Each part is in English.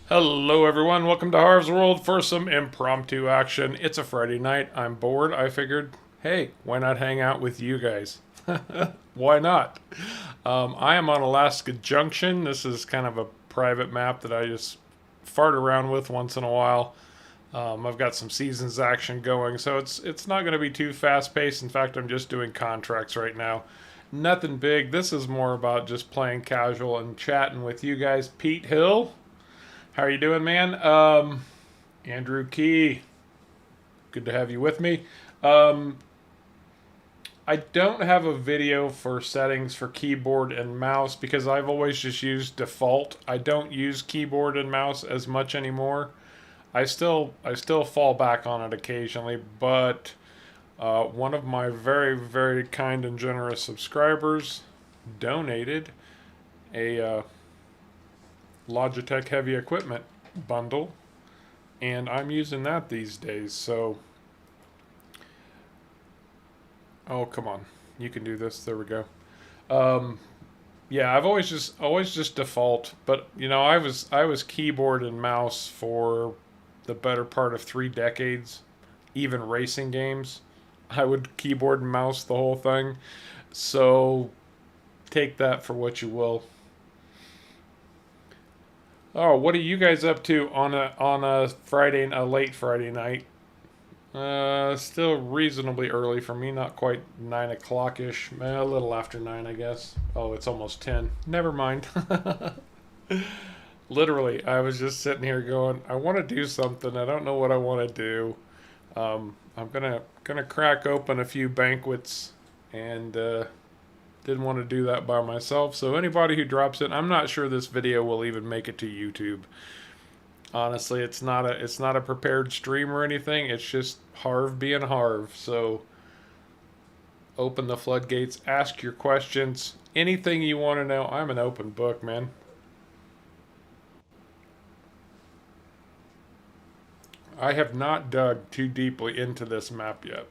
Hello, everyone. Welcome to Harv's World for some impromptu action. It's a Friday night. I'm bored. I figured, hey, why not hang out with you guys? Why not? I am on Alaska Junction. This is kind of a private map that I just fart around with once in a while. I've got some seasons action going, so it's not going to be too fast paced. In fact, I'm just doing contracts right now. Nothing big. This is more about just playing casual and chatting with you guys. Pete Hill, how are you doing, man? Andrew Key, good to have you with me. Um, I don't have a video for settings for keyboard and mouse because I've always just used default. I don't use keyboard and mouse as much anymore. I still fall back on it occasionally, but one of my very kind and generous subscribers donated a Logitech heavy equipment bundle, and I'm using that these days. So, oh come on, you can do this. There we go. Um, yeah, I've always just default, but I was keyboard and mouse for the better part of 3 decades. Even racing games, I would keyboard and mouse the whole thing. So take that for what you will. Oh, what are you guys up to on a Friday, a late Friday night? Still reasonably early for me, not quite 9 o'clock ish. A little after 9, I guess. Oh, it's almost 10. Never mind. Literally, I was just sitting here going, I want to do something. I don't know what I want to do. I'm gonna crack open a few banquets, and didn't want to do that by myself. So anybody who drops it, I'm not sure this video will even make it to YouTube. Honestly, it's not a prepared stream or anything. It's just Harv being Harv. So open the floodgates, ask your questions, anything you want to know. I'm an open book, man. I have not dug too deeply into this map yet.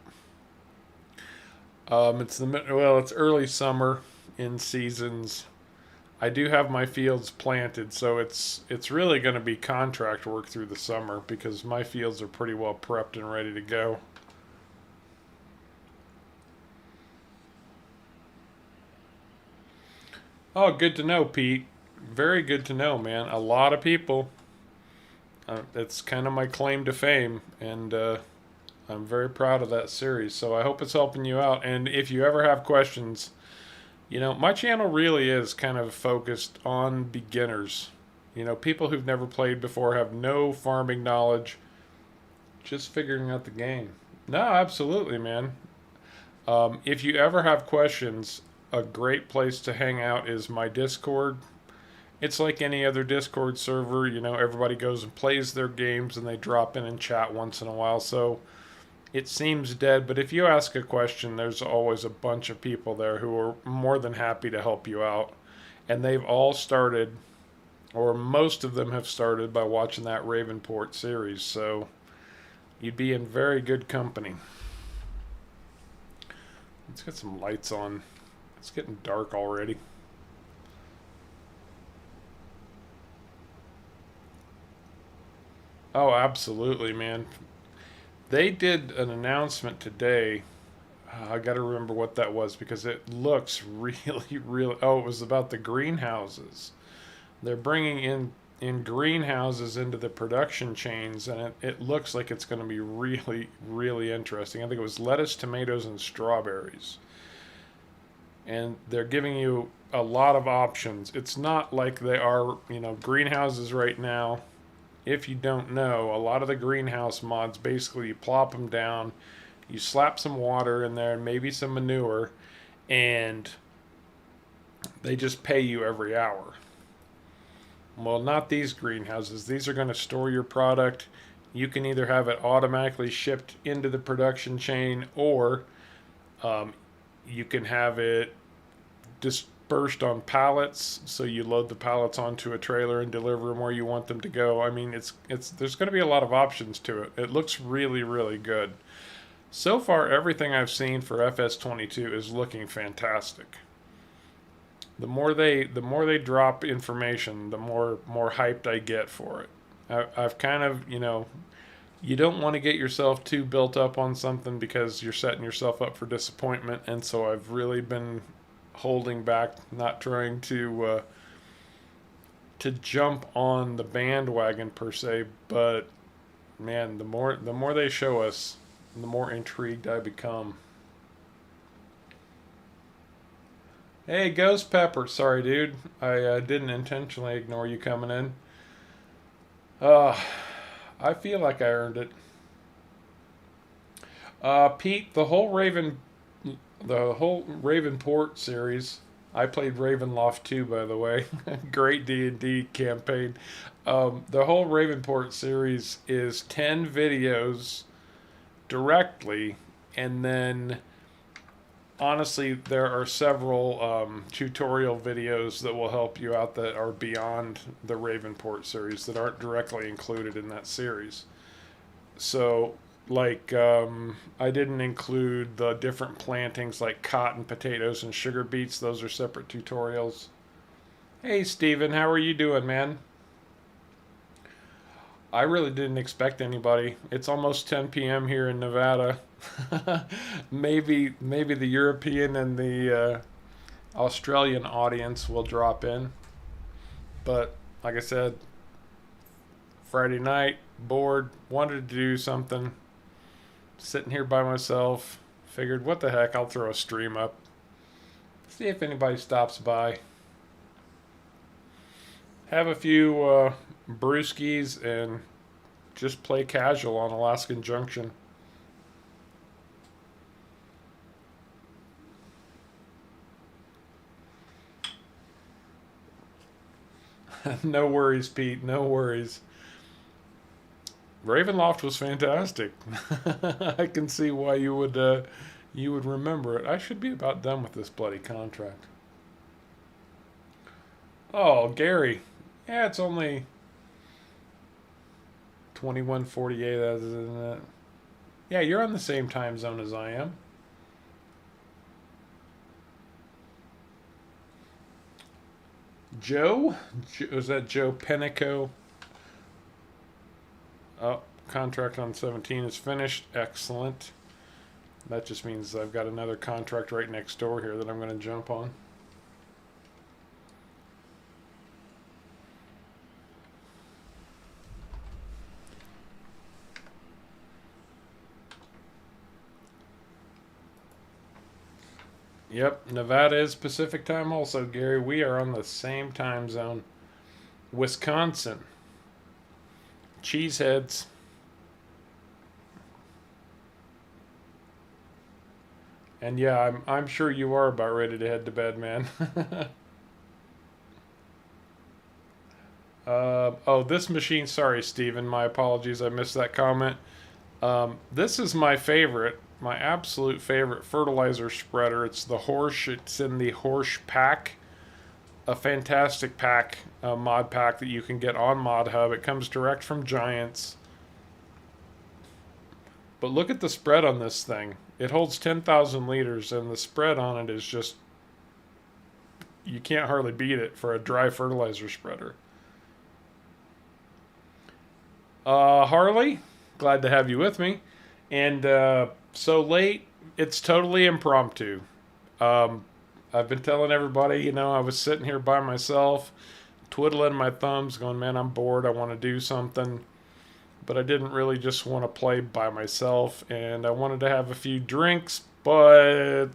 It's early summer in seasons. I do have my fields planted, so it's really going to be contract work through the summer because my fields are pretty well prepped and ready to go. Oh, good to know, Pete. Very good to know, man. A lot of people. It's kind of my claim to fame, and I'm very proud of that series. So I hope it's helping you out. And if you ever have questions, my channel really is kind of focused on beginners. People who've never played before, have no farming knowledge, just figuring out the game. No, absolutely, man. If you ever have questions, a great place to hang out is my Discord. It's like any other Discord server. Everybody goes and plays their games and they drop in and chat once in a while. So it seems dead, but if you ask a question, there's always a bunch of people there who are more than happy to help you out. And they've all started, or most of them have started, by watching that Ravenport series. So you'd be in very good company. Let's get some lights on. It's getting dark already. Oh, absolutely, man. They did an announcement today. I got to remember what that was because it looks really. Oh, it was about the greenhouses. They're bringing in greenhouses into the production chains, and it looks like it's going to be really interesting. I think it was lettuce, tomatoes, and strawberries, and they're giving you a lot of options. It's not like they are, greenhouses right now. If you don't know, a lot of the greenhouse mods, basically you plop them down, you slap some water in there and maybe some manure, and they just pay you every hour. Well, not these greenhouses. These are going to store your product. You can either have it automatically shipped into the production chain, or um, you can have it dispersed on pallets. So you load the pallets onto a trailer and deliver them where you want them to go. I mean, it's there's going to be a lot of options to it. It looks really good. So far, everything I've seen for FS22 is looking fantastic. The more they drop information, the more hyped I get for it. I've kind of, you don't want to get yourself too built up on something because you're setting yourself up for disappointment. And so I've really been holding back, not trying to jump on the bandwagon per se. But man, the more they show us, the more intrigued I become. Hey, Ghost Pepper. Sorry, dude. I didn't intentionally ignore you coming in. Uh, I feel like I earned it. Pete, the whole Ravenport series. I played Ravenloft too, by the way. Great D&D campaign. The whole Ravenport series is 10 videos directly, and then honestly, there are several tutorial videos that will help you out that are beyond the Ravenport series that aren't directly included in that series. So, like, I didn't include the different plantings like cotton, potatoes, and sugar beets. Those are separate tutorials. Hey, Steven, how are you doing, man? I really didn't expect anybody. It's almost 10 p.m. here in Nevada. Maybe the European and the Australian audience will drop in. But like I said, Friday night, bored, wanted to do something. Sitting here by myself, figured what the heck, I'll throw a stream up. See if anybody stops by. Have a few brewskis and just play casual on Alaskan Junction. No worries, Pete. No worries. Ravenloft was fantastic. I can see why you would remember it. I should be about done with this bloody contract. Oh, Gary. Yeah, it's only 21:48, isn't it? Yeah, you're on the same time zone as I am. Joe? Was that Joe Penico? Oh, contract on 17 is finished. Excellent. That just means I've got another contract right next door here that I'm going to jump on. Yep, Nevada is Pacific time also, Gary. We are on the same time zone. Wisconsin. Cheeseheads. And yeah, I'm sure you are about ready to head to bed, man. Oh, this machine. Sorry, Steven. My apologies. I missed that comment. This is my favorite, my absolute favorite fertilizer spreader. It's the Horsch. It's in the Horsch pack, a fantastic pack, a mod pack that you can get on Mod Hub. It comes direct from Giants. But look at the spread on this thing. It holds 10,000 liters, and the spread on it is just, you can't hardly beat it for a dry fertilizer spreader. Harley, glad to have you with me. And so late, it's totally impromptu. Um, I've been telling everybody, I was sitting here by myself, twiddling my thumbs, going, man, I'm bored. I want to do something. But I didn't really just want to play by myself. And I wanted to have a few drinks, but,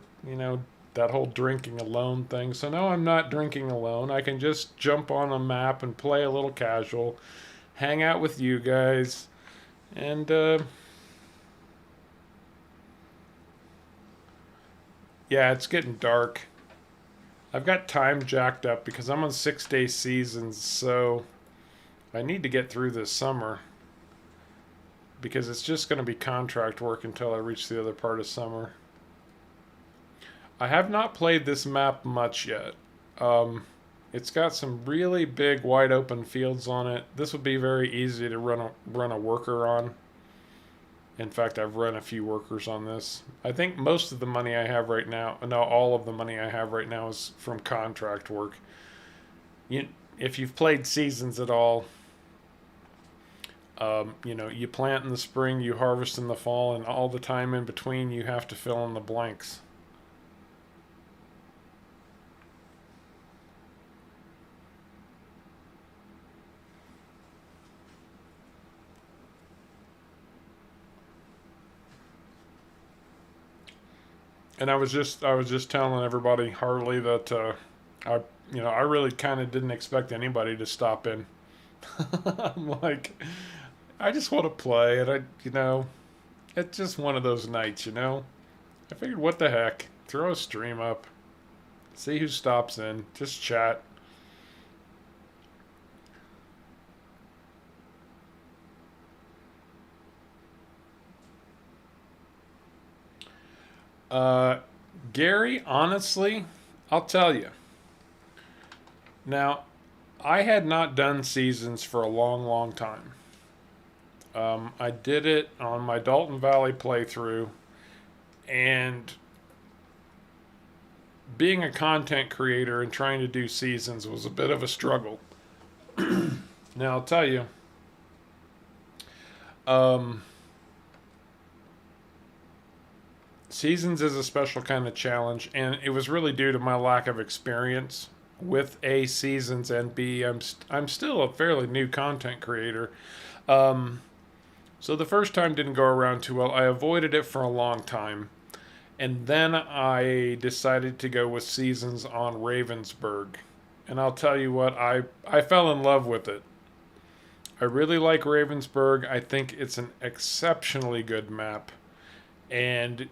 that whole drinking alone thing. So no, I'm not drinking alone. I can just jump on a map and play a little casual, hang out with you guys, and yeah, it's getting dark. I've got time jacked up because I'm on 6-day seasons, so I need to get through this summer because it's just going to be contract work until I reach the other part of summer. I have not played this map much yet. It's got some really big, wide open fields on it. This would be very easy to run a worker on. In fact, I've run a few workers on this. I think most of the money I have right now, no, all of the money I have right now is from contract work. If you've played Seasons at all, You plant in the spring, you harvest in the fall, and all the time in between, you have to fill in the blanks. And I was just telling everybody, Harley, that I I really kind of didn't expect anybody to stop in. I'm like, I just want to play, and it's just one of those nights. I figured, what the heck, throw a stream up, see who stops in, just chat. Uh, Gary, honestly, I'll tell you. Now, I had not done seasons for a long, long time. I did it on my Dalton Valley playthrough, and being a content creator and trying to do seasons was a bit of a struggle. Now, I'll tell you, um, seasons is a special kind of challenge, and it was really due to my lack of experience with A, seasons, and B, I'm still a fairly new content creator. Um, so the first time didn't go around too well. I avoided it for a long time. And then I decided to go with seasons on Ravensburg. And I'll tell you what, I fell in love with it. I really like Ravensburg. I think it's an exceptionally good map. And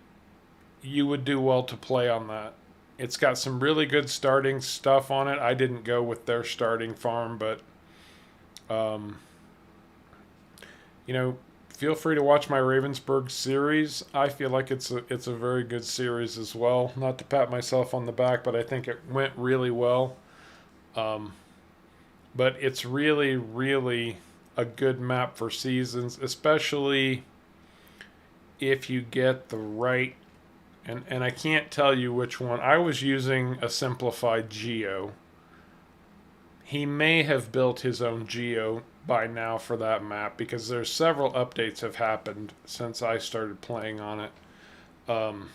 you would do well to play on that. It's got some really good starting stuff on it. I didn't go with their starting farm, but um, you know, feel free to watch my Ravensburg series. I feel like it's a very good series as well. Not to pat myself on the back, but I think it went really well. Um, but it's really, really a good map for seasons, especially if you get the right. And I can't tell you which one. I was using a simplified geo. He may have built his own geo by now for that map, because there's several updates have happened since I started playing on it. Um,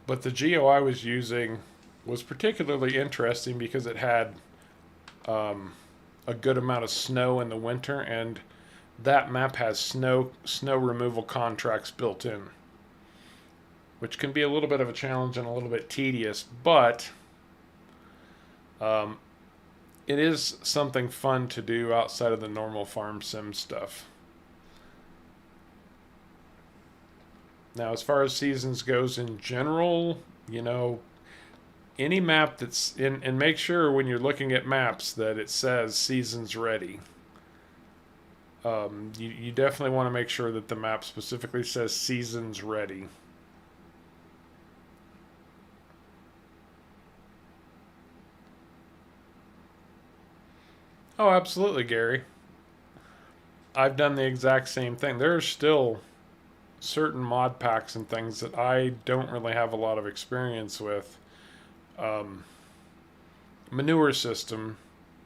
but the geo I was using was particularly interesting because it had um, a good amount of snow in the winter, and that map has snow removal contracts built in, which can be a little bit of a challenge and a little bit tedious, but um, it is something fun to do outside of the normal farm sim stuff. Now, as far as seasons goes in general, any map that's in, and make sure when you're looking at maps that it says seasons ready. You definitely want to make sure that the map specifically says seasons ready. Oh, absolutely, Gary. I've done the exact same thing. There are still certain mod packs and things that I don't really have a lot of experience with. Um, Manure system,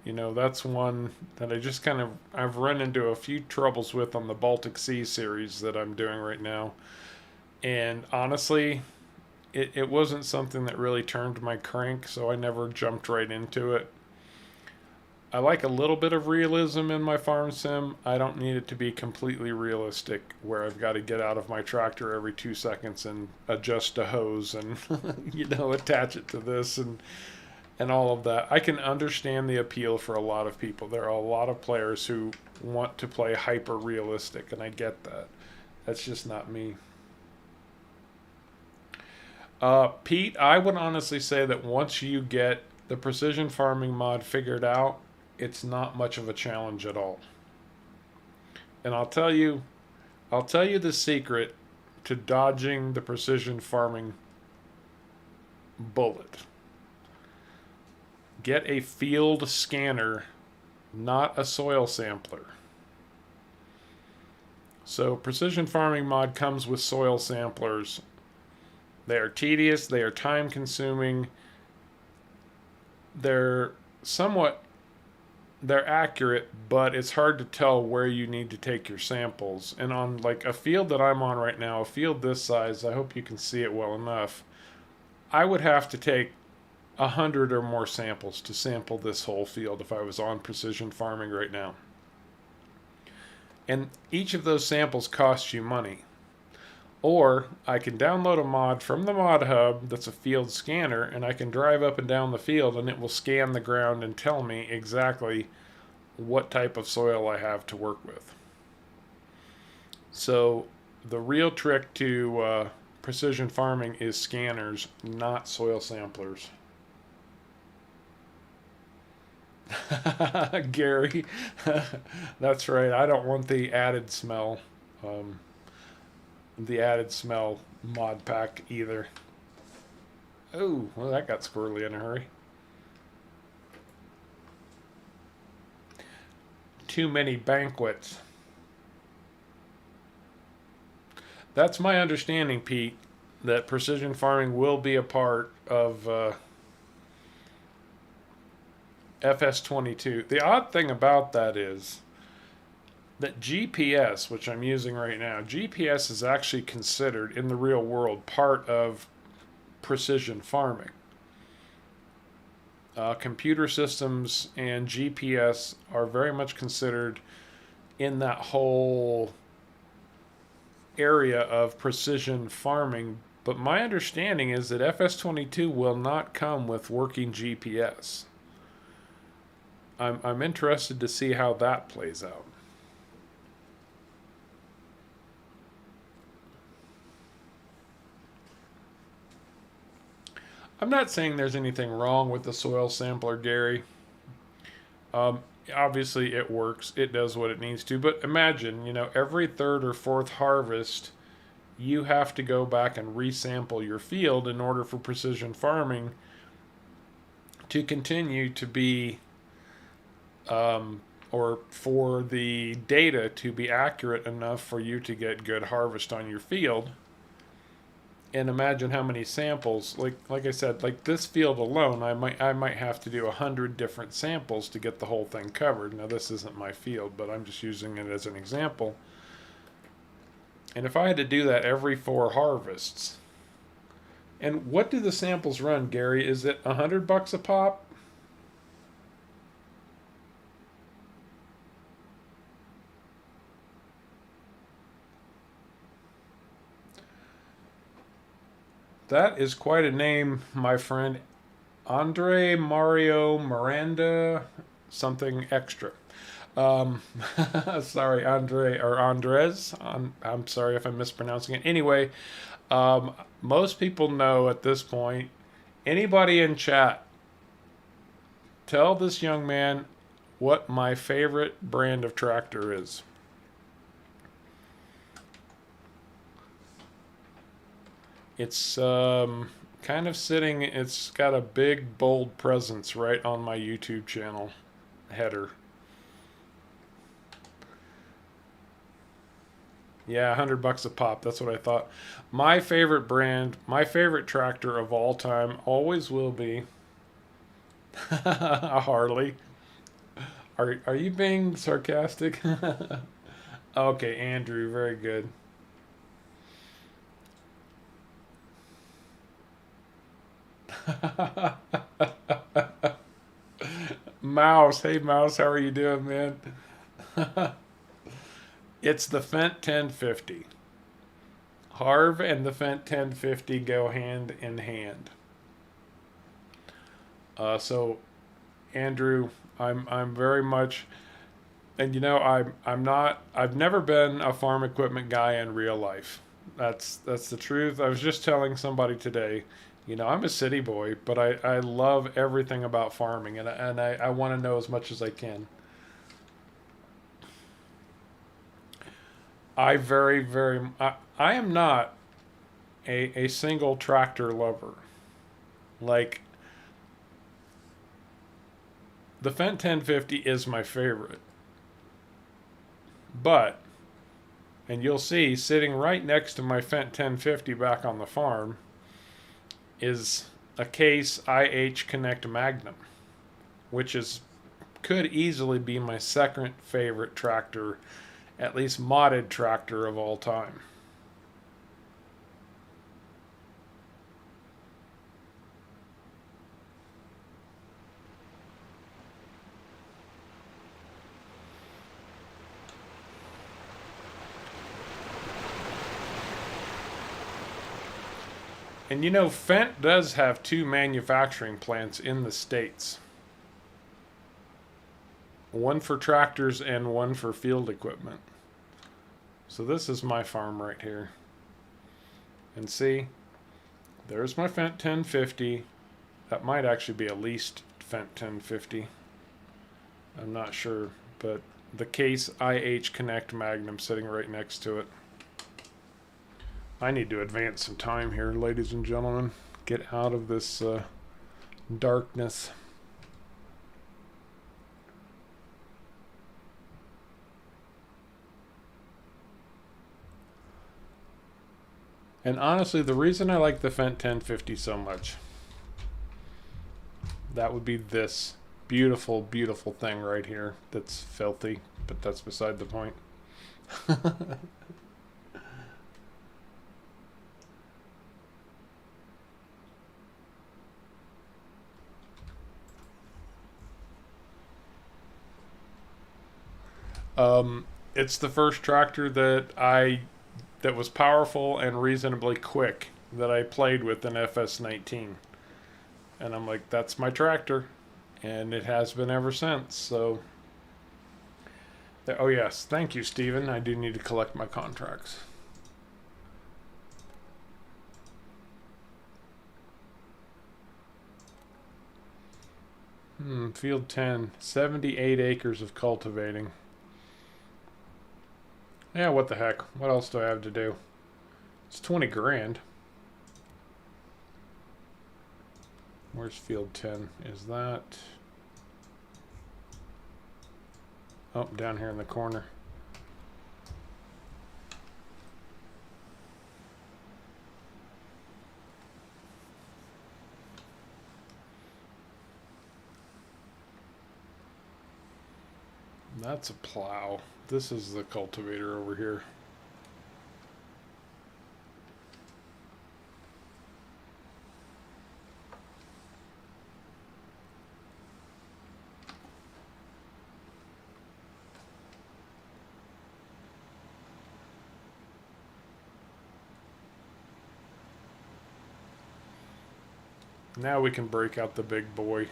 that's one that I've run into a few troubles with on the Baltic Sea series that I'm doing right now. And honestly, it wasn't something that really turned my crank, so I never jumped right into it. I like a little bit of realism in my farm sim. I don't need it to be completely realistic, where I've got to get out of my tractor every 2 seconds and adjust a hose and attach it to this and all of that. I can understand the appeal for a lot of people. There are a lot of players who want to play hyper realistic, and I get that. That's just not me. Pete, I would honestly say that once you get the precision farming mod figured out, it's not much of a challenge at all. And I'll tell you the secret to dodging the precision farming bullet. Get a field scanner, not a soil sampler. So precision farming mod comes with soil samplers. They are tedious, they are time consuming, they're somewhat they're accurate, but it's hard to tell where you need to take your samples. And on like a field that I'm on right now, a field this size, I hope you can see it well enough, I would have to take 100 or more samples to sample this whole field if I was on precision farming right now. And each of those samples costs you money. Or I can download a mod from the mod hub that's a field scanner, and I can drive up and down the field and it will scan the ground and tell me exactly what type of soil I have to work with. So the real trick to precision farming is scanners, not soil samplers. Gary, that's right. I don't want the added smell. The added smell mod pack either. Oh, well, that got squirrely in a hurry. Too many banquets. That's my understanding, Pete, that precision farming will be a part of FS22. The odd thing about that is that GPS, which I'm using right now, GPS is actually considered in the real world part of precision farming. Computer systems and GPS are very much considered in that whole area of precision farming. But my understanding is that FS22 will not come with working GPS. I'm interested to see how that plays out. I'm not saying there's anything wrong with the soil sampler, Gary. Obviously, it works. It does what it needs to. But imagine, every third or fourth harvest, you have to go back and resample your field in order for precision farming to continue to be, or for the data to be accurate enough for you to get good harvest on your field. And imagine how many samples, like I said, like this field alone, I might have to do 100 different samples to get the whole thing covered. Now this isn't my field, but I'm just using it as an example. And if I had to do that every 4 harvests, and what do the samples run, Gary? Is it $100 a pop? That is quite a name, my friend. Andre Mario Miranda something extra. Um, sorry, Andre or Andres. I'm sorry if I'm mispronouncing it. Anyway, most people know at this point. Anybody in chat, tell this young man what my favorite brand of tractor is. It's kind of sitting, it's got a big, bold presence right on my YouTube channel header. Yeah, $100 a pop. That's what I thought. My favorite brand, my favorite tractor of all time, always will be a Harley. Are you being sarcastic? Okay, Andrew, very good. Mouse, hey Mouse, how are you doing, man? It's the Fendt 1050. Harv and the Fendt 1050 go hand in hand. So, Andrew, I'm very much, and I've never been a farm equipment guy in real life. That's the truth. I was just telling somebody today. I'm a city boy, but I love everything about farming, and I want to know as much as I can. I am not a single tractor lover. Like, the Fendt 1050 is my favorite. But, and you'll see, sitting right next to my Fendt 1050 back on the farm, is a Case IH Connect Magnum, which is could easily be my second favorite tractor, at least modded tractor of all time. And you know, Fendt does have two manufacturing plants in the States. One for tractors and one for field equipment. So this is my farm right here. And see, there's my Fendt 1050. That might actually be a leased Fendt 1050. I'm not sure, but the Case IH Connect Magnum sitting right next to it. I need to advance some time here, ladies and gentlemen. Get out of this darkness. And honestly, the reason I like the Fendt 1050 so much, that would be this beautiful, beautiful thing right here that's filthy, but that's beside the point. It's the first tractor that was powerful and reasonably quick that I played with in FS19. And I'm like, that's my tractor. And it has been ever since. So, oh yes, thank you, Steven. I do need to collect my contracts. Field 10, 78 acres of cultivating. Yeah, what the heck? What else do I have to do? It's 20 grand. Where's field 10? Is that... Oh, down here in the corner. That's a plow. This is the cultivator over here. Now we can break out the big boy.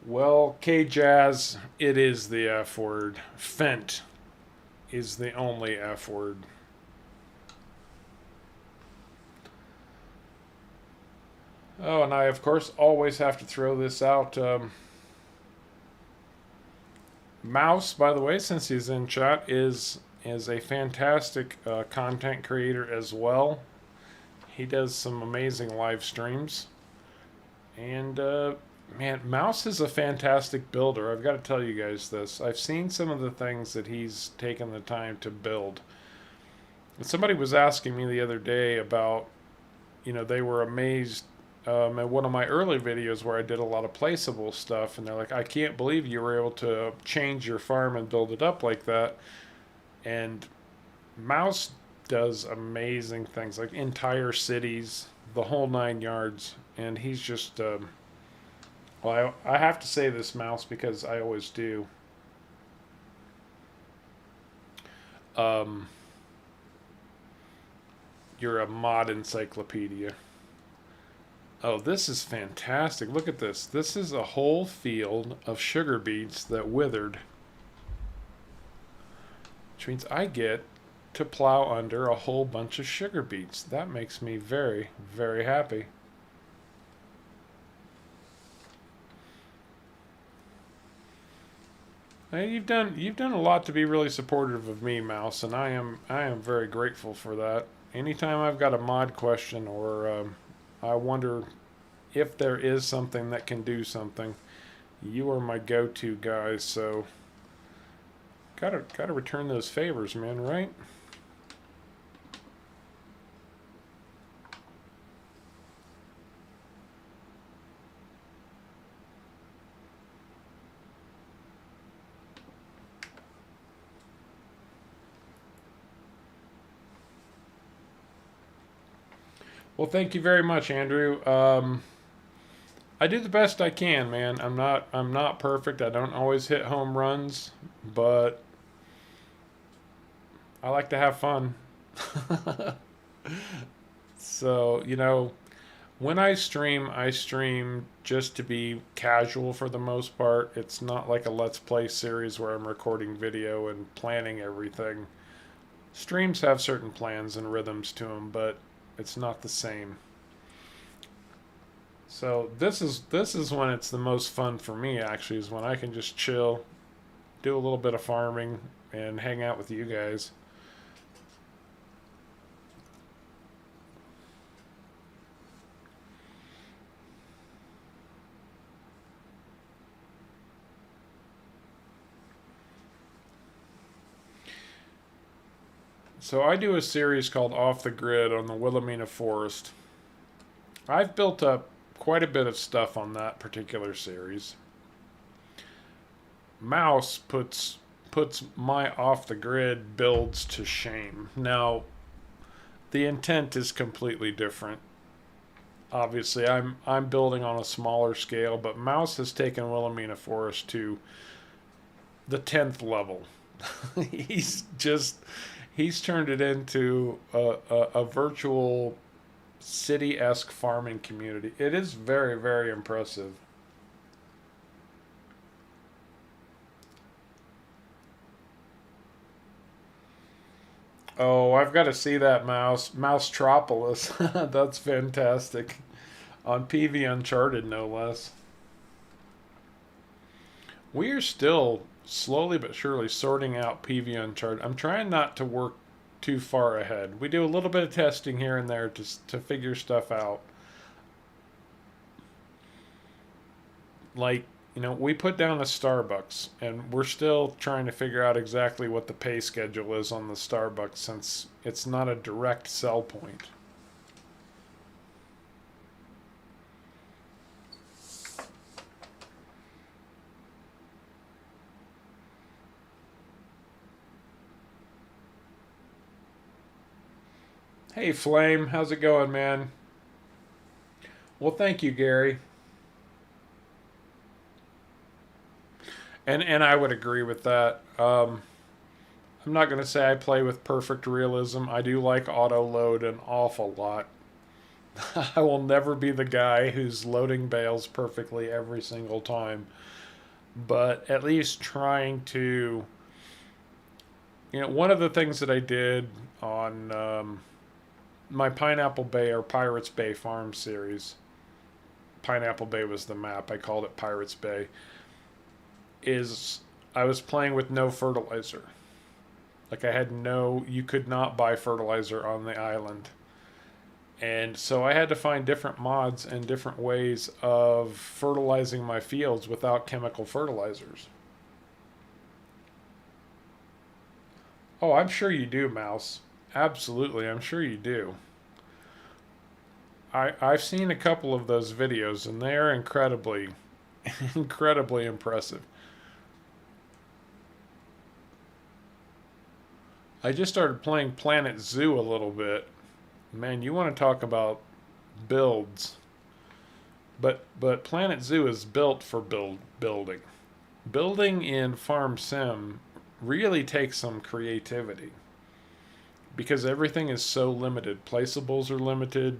Well, K-Jazz, it is the F word. Fendt is the only F word. Oh, and I, of course, always have to throw this out. Mouse, by the way, since he's in chat, is a fantastic content creator as well. He does some amazing live streams. And, man, Mouse is a fantastic builder. I've got to tell you guys this. I've seen some of the things that he's taken the time to build. And somebody was asking me the other day about, you know, they were amazed at one of my early videos where I did a lot of placeable stuff. And they're like, I can't believe you were able to change your farm and build it up like that. And Mouse does amazing things, like entire cities, the whole 9 yards. And he's just... well, I have to say this, Mouse, because I always do. You're a mod encyclopedia. Oh, this is fantastic. Look at this. This is a whole field of sugar beets that withered. Which means I get to plow under a whole bunch of sugar beets. That makes me very, very happy. You've done a lot to be really supportive of me, Mouse, and I am very grateful for that. Anytime I've got a mod question or I wonder if there is something that can do something, you are my go-to guys. So gotta return those favors, man, right? Well, thank you very much, Andrew. I do the best I can, man. I'm not perfect. I don't always hit home runs, but I like to have fun. So, when I stream just to be casual for the most part. It's not like a Let's Play series where I'm recording video and planning everything. Streams have certain plans and rhythms to them, but it's not the same. So this is when it's the most fun for me actually is when I can just chill, do a little bit of farming and hang out with you guys. So I do a series called Off the Grid on the Wilhelmina Forest. I've built up quite a bit of stuff on that particular series. Mouse puts my off the grid builds to shame. Now, the intent is completely different. Obviously, I'm building on a smaller scale, but Mouse has taken Wilhelmina Forest to the 10th level. he's just he's turned it into a virtual city-esque farming community. It is very, very impressive. Oh, I've got to see that Mousetropolis. That's fantastic. On PV Uncharted, no less. We are still slowly but surely sorting out PV Uncharted. I'm trying not to work too far ahead. We do a little bit of testing here and there to figure stuff out. Like, we put down a Starbucks, and we're still trying to figure out exactly what the pay schedule is on the Starbucks since it's not a direct sell point. Hey, Flame, how's it going, man? Well, thank you, Gary. And I would agree with that. I'm not going to say I play with perfect realism. I do like auto load an awful lot. I will never be the guy who's loading bales perfectly every single time, but at least trying to. One of the things that I did on my Pineapple Bay or Pirates Bay Farm series, Pineapple Bay was the map, I called it Pirates Bay, is I was playing with no fertilizer. Like you could not buy fertilizer on the island. And so I had to find different mods and different ways of fertilizing my fields without chemical fertilizers. Oh, I'm sure you do, Mouse. Absolutely, I'm sure you do. I've seen a couple of those videos and they are incredibly, incredibly impressive. I just started playing Planet Zoo a little bit. Man, you want to talk about builds. But Planet Zoo is built for building. Building in Farm Sim really takes some creativity because everything is so limited. Placeables are limited.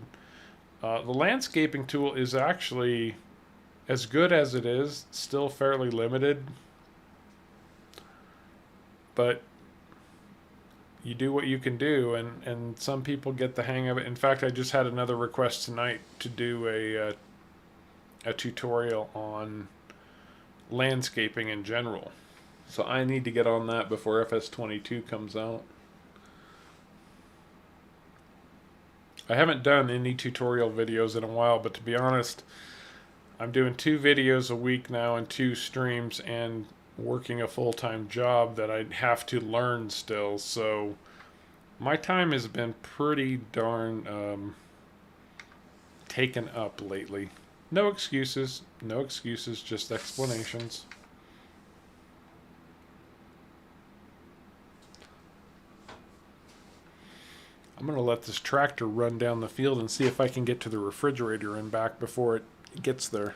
The landscaping tool is actually, as good as it is, still fairly limited. But you do what you can do, and some people get the hang of it. In fact, I just had another request tonight to do a tutorial on landscaping in general. So I need to get on that before FS22 comes out. I haven't done any tutorial videos in a while, but to be honest, I'm doing 2 videos a week now and 2 streams and working a full-time job that I have to learn still. So my time has been pretty darn taken up lately. No excuses, just explanations. I'm going to let this tractor run down the field and see if I can get to the refrigerator and back before it gets there.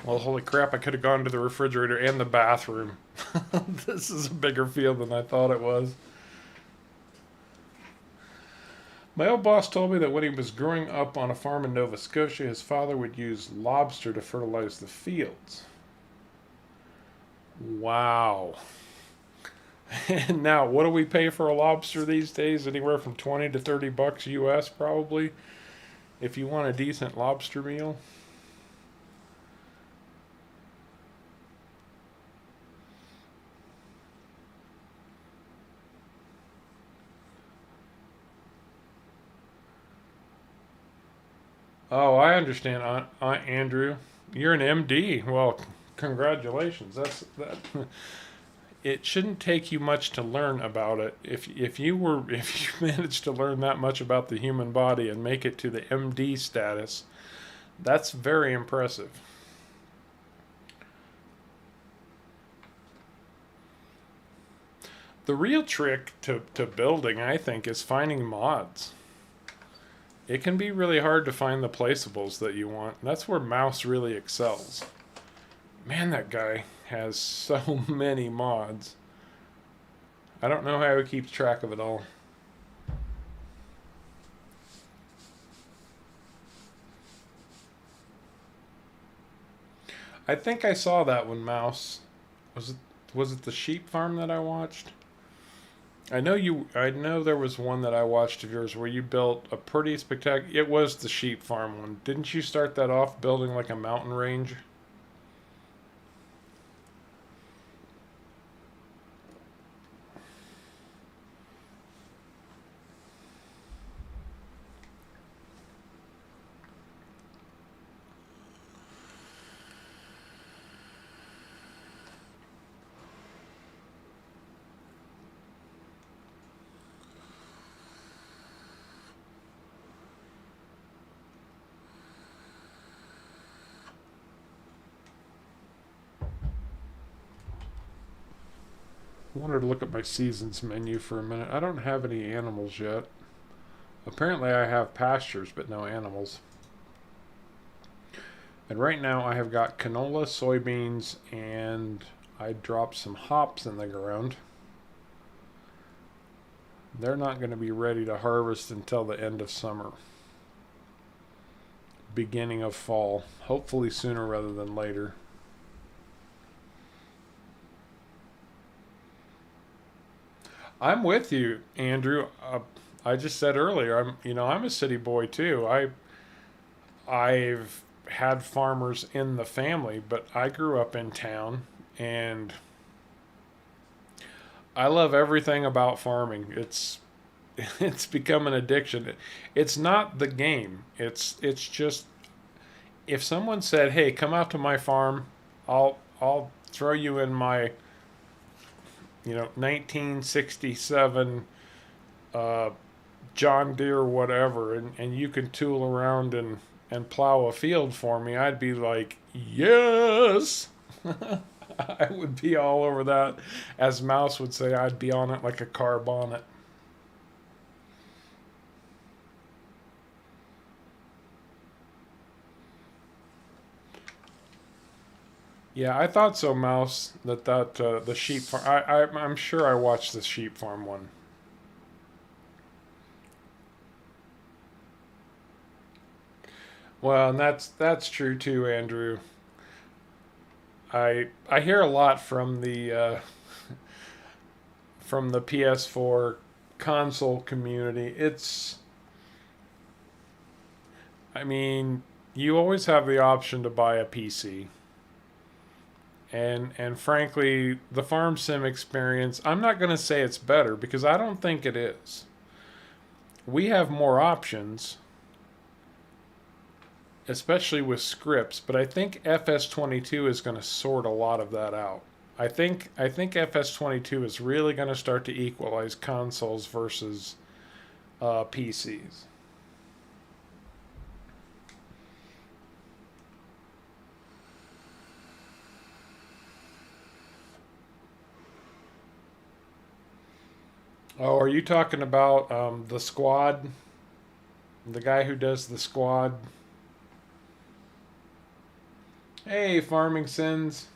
Well, holy crap, I could have gone to the refrigerator and the bathroom. This is a bigger field than I thought it was. My old boss told me that when he was growing up on a farm in Nova Scotia, his father would use lobster to fertilize the fields. Wow. And now, what do we pay for a lobster these days? Anywhere from 20 to 30 bucks US, probably, if you want a decent lobster meal. Oh, I understand, Aunt Andrew. You're an MD. Well, congratulations. That's that. It shouldn't take you much to learn about it. If you if you managed to learn that much about the human body and make it to the MD status, that's very impressive. The real trick to building, I think, is finding mods. It can be really hard to find the placeables that you want. That's where Mouse really excels. Man, that guy has so many mods. I don't know how he keeps track of it all. I think I saw that one, Mouse. Was it the sheep farm that I watched? I know there was one that I watched of yours where you built a pretty spectacular. It was the sheep farm one. Didn't you start that off building like a mountain range? I wanted to look at my seasons menu for a minute. I don't have any animals yet. Apparently I have pastures, but no animals. And right now I have got canola, soybeans, and I dropped some hops in the ground. They're not going to be ready to harvest until the end of summer. Beginning of fall. Hopefully sooner rather than later. I'm with you, Andrew. I just said earlier, I'm a city boy too. I've had farmers in the family, but I grew up in town, and I love everything about farming. It's become an addiction. It's not the game. It's just if someone said, "Hey, come out to my farm. I'll throw you in my 1967 uh, John Deere whatever, and you can tool around and plow a field for me," I'd be like, yes. I would be all over that. As Mouse would say, I'd be on it like a car bonnet. Yeah, I thought so, Mouse. The sheep farm. I'm sure I watched the sheep farm one. Well, and that's true too, Andrew. I hear a lot from the PS4 console community. I mean, you always have the option to buy a PC. And frankly, the farm sim experience, I'm not going to say it's better because I don't think it is. We have more options, especially with scripts, but I think FS22 is going to sort a lot of that out. I think FS22 is really going to start to equalize consoles versus PCs. Oh, are you talking about the squad? The guy who does the squad? Hey, Farming Sins.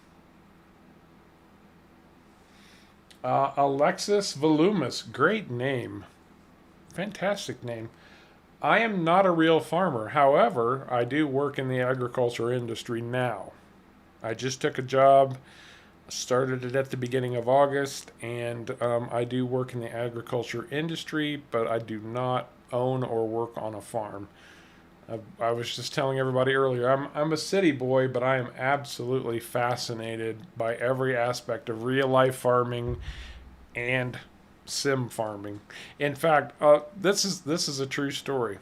Alexis Volumus. Great name. Fantastic name. I am not a real farmer. However, I do work in the agriculture industry now. I just took a job, started it at the beginning of August, and I do work in the agriculture industry, but I do not own or work on a farm. I was just telling everybody earlier, I'm a city boy, but I am absolutely fascinated by every aspect of real life farming and sim farming. In fact, this is a true story.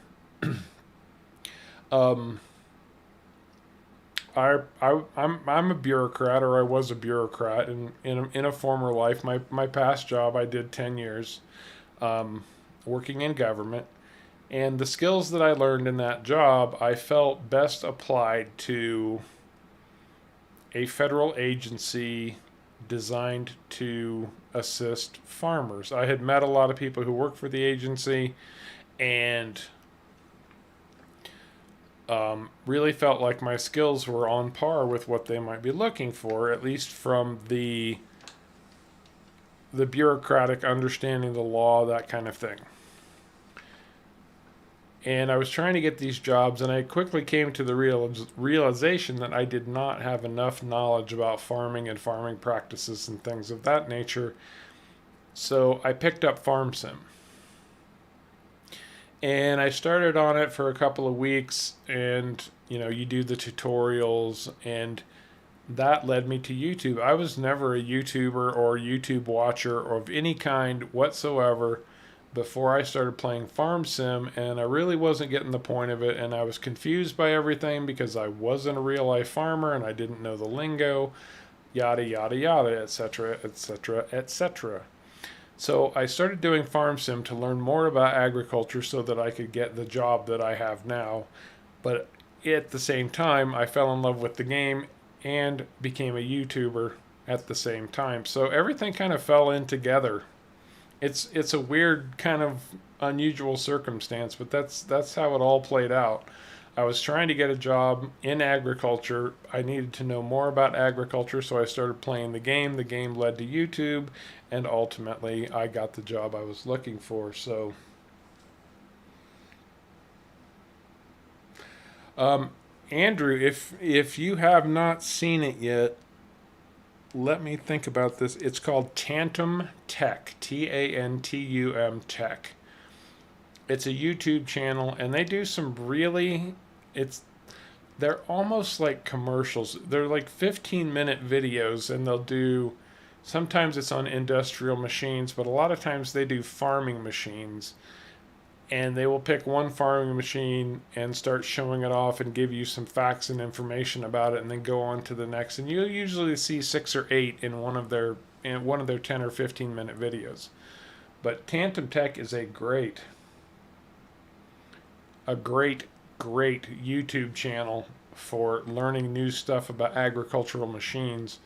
Um, I'm a bureaucrat, or I was a bureaucrat, in a former life. My past job, I did 10 years um, working in government, and the skills that I learned in that job, I felt best applied to a federal agency designed to assist farmers. I had met a lot of people who worked for the agency, and really felt like my skills were on par with what they might be looking for, at least from the bureaucratic understanding of the law, that kind of thing. And I was trying to get these jobs, and I quickly came to the realization that I did not have enough knowledge about farming and farming practices and things of that nature. So I picked up Farm Sim. And I started on it for a couple of weeks, and you do the tutorials, and that led me to YouTube. I was never a YouTuber or YouTube watcher or of any kind whatsoever before I started playing Farm Sim, and I really wasn't getting the point of it, and I was confused by everything because I wasn't a real life farmer and I didn't know the lingo, yada yada yada, etc., etc., etc. So I started doing Farm Sim to learn more about agriculture so that I could get the job that I have now. But at the same time, I fell in love with the game and became a YouTuber at the same time. So everything kind of fell in together. It's a weird kind of unusual circumstance, but that's how it all played out. I was trying to get a job in agriculture. I needed to know more about agriculture, so I started playing the game. The game led to YouTube, and ultimately I got the job I was looking for. So, um, Andrew, if you have not seen it yet, let me think about this. It's called Tantum Tech, Tantum Tech. It's a YouTube channel, and they do some really it's they're almost like commercials. They're like 15-minute videos, and they'll do sometimes it's on industrial machines, but a lot of times they do farming machines. And they will pick one farming machine and start showing it off and give you some facts and information about it, and then go on to the next. And you'll usually see 6 or 8 in one of their 10 or 15 minute videos. But Tantum Tech is a great YouTube channel for learning new stuff about agricultural machines.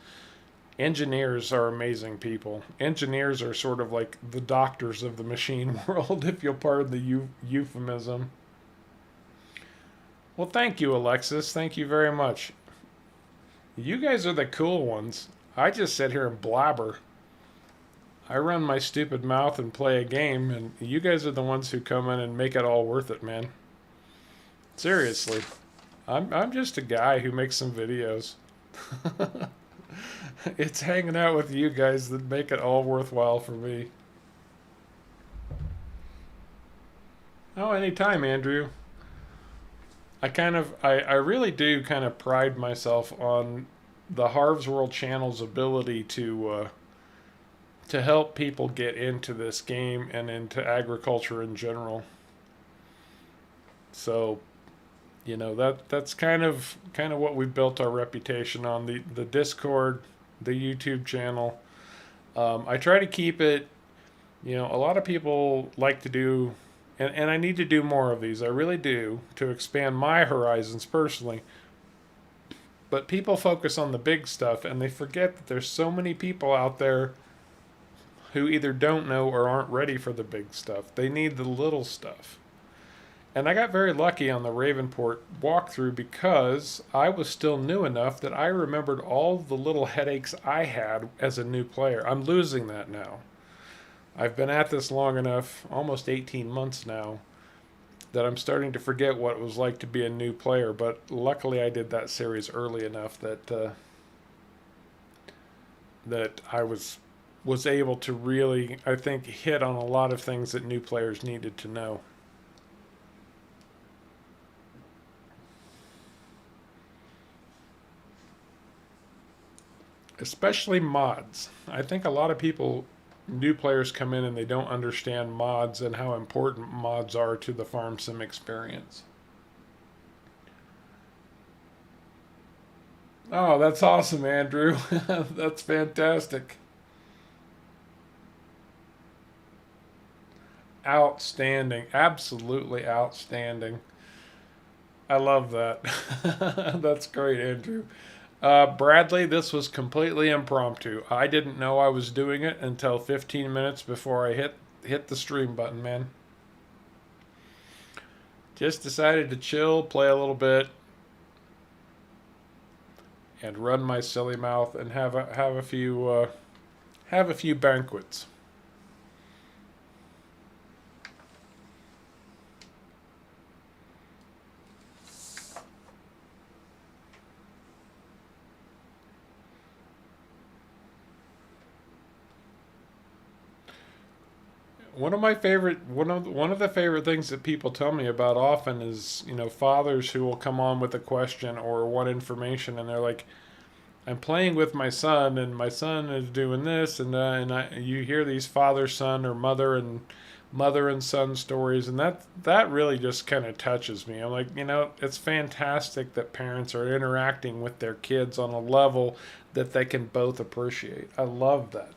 Engineers are amazing people. Engineers are sort of like the doctors of the machine world, if you'll pardon the euphemism. Well, thank you, Alexis. Thank you very much. You guys are the cool ones. I just sit here and blabber. I run my stupid mouth and play a game, and you guys are the ones who come in and make it all worth it, man. Seriously. I'm just a guy who makes some videos. It's hanging out with you guys that make it all worthwhile for me. Oh, anytime, Andrew. I really do kind of pride myself on the Harv's World channel's ability to help people get into this game and into agriculture in general. So, that's kind of what we built our reputation on, the Discord, the YouTube channel. I try to keep it. A lot of people like to do, and I need to do more of these. I really do, to expand my horizons personally. But people focus on the big stuff, and they forget that there's so many people out there who either don't know or aren't ready for the big stuff. They need the little stuff. And I got very lucky on the Ravenport walkthrough because I was still new enough that I remembered all the little headaches I had as a new player. I'm losing that now. I've been at this long enough, almost 18 months now, that I'm starting to forget what it was like to be a new player. But luckily I did that series early enough that I was able to really, I think, hit on a lot of things that new players needed to know. Especially mods. I think a lot of people, new players, come in and they don't understand mods and how important mods are to the farm sim experience. Oh, that's awesome, Andrew. That's fantastic. Outstanding. Absolutely outstanding. I love that. That's great, Andrew. Bradley, this was completely impromptu. I didn't know I was doing it until 15 minutes before I hit the stream button, man. Just decided to chill, play a little bit, and run my silly mouth and have a few banquets. One of the favorite things that people tell me about often is, fathers who will come on with a question or want information, and they're like, I'm playing with my son and my son is doing this, you hear these father son or mother and son stories, and that really just kind of touches me. I'm like, it's fantastic that parents are interacting with their kids on a level that they can both appreciate. I love that.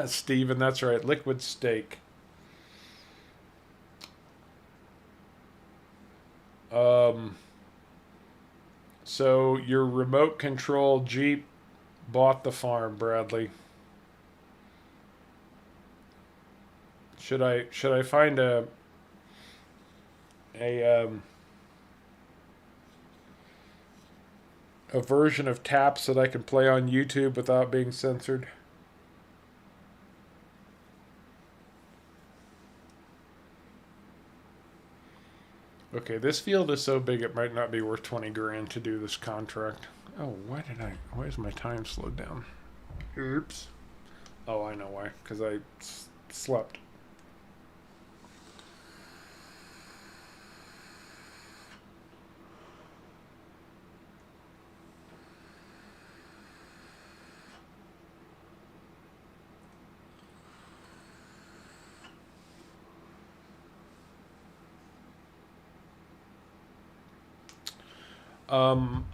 Steven, that's right. Liquid steak. Um, so your remote control Jeep bought the farm, Bradley. Should I find a a version of taps that I can play on YouTube without being censored? Okay, this field is so big it might not be worth 20 grand to do this contract. Oh, why is my time slowed down? Oops. Oh, I know why. Because I slept.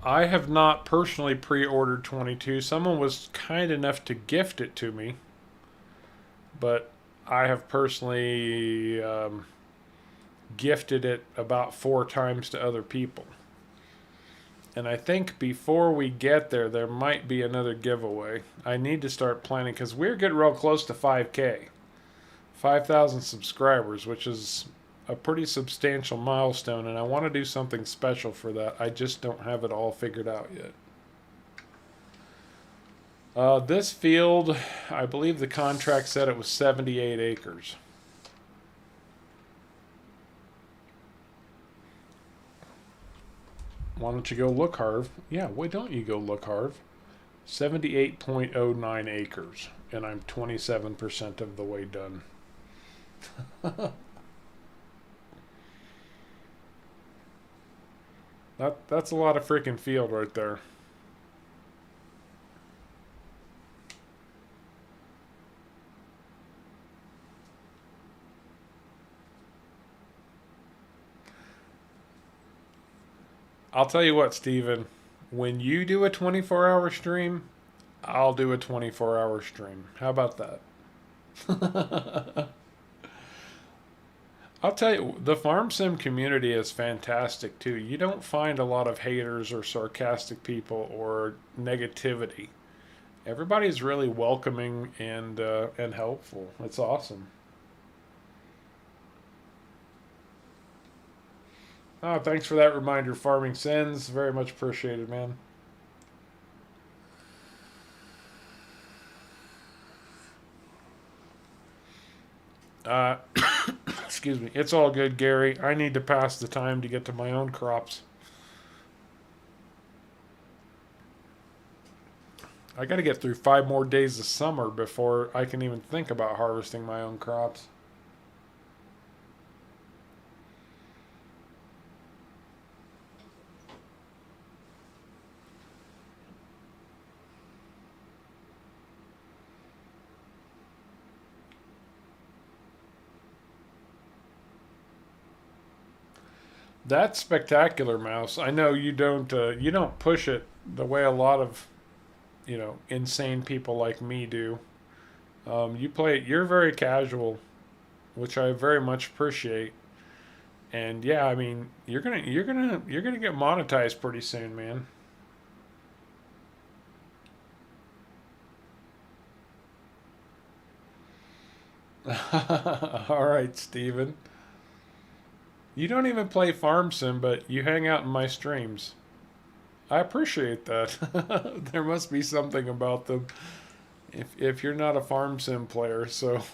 I have not personally pre-ordered 22. Someone was kind enough to gift it to me, but I have personally gifted it about 4 times to other people. And I think before we get there, there might be another giveaway. I need to start planning because we're getting real close to 5K. 5,000 subscribers, which is a pretty substantial milestone, and I want to do something special for that. I just don't have it all figured out yet. This field, I believe the contract said it was 78 acres. Why don't you go look, Harv? Yeah, why don't you go look, Harv? 78.09 acres, and I'm 27% of the way done. That's a lot of freaking field right there. I'll tell you what, Steven. When you do a 24-hour stream, I'll do a 24-hour stream. How about that? I'll tell you, the farm sim community is fantastic too. You don't find a lot of haters or sarcastic people or negativity. Everybody's really welcoming and helpful. It's awesome. Oh, thanks for that reminder, Farming Sins. Very much appreciated, man. Uh, excuse me. It's all good, Gary. I need to pass the time to get to my own crops. I got to get through 5 more days of summer before I can even think about harvesting my own crops. That's spectacular, Mouse. I know you don't push it the way a lot of insane people like me do. You play it. You're very casual, which I very much appreciate. And yeah, I mean, you're gonna get monetized pretty soon, man. All right, Steven. You don't even play Farm Sim, but you hang out in my streams. I appreciate that. There must be something about them. If you're not a Farm Sim player, so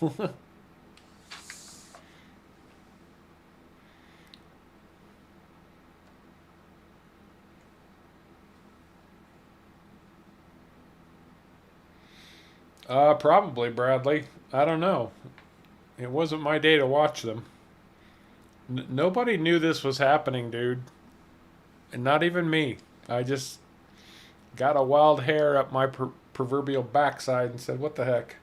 probably Bradley. I don't know. It wasn't my day to watch them. Nobody knew this was happening, dude, and not even me. I just got a wild hair up my proverbial backside and said, "What the heck?"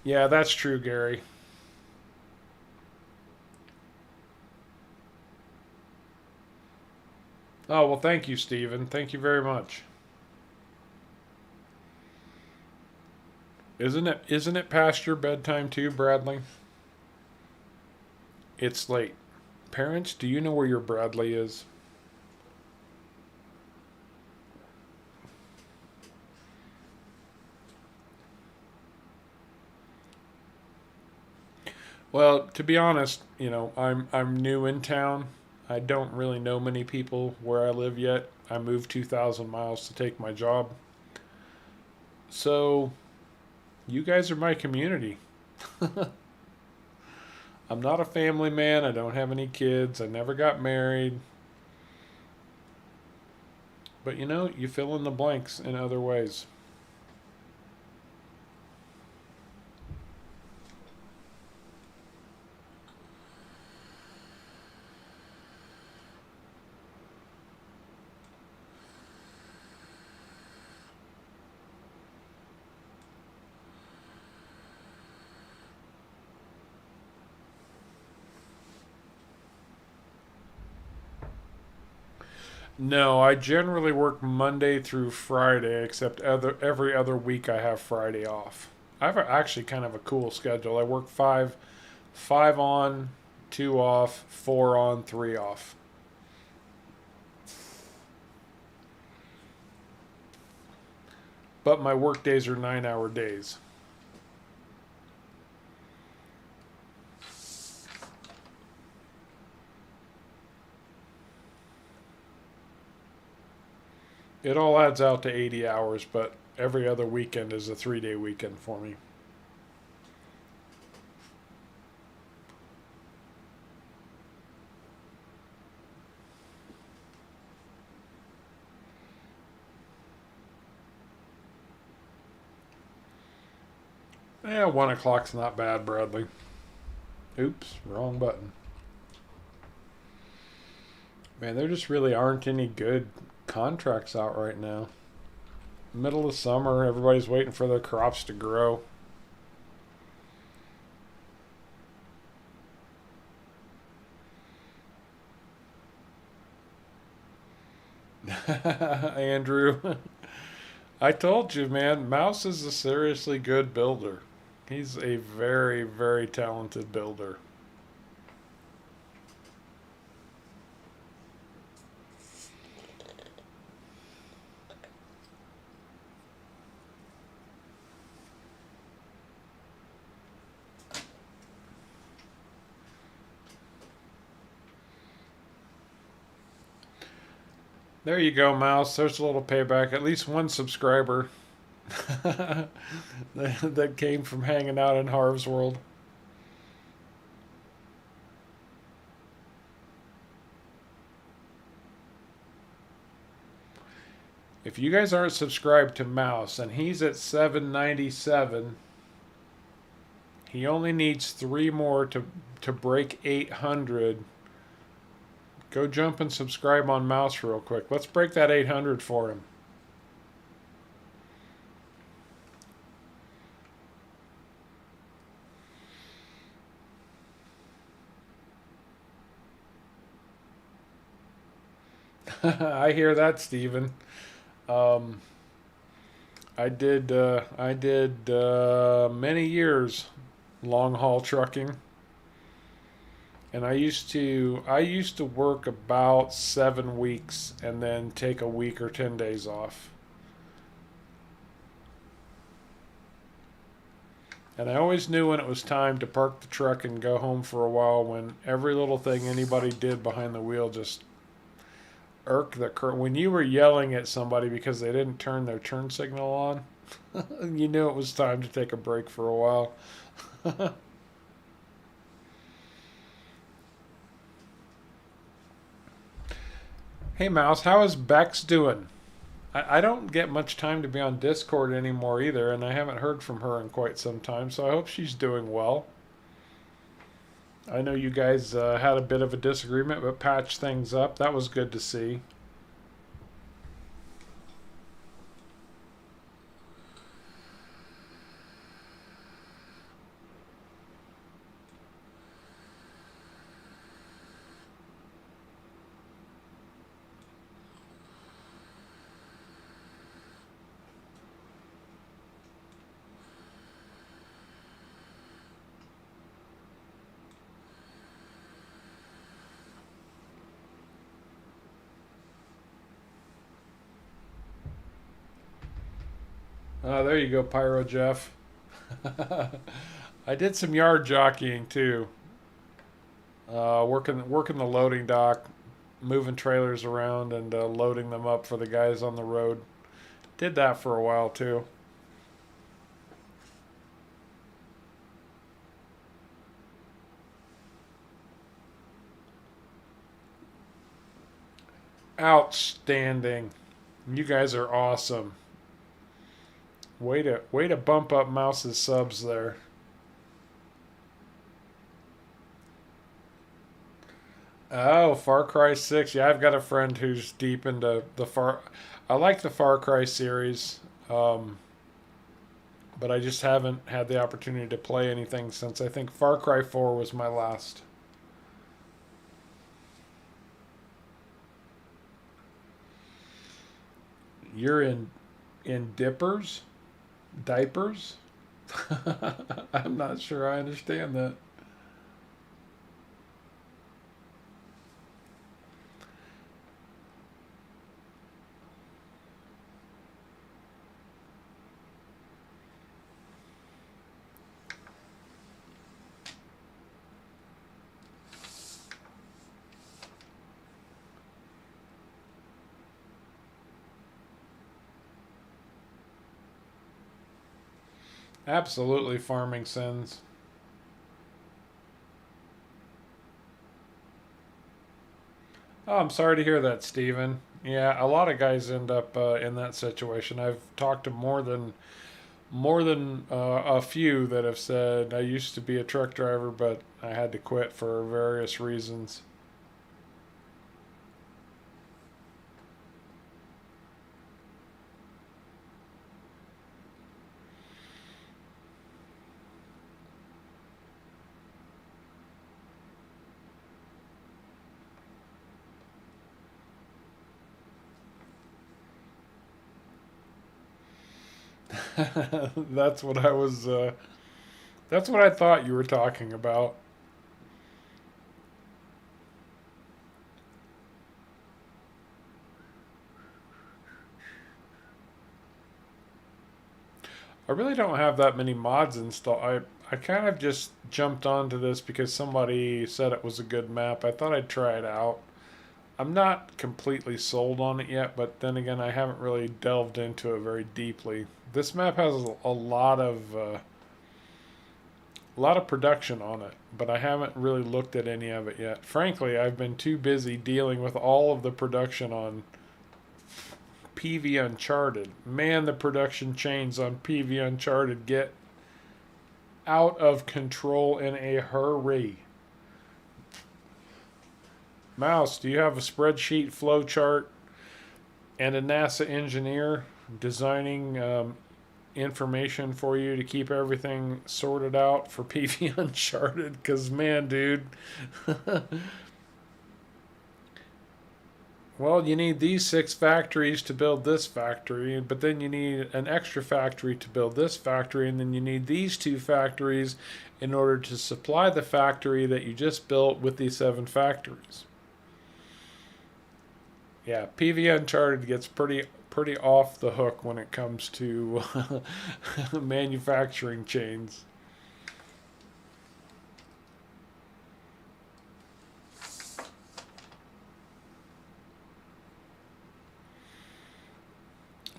Yeah, that's true, Gary. Oh well, thank you, Stephen. Thank you very much. Isn't it past your bedtime too, Bradley? It's late. Parents, do you know where your Bradley is? Well, to be honest, I'm new in town. I don't really know many people where I live yet. I moved 2,000 miles to take my job. So, you guys are my community. I'm not a family man. I don't have any kids. I never got married. But you fill in the blanks in other ways. No, I generally work Monday through Friday, except every other week I have Friday off. I have actually kind of a cool schedule. I work five on, two off, four on, three off. But my work days are 9 hour days. It all adds out to 80 hours, but every other weekend is a 3 day weekend for me. Yeah, 1 o'clock's not bad, Bradley. Oops, wrong button. Man, there just really aren't any good contracts out right now. Middle of summer, everybody's waiting for their crops to grow. Andrew, I told you, man, Mouse is a seriously good builder. He's a very, very talented builder. There you go, Mouse. There's a little payback. At least one subscriber that came from hanging out in Harv's World. If you guys aren't subscribed to Mouse and he's at 797, he only needs three more to break 800. Go jump and subscribe on Mouse real quick. Let's break that 800 for him. I hear that, Steven. Um, I did many years long haul trucking, and I used to work about 7 weeks and then take a week or 10 days off. And I always knew when it was time to park the truck and go home for a while when every little thing anybody did behind the wheel just irked the current. When you were yelling at somebody because they didn't turn their turn signal on, you knew it was time to take a break for a while. Hey, Mouse, how is Bex doing? I don't get much time to be on Discord anymore either, and I haven't heard from her in quite some time, so I hope she's doing well. I know you guys had a bit of a disagreement, but patched things up. That was good to see. There you go, Pyro Jeff. I did some yard jockeying too, working the loading dock, moving trailers around and loading them up for the guys on the road. Did that for a while too. Outstanding. You guys are awesome. Way to bump up Mouse's subs there. Oh, Far Cry 6. Yeah, I've got a friend who's deep into the Far. I like the Far Cry series, um, but I just haven't had the opportunity to play anything since I think Far Cry 4 was my last. You're in dippers, diapers. I'm not sure I understand that. Absolutely farming sins. Oh, I'm sorry to hear that, Steven. Yeah, a lot of guys end up in that situation. I've talked to more than a few that have said I used to be a truck driver, but I had to quit for various reasons. that's what I was. That's what I thought you were talking about. I really don't have that many mods installed. I kind of just jumped onto this because somebody said it was a good map. I thought I'd try it out. I'm not completely sold on it yet, but then again, I haven't really delved into it very deeply. This map has a lot of production on it, but I haven't really looked at any of it yet. Frankly, I've been too busy dealing with all of the production on PV Uncharted. Man, the production chains on PV Uncharted get out of control in a hurry. Mouse, do you have a spreadsheet flowchart and a NASA engineer designing information for you to keep everything sorted out for PV Uncharted? Because, man, dude. Well, you need these 6 factories to build this factory, but then you need an extra factory to build this factory, and then you need these 2 factories in order to supply the factory that you just built with these 7 factories. Yeah, PV Uncharted gets pretty off the hook when it comes to manufacturing chains.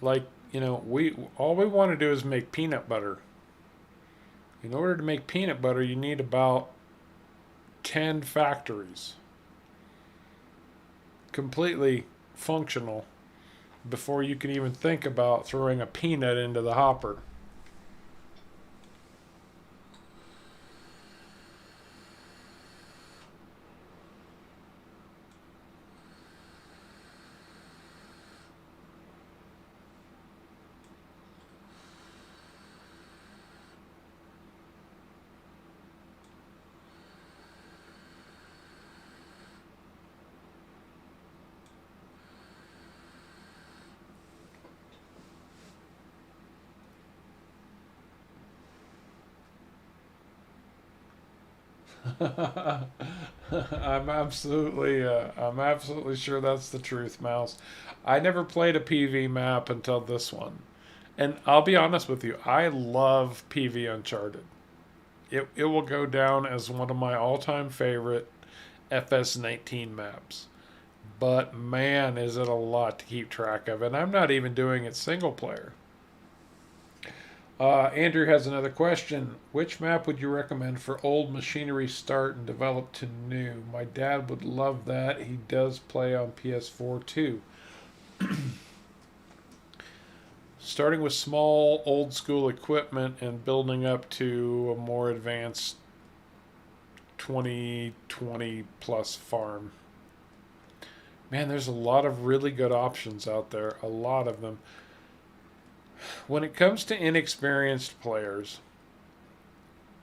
Like, we all we want to do is make peanut butter. In order to make peanut butter, you need about 10 factories, completely functional, before you can even think about throwing a peanut into the hopper. I'm absolutely sure that's the truth, Mouse. I never played a PV map until this one, and I'll be honest with you, I love PV Uncharted. It will go down as one of my all-time favorite FS19 maps. But man, is it a lot to keep track of, and I'm not even doing it single player. Andrew has another question. Which map would you recommend for old machinery start and develop to new? My dad would love that. He does play on PS4 too. Starting with small old school equipment and building up to a more advanced 2020 plus farm. Man, there's a lot of really good options out there. A lot of them. When it comes to inexperienced players,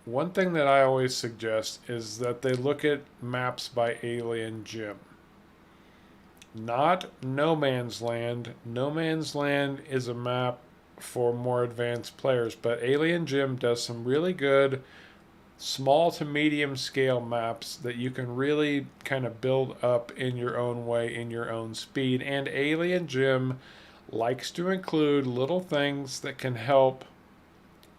one thing that I always suggest is that they look at maps by Alien Jim. Not No Man's Land. No Man's Land is a map for more advanced players. But Alien Gym does some really good small to medium scale maps that you can really kind of build up in your own way, in your own speed. And Alien Gym likes to include little things that can help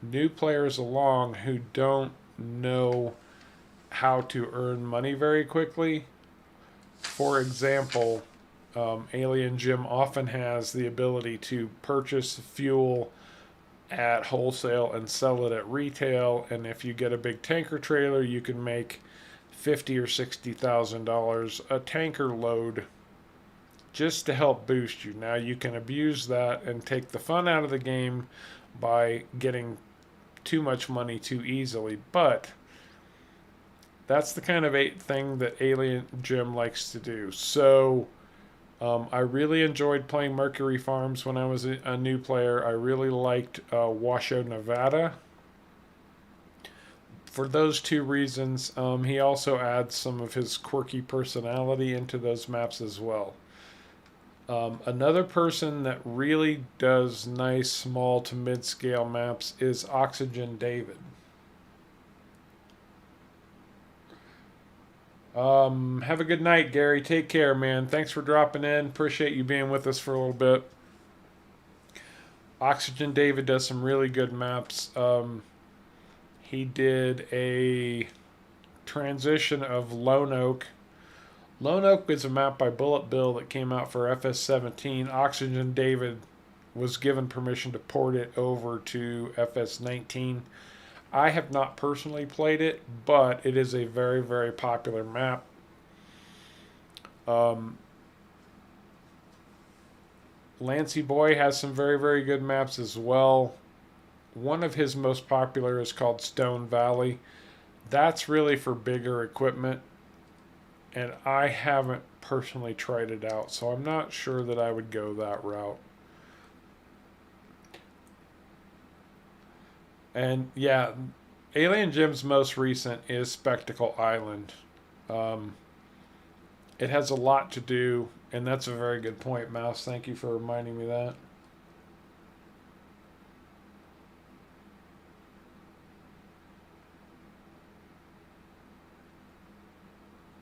new players along who don't know how to earn money very quickly. For example, Alien Gym often has the ability to purchase fuel at wholesale and sell it at retail. And if you get a big tanker trailer, you can make $50,000 or $60,000 a tanker load just to help boost you. Now you can abuse that and take the fun out of the game by getting too much money too easily, but that's the kind of thing that Alien Gym likes to do. So I really enjoyed playing Mercury Farms when I was a new player. I really liked Washoe, Nevada. For those two reasons, he also adds some of his quirky personality into those maps as well. Another person that really does nice small to mid scale maps is Oxygen David. Have a good night, Gary. Take care, man. Thanks for dropping in. Appreciate you being with us for a little bit. Oxygen David does some really good maps. He did a transition of Lone Oak. Lone Oak is a map by Bullet Bill that came out for FS17. Oxygen David was given permission to port it over to FS19. I have not personally played it, but it is a very, very popular map. Lancey Boy has some very, very good maps as well. One of his most popular is called Stone Valley. That's really for bigger equipment, and I haven't personally tried it out, so I'm not sure that I would go that route. And yeah, Alien Gym's most recent is Spectacle Island. It has a lot to do, and that's a very good point, Mouse. Thank you for reminding me that.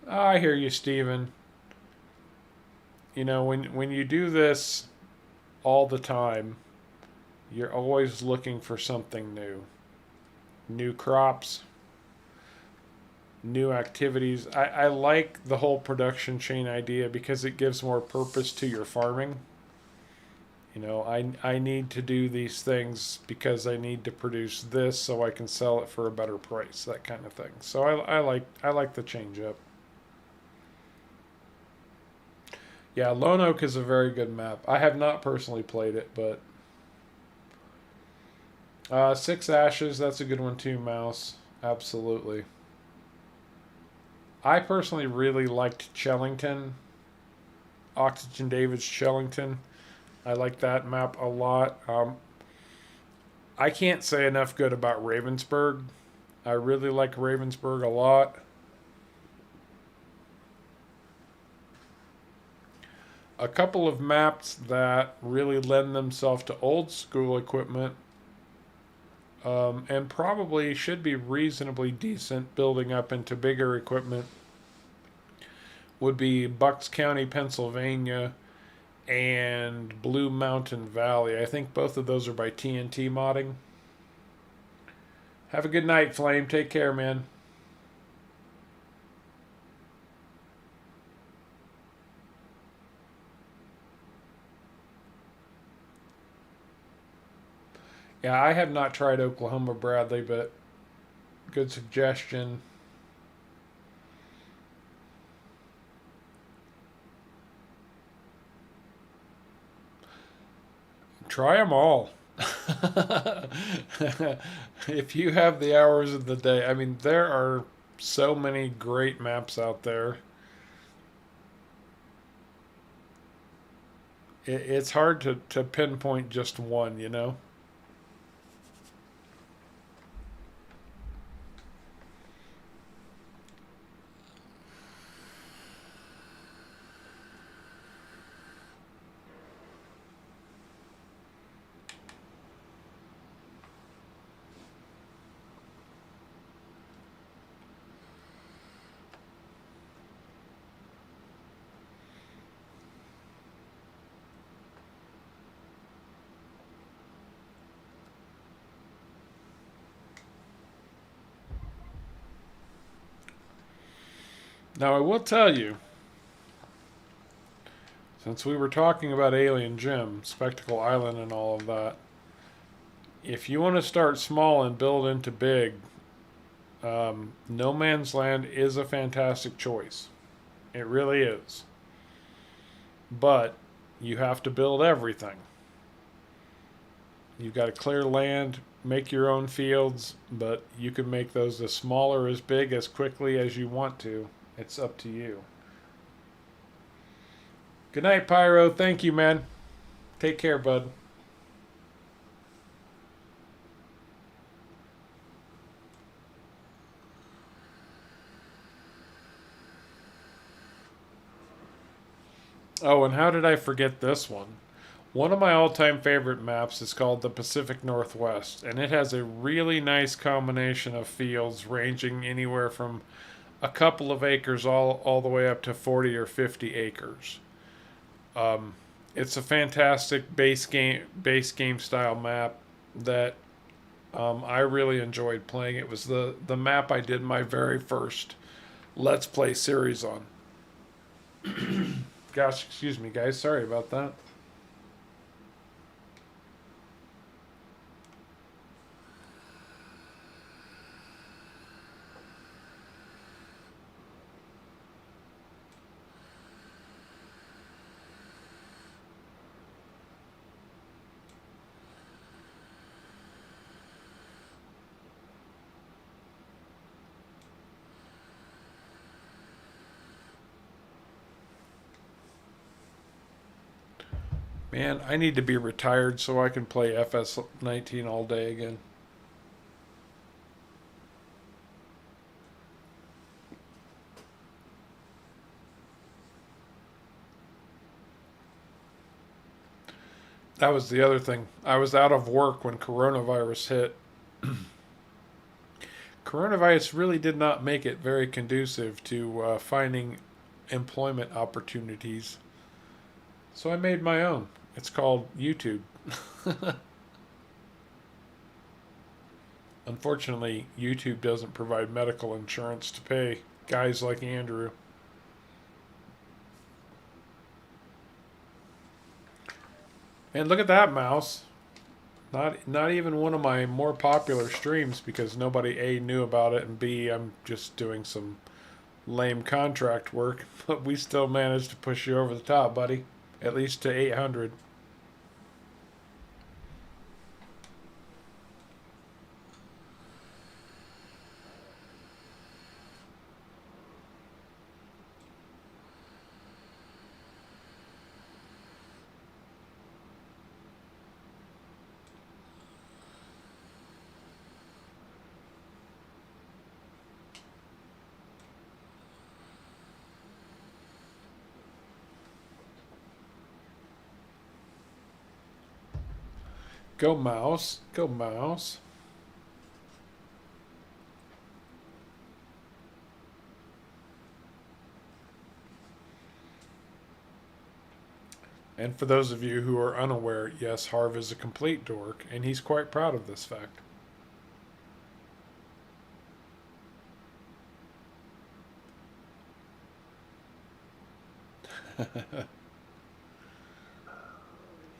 I hear you, Steven. You know, when you do this all the time, you're always looking for something new. New crops, new activities. I like the whole production chain idea because it gives more purpose to your farming. You know, I need to do these things because I need to produce this so I can sell it for a better price, that kind of thing. So I like the change up. Yeah, Lone Oak is a very good map. I have not personally played it, but Six Ashes, that's a good one too, Mouse. Absolutely. I personally really liked Chellington, Oxygen David's Chellington. I like that map a lot. I can't say enough good about Ravensburg. I really like Ravensburg a lot. A couple of maps that really lend themselves to old school equipment and probably should be reasonably decent building up into bigger equipment would be Bucks County, Pennsylvania, and Blue Mountain Valley. I think both of those are by TNT Modding. Have a good night, Flame. Take care, man. Yeah, I have not tried Oklahoma Bradley, but good suggestion. Try them all. If you have the hours of the day, I mean, there are so many great maps out there. It's hard to pinpoint just one, you know? Now, I will tell you, since we were talking about Alien Gym, Spectacle Island, and all of that, if you want to start small and build into big, No Man's Land is a fantastic choice. It really is. But you have to build everything. You've got to clear land, make your own fields, but you can make those as small or as big as quickly as you want to. It's up to you. Good night, Pyro. Thank you, man. Take care, bud. Oh, and how did I forget this one? One of my all time favorite maps is called the Pacific Northwest, and it has a really nice combination of fields ranging anywhere from a couple of acres all the way up to 40 or 50 acres. Um, it's a fantastic base game style map that I really enjoyed playing. It was the map I did my very first Let's Play series on. Gosh, excuse me, guys. Sorry about that. Man, I need to be retired so I can play FS19 all day again. That was the other thing. I was out of work when coronavirus hit. Coronavirus really did not make it very conducive to finding employment opportunities. So I made my own. It's called YouTube. Unfortunately, YouTube doesn't provide medical insurance to pay guys like Andrew. And look at that mouse. Not even one of my more popular streams because nobody A knew about it and B I'm just doing some lame contract work, but we still managed to push you over the top, buddy. At least to 800. Go mouse. Go mouse. And for those of you who are unaware, yes, Harv is a complete dork, and he's quite proud of this fact.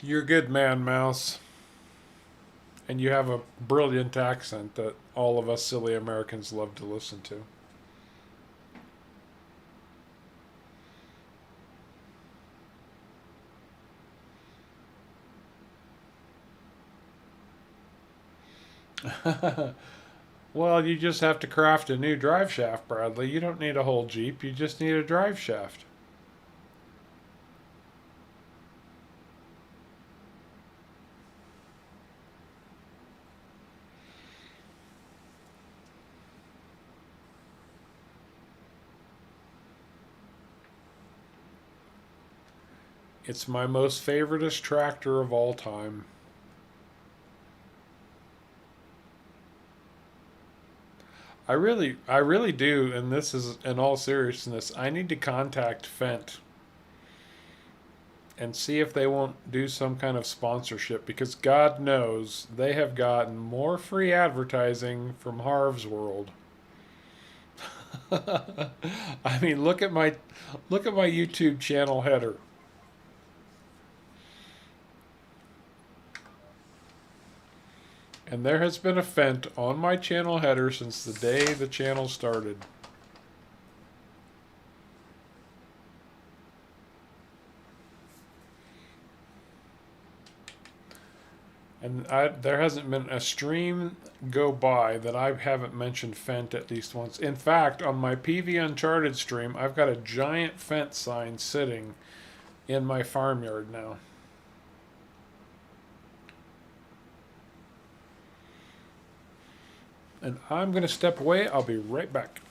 You're a good man, Mouse. And you have a brilliant accent that all of us silly Americans love to listen to. Well, you just have to craft a new drive shaft, Bradley. You don't need a whole Jeep, you just need a drive shaft. It's my most favoritist tractor of all time. I really do, and this is in all seriousness. I need to contact Fendt and see if they won't do some kind of sponsorship because God knows they have gotten more free advertising from Harv's World. I mean, look at my YouTube channel header. And there has been a Fent on my channel header since the day the channel started. And there hasn't been a stream go by that I haven't mentioned Fent at least once. In fact, on my PV Uncharted stream, I've got a giant Fent sign sitting in my farmyard now. And I'm going to step away. I'll be right back.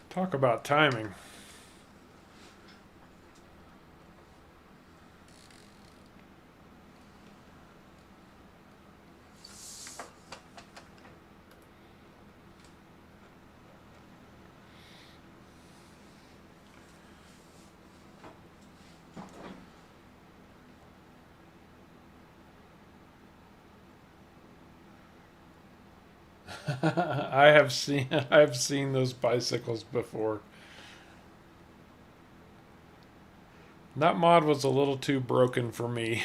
Talk about timing. I have seen those bicycles before. That mod was a little too broken for me.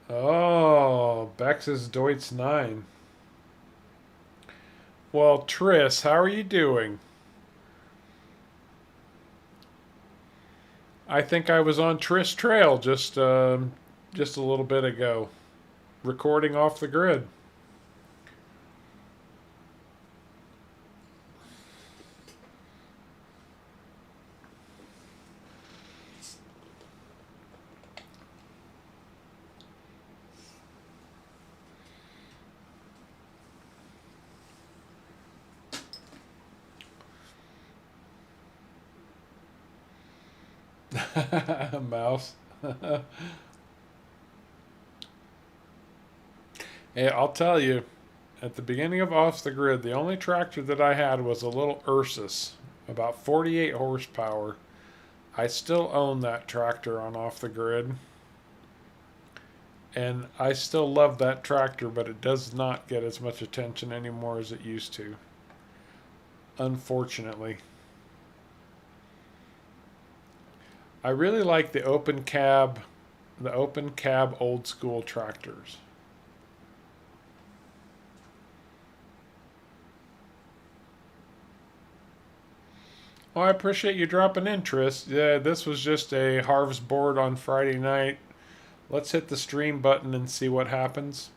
Oh, Bex's Deutz 9. Well, Triss, how are you doing? I think I was on Triss Trail just a little bit ago, recording off the grid. Mouse. Hey, I'll tell you, at the beginning of Off the Grid, the only tractor that I had was a little Ursus, about 48 horsepower. I still own that tractor on Off the Grid. And I still love that tractor, but it does not get as much attention anymore as it used to. Unfortunately. I really like the open cab old school tractors. Well, I appreciate you dropping in, Tris. Yeah, this was just a harvest board on Friday night. Let's hit the stream button and see what happens.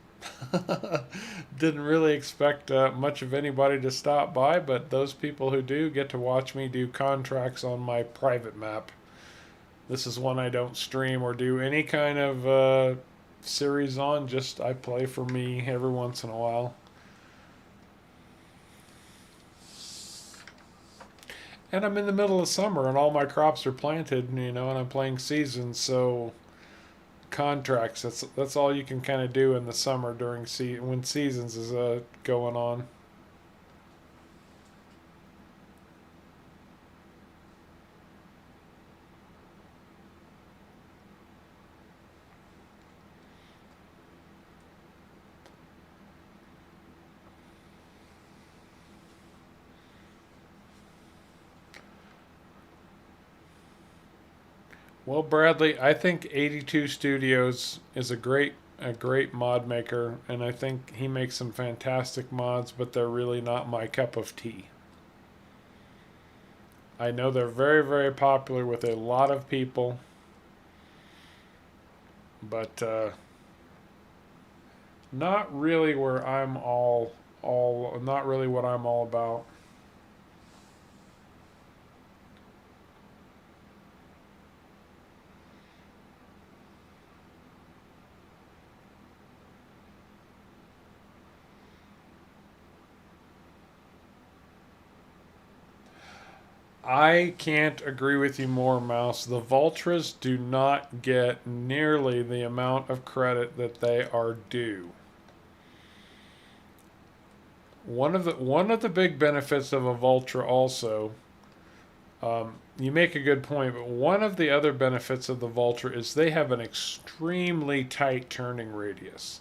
Didn't really expect much of anybody to stop by, but those people who do get to watch me do contracts on my private map. This is one I don't stream or do any kind of series on, just I play for me every once in a while. And I'm in the middle of summer and all my crops are planted, and I'm playing seasons, so contracts. That's all you can kind of do in the summer during when seasons is going on. Well, Bradley, I think 82 Studios is a great mod maker, and I think he makes some fantastic mods, but they're really not my cup of tea. I know they're very, very popular with a lot of people, but not really where I'm all not really what I'm all about. I can't agree with you more, Mouse. The Vultras do not get nearly the amount of credit that they are due. One of the big benefits of a Vultra also, you make a good point, but one of the other benefits of the Vultra is they have an extremely tight turning radius.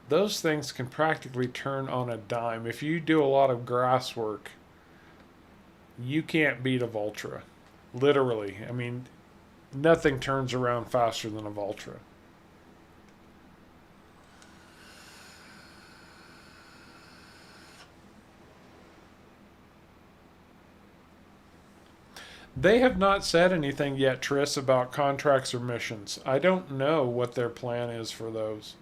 Those things can practically turn on a dime. If you do a lot of grass work, you can't beat a Vultra. Literally. I mean, nothing turns around faster than a Vultra. They have not said anything yet, Triss, about contracts or missions. I don't know what their plan is for those.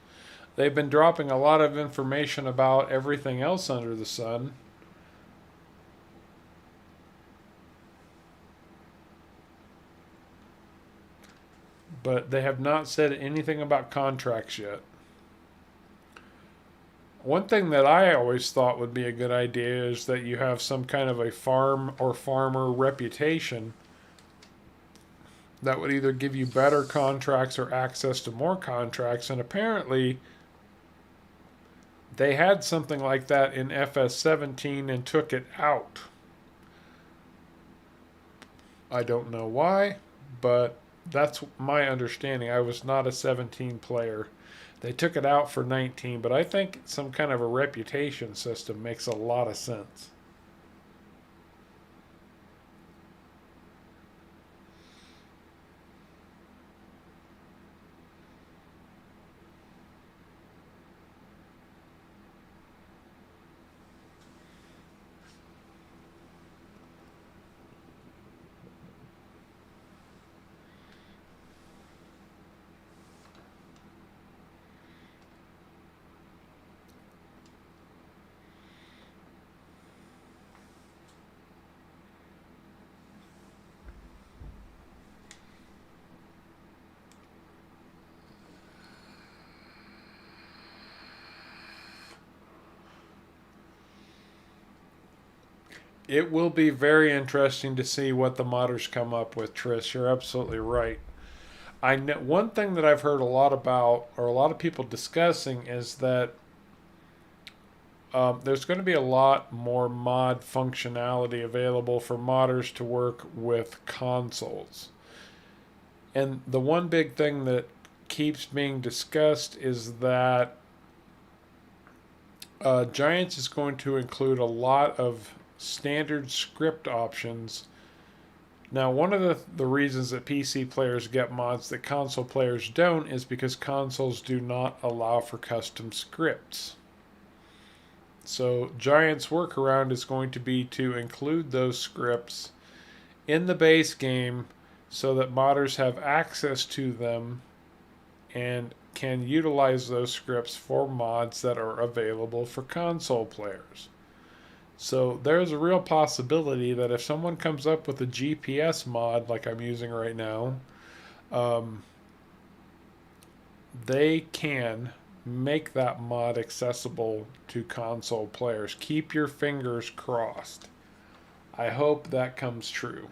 They've been dropping a lot of information about everything else under the sun. But they have not said anything about contracts yet. One thing that I always thought would be a good idea is that you have some kind of a farm or farmer reputation that would either give you better contracts or access to more contracts. And apparently, they had something like that in FS17 and took it out. I don't know why, but that's my understanding. I was not a 17 player. They took it out for 19, but I think some kind of a reputation system makes a lot of sense. It will be very interesting to see what the modders come up with, Trish. You're absolutely right. I know one thing that I've heard a lot about, or a lot of people discussing, is that there's going to be a lot more mod functionality available for modders to work with consoles. And the one big thing that keeps being discussed is that Giants is going to include a lot of standard script options. Now, one of the reasons that PC players get mods that console players don't is because consoles do not allow for custom scripts. So, Giant's workaround is going to be to include those scripts in the base game so that modders have access to them and can utilize those scripts for mods that are available for console players. So there's a real possibility that if someone comes up with a GPS mod like I'm using right now, um, they can make that mod accessible to console players. Keep your fingers crossed. I hope that comes true.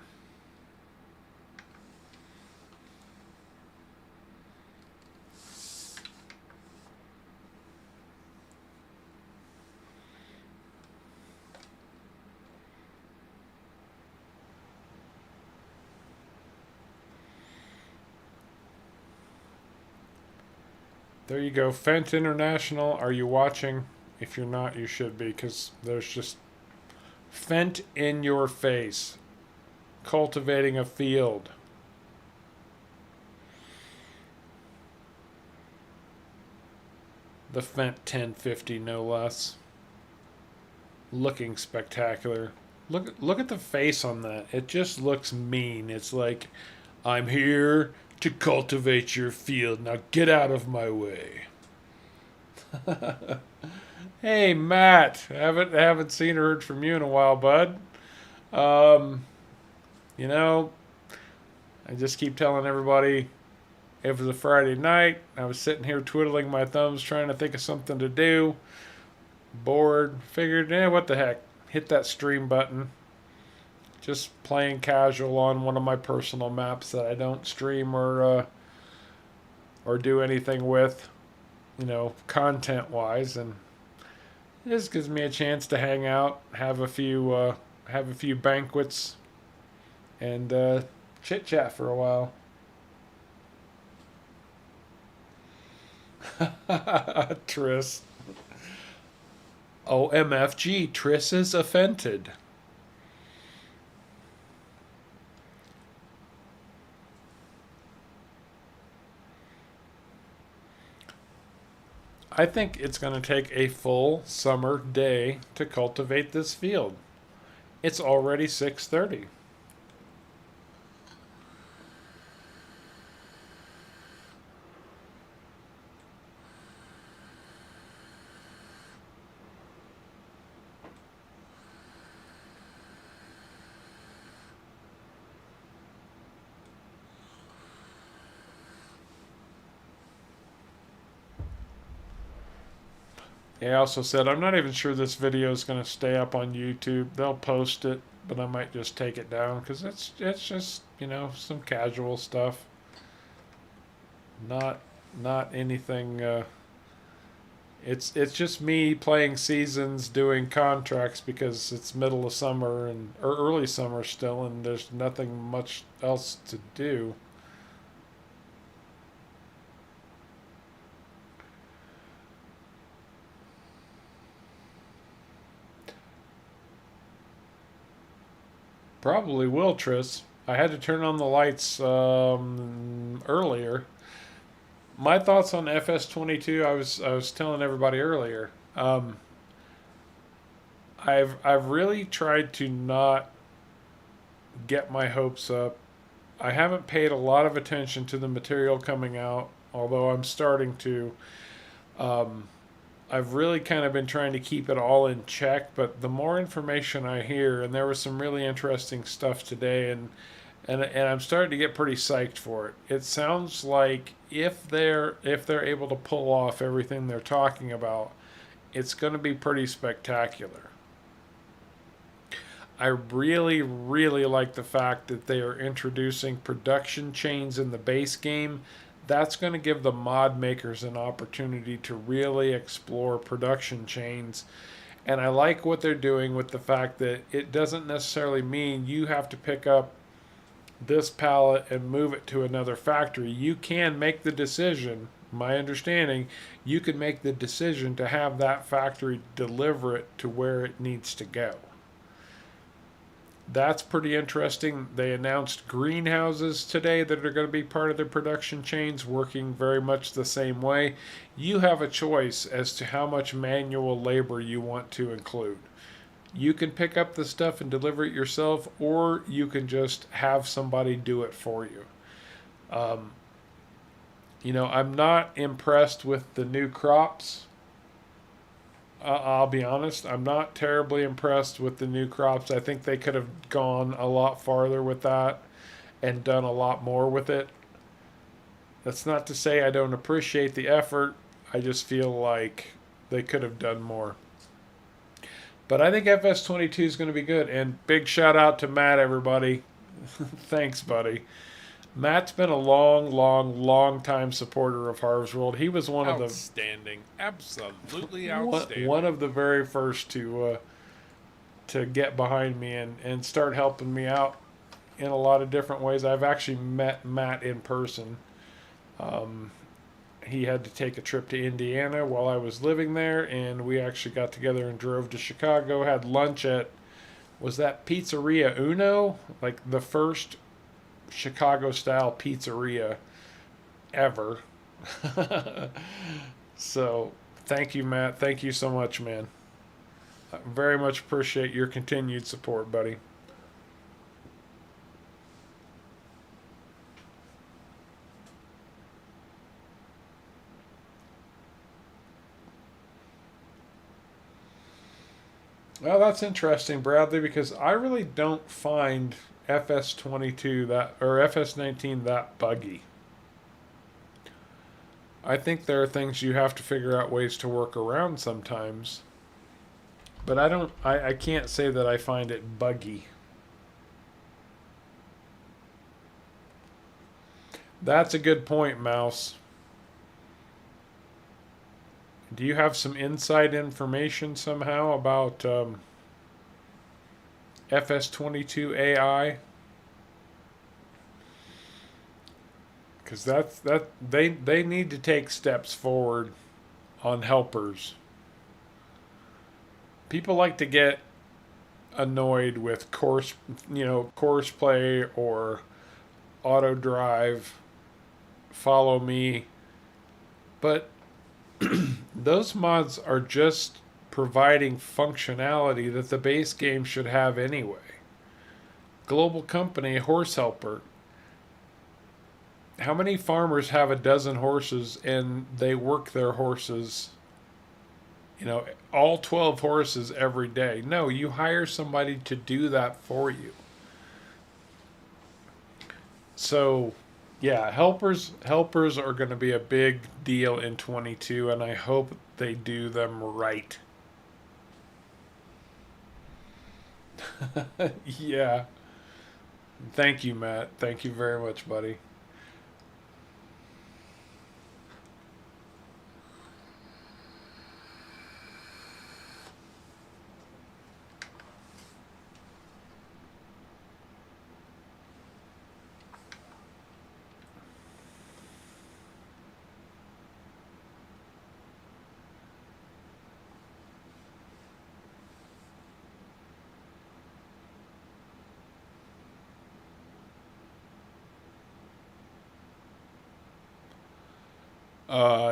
There you go. Fent International, are you watching? If you're not, you should be, because there's just Fent in your face. Cultivating a field. The Fent 1050, no less. Looking spectacular. Look at the face on that. It just looks mean. It's like, I'm here to cultivate your field. Now get out of my way. Hey Matt, haven't seen or heard from you in a while, bud. Um, you know, I just keep telling everybody it was a Friday night. I was sitting here twiddling my thumbs trying to think of something to do. Bored, figured, what the heck? Hit that stream button. Just playing casual on one of my personal maps that I don't stream or do anything with, content wise, and this gives me a chance to hang out, have a few banquets, and chit chat for a while. Triss. Oh, MFG, Triss is offended. I think it's going to take a full summer day to cultivate this field. It's already 6:30. He also said, I'm not even sure this video is going to stay up on YouTube. They'll post it, but I might just take it down because it's just, some casual stuff. Not anything. It's just me playing seasons, doing contracts because it's middle of summer or early summer still, and there's nothing much else to do. Probably will, Tris. I had to turn on the lights earlier. My thoughts on FS22. I was telling everybody earlier. I've really tried to not get my hopes up. I haven't paid a lot of attention to the material coming out, although I'm starting to. Um, I've really kind of been trying to keep it all in check, but the more information I hear, and there was some really interesting stuff today, and I'm starting to get pretty psyched for it. It sounds like if they're able to pull off everything they're talking about, it's going to be pretty spectacular. I really, really like the fact that they are introducing production chains in the base game. That's going to give the mod makers an opportunity to really explore production chains. And I like what they're doing with the fact that it doesn't necessarily mean you have to pick up this pallet and move it to another factory. You can make the decision, my understanding, you can make the decision to have that factory deliver it to where it needs to go. That's pretty interesting. They announced greenhouses today that are going to be part of their production chains, working very much the same way. You have a choice as to how much manual labor you want to include. You can pick up the stuff and deliver it yourself, or you can just have somebody do it for you. Um, I'm not impressed with the new crops. I'll be honest, I'm not terribly impressed with the new crops. I think they could have gone a lot farther with that and done a lot more with it. That's not to say I don't appreciate the effort. I just feel like they could have done more. But I think FS22 is going to be good. And big shout out to Matt, everybody. Thanks, buddy. Matt's been a long, long, long time supporter of Harvest World. He was one of the outstanding, absolutely outstanding. one of the very first to get behind me and start helping me out in a lot of different ways. I've actually met Matt in person. He had to take a trip to Indiana while I was living there, and we actually got together and drove to Chicago. Had lunch at, was that Pizzeria Uno, like the first Chicago style pizzeria ever. So thank you, Matt. Thank you so much, man. I very much appreciate your continued support, buddy. Well, that's interesting, Bradley, because I really don't find FS22 that or FS19 that buggy. I think there are things you have to figure out ways to work around sometimes. But I can't say that I find it buggy. That's a good point, Mouse. Do you have some inside information somehow about FS22 AI? Because they need to take steps forward on helpers. People like to get annoyed with course play or auto drive, follow me, but those mods are just providing functionality that the base game should have anyway. Global company, horse helper. How many farmers have a dozen horses and they work their horses, all 12 horses every day? No, you hire somebody to do that for you. So, yeah, helpers are going to be a big deal in 22, and I hope they do them right. Yeah. Thank you, Matt. Thank you very much, buddy.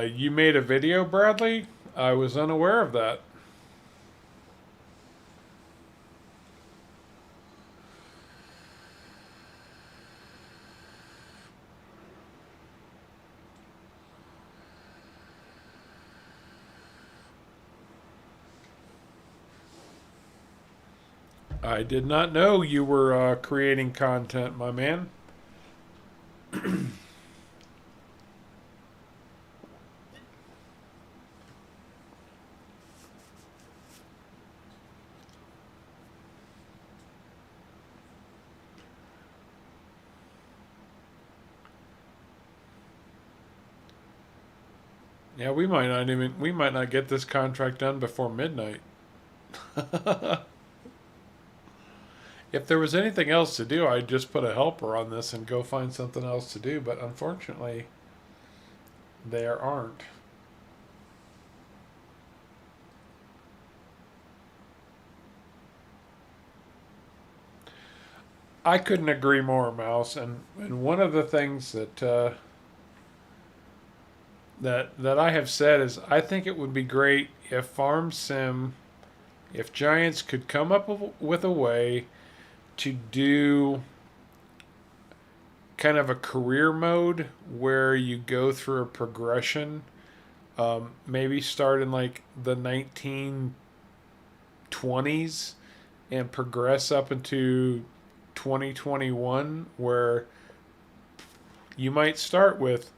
You made a video, Bradley? I was unaware of that. I did not know you were creating content, my man. Yeah, we might not get this contract done before midnight. If there was anything else to do, I'd just put a helper on this and go find something else to do, but unfortunately, there aren't. I couldn't agree more, Mouse. And one of the things that I have said is I think it would be great if Farm Sim, if Giants could come up with a way to do kind of a career mode where you go through a progression. Maybe start in like the 1920s and progress up into 2021, where you might start with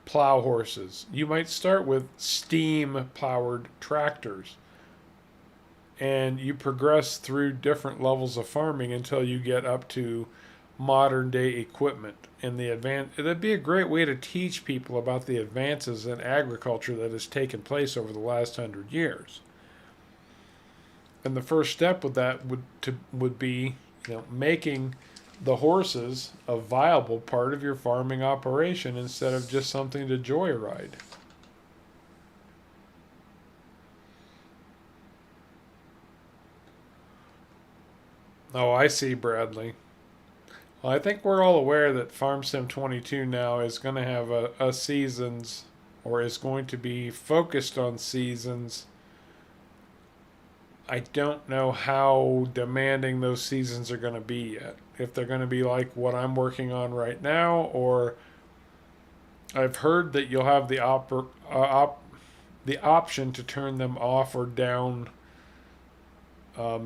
plow horses. You might start with steam powered tractors. And you progress through different levels of farming until you get up to modern day equipment and the advance. It'd be a great way to teach people about the advances in agriculture that has taken place over the last 100 years. And the first step with that would be, making the horses a viable part of your farming operation instead of just something to joyride. Oh, I see, Bradley. Well, I think we're all aware that Farm Sim 22 now is going to have a seasons, or is going to be focused on seasons. I don't know how demanding those seasons are going to be yet. If they're going to be like what I'm working on right now, or I've heard that you'll have the option to turn them off or down,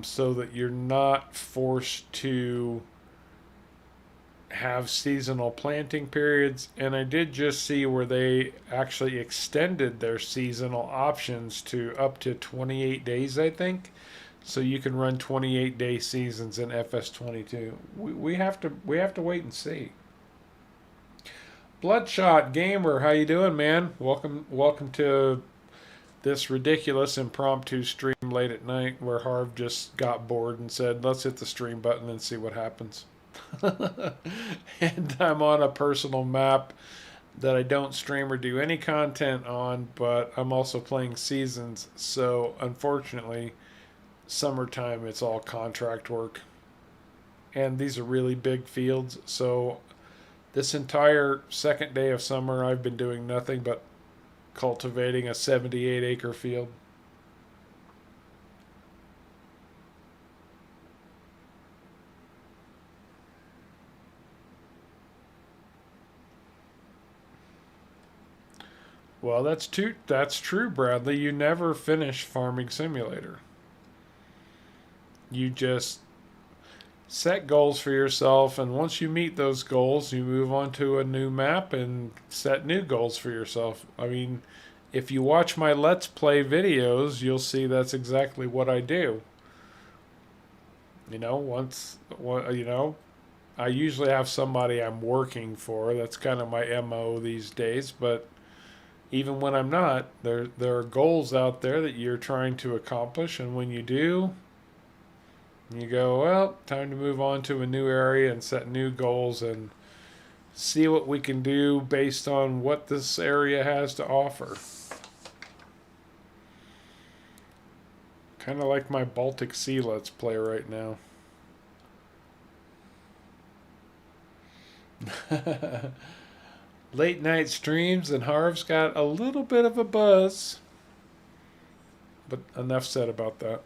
so that you're not forced to have seasonal planting periods. And I did just see where they actually extended their seasonal options to up to 28 days, I think. So you can run 28-day seasons in FS22. We have to wait and see. Bloodshot Gamer, how you doing, man? Welcome to this ridiculous impromptu stream late at night where Harv just got bored and said, let's hit the stream button and see what happens. And I'm on a personal map that I don't stream or do any content on, but I'm also playing seasons. So unfortunately, summertime, it's all contract work. And these are really big fields. So this entire second day of summer, I've been doing nothing but cultivating a 78-acre field. Well, that's true, Bradley. You never finish Farming Simulator. You just set goals for yourself, and once you meet those goals, you move on to a new map and set new goals for yourself. I mean, if you watch my Let's Play videos, you'll see that's exactly what I do. I usually have somebody I'm working for. That's kind of my MO these days, but even when I'm not, there are goals out there that you're trying to accomplish, and when you do, you go, well, time to move on to a new area and set new goals and see what we can do based on what this area has to offer. Kind of like my Baltic Sea Let's Play right now. Late night streams, and Harv's got a little bit of a buzz. But enough said about that.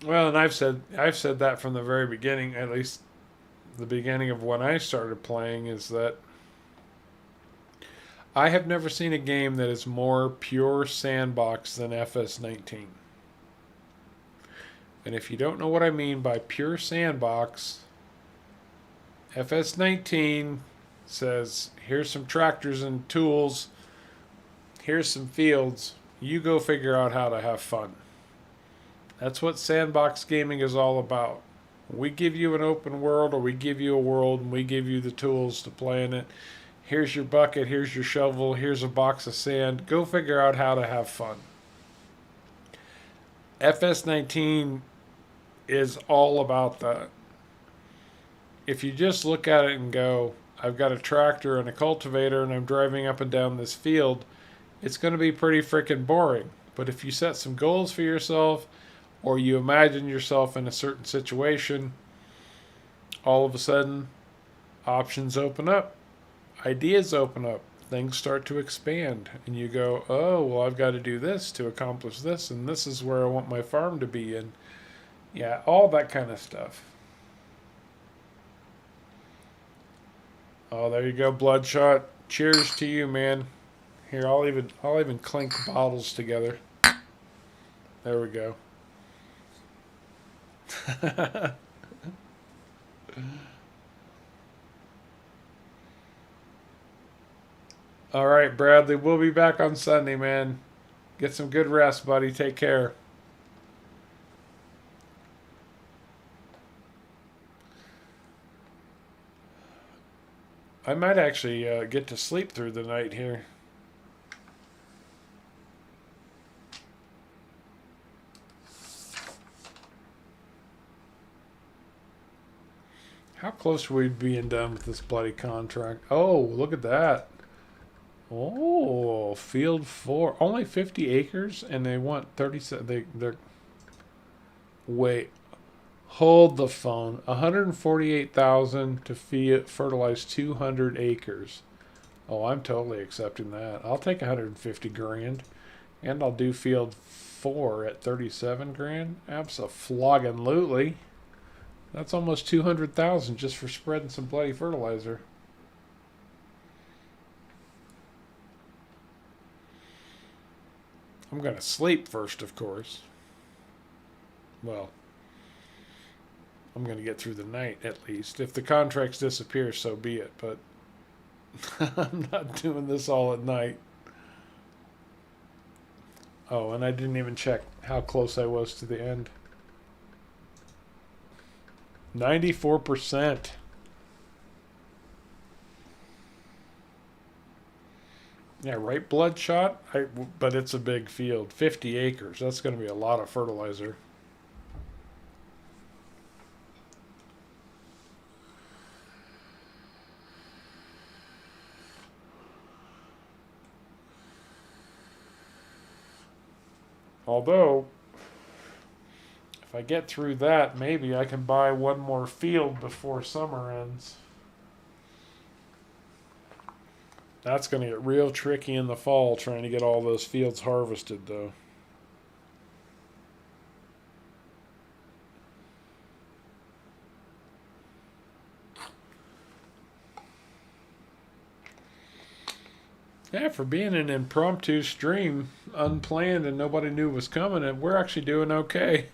Well, and I've said that from the very beginning, at least the beginning of when I started playing, is that I have never seen a game that is more pure sandbox than FS19. And if you don't know what I mean by pure sandbox, FS19 says, here's some tractors and tools, here's some fields, you go figure out how to have fun. That's what sandbox gaming is all about. We give you an open world, or we give you a world, and we give you the tools to play in it. Here's your bucket, here's your shovel, here's a box of sand. Go figure out how to have fun. FS19 is all about that. If you just look at it and go, I've got a tractor and a cultivator and I'm driving up and down this field, it's going to be pretty freaking boring. But if you set some goals for yourself, or you imagine yourself in a certain situation, all of a sudden, options open up. Ideas open up. things start to expand. And you go, oh, well, I've got to do this to accomplish this. And this is where I want my farm to be. And yeah, all that kind of stuff. Oh, there you go, Bloodshot. Cheers to you, man. Here, I'll even clink bottles together. There we go. All right, Bradley. We'll be back on Sunday, man. Get some good rest, buddy. Take care. I might actually get to sleep through the night here. How close are we being done with this bloody contract? Oh, look at that. Oh, field 4. Only 50 acres and they want 37. They're. Wait. Hold the phone. 148,000 to fertilize 200 acres. Oh, I'm totally accepting that. I'll take 150 grand. And I'll do field 4 at 37 grand. Abso-flogging-lutely. That's almost 200,000 just for spreading some bloody fertilizer. I'm going to sleep first, of course. Well, I'm going to get through the night at least. If the contracts disappear, so be it. But I'm not doing this all at night. Oh, and I didn't even check how close I was to the end. 94%. Yeah, right, Bloodshot? But it's a big field. 50 acres. That's going to be a lot of fertilizer. Although, if I get through that, maybe I can buy one more field before summer ends. That's going to get real tricky in the fall trying to get all those fields harvested, though. Yeah, for being an impromptu stream, unplanned and nobody knew was coming, and we're actually doing okay.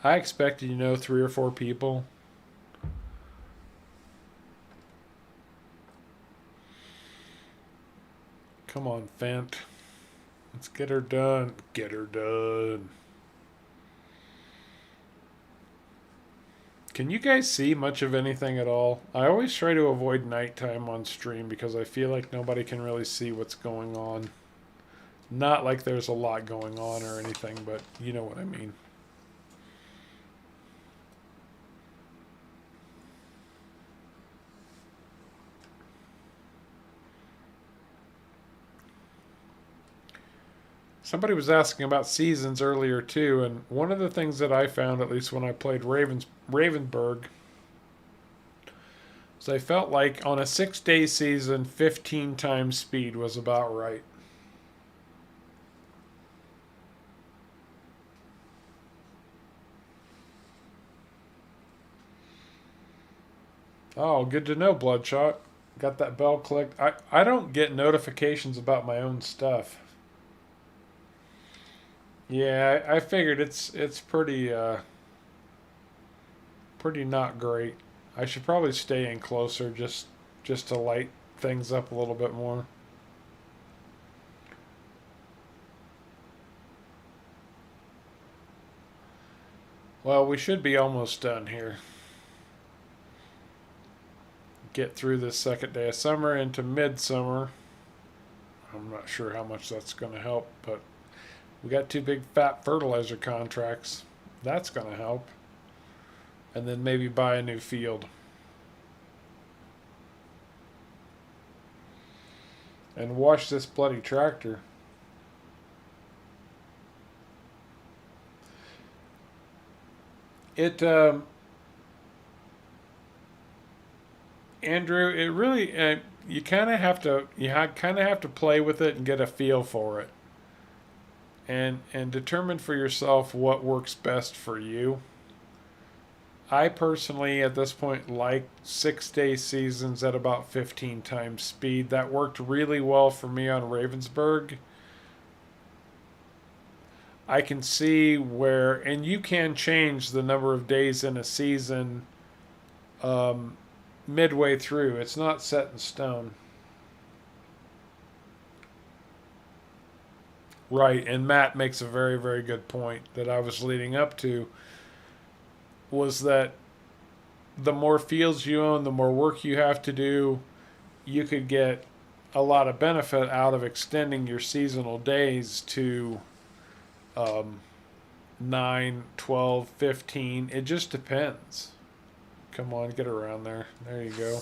I expected, 3 or 4 people. Come on, Fent. Let's get her done. Get her done. Can you guys see much of anything at all? I always try to avoid nighttime on stream because I feel like nobody can really see what's going on. Not like there's a lot going on or anything, but you know what I mean. Somebody was asking about seasons earlier too, and one of the things that I found, at least when I played Ravenburg, is I felt like on a 6-day season, 15 times speed was about right. Oh, good to know, Bloodshot. Got that bell clicked. I don't get notifications about my own stuff. Yeah, I figured it's pretty not great. I should probably stay in closer just to light things up a little bit more. Well, we should be almost done here. Get through this second day of summer into midsummer. I'm not sure how much that's going to help, but we got 2 big fat fertilizer contracts. That's going to help. And then maybe buy a new field. And wash this bloody tractor. It Andrew, it really you kind of have to kind of have to play with it and get a feel for it, and determine for yourself what works best for you. I personally, at this point, like 6 day seasons at about 15 times speed. That worked really well for me on Ravensburg. I can see where, and you can change the number of days in a season um, midway through. It's not set in stone. Right, and Matt makes a very, very good point that I was leading up to was that the more fields you own, the more work you have to do. You could get a lot of benefit out of extending your seasonal days to um, 9, 12, 15. It just depends. Come on, get around there. There you go.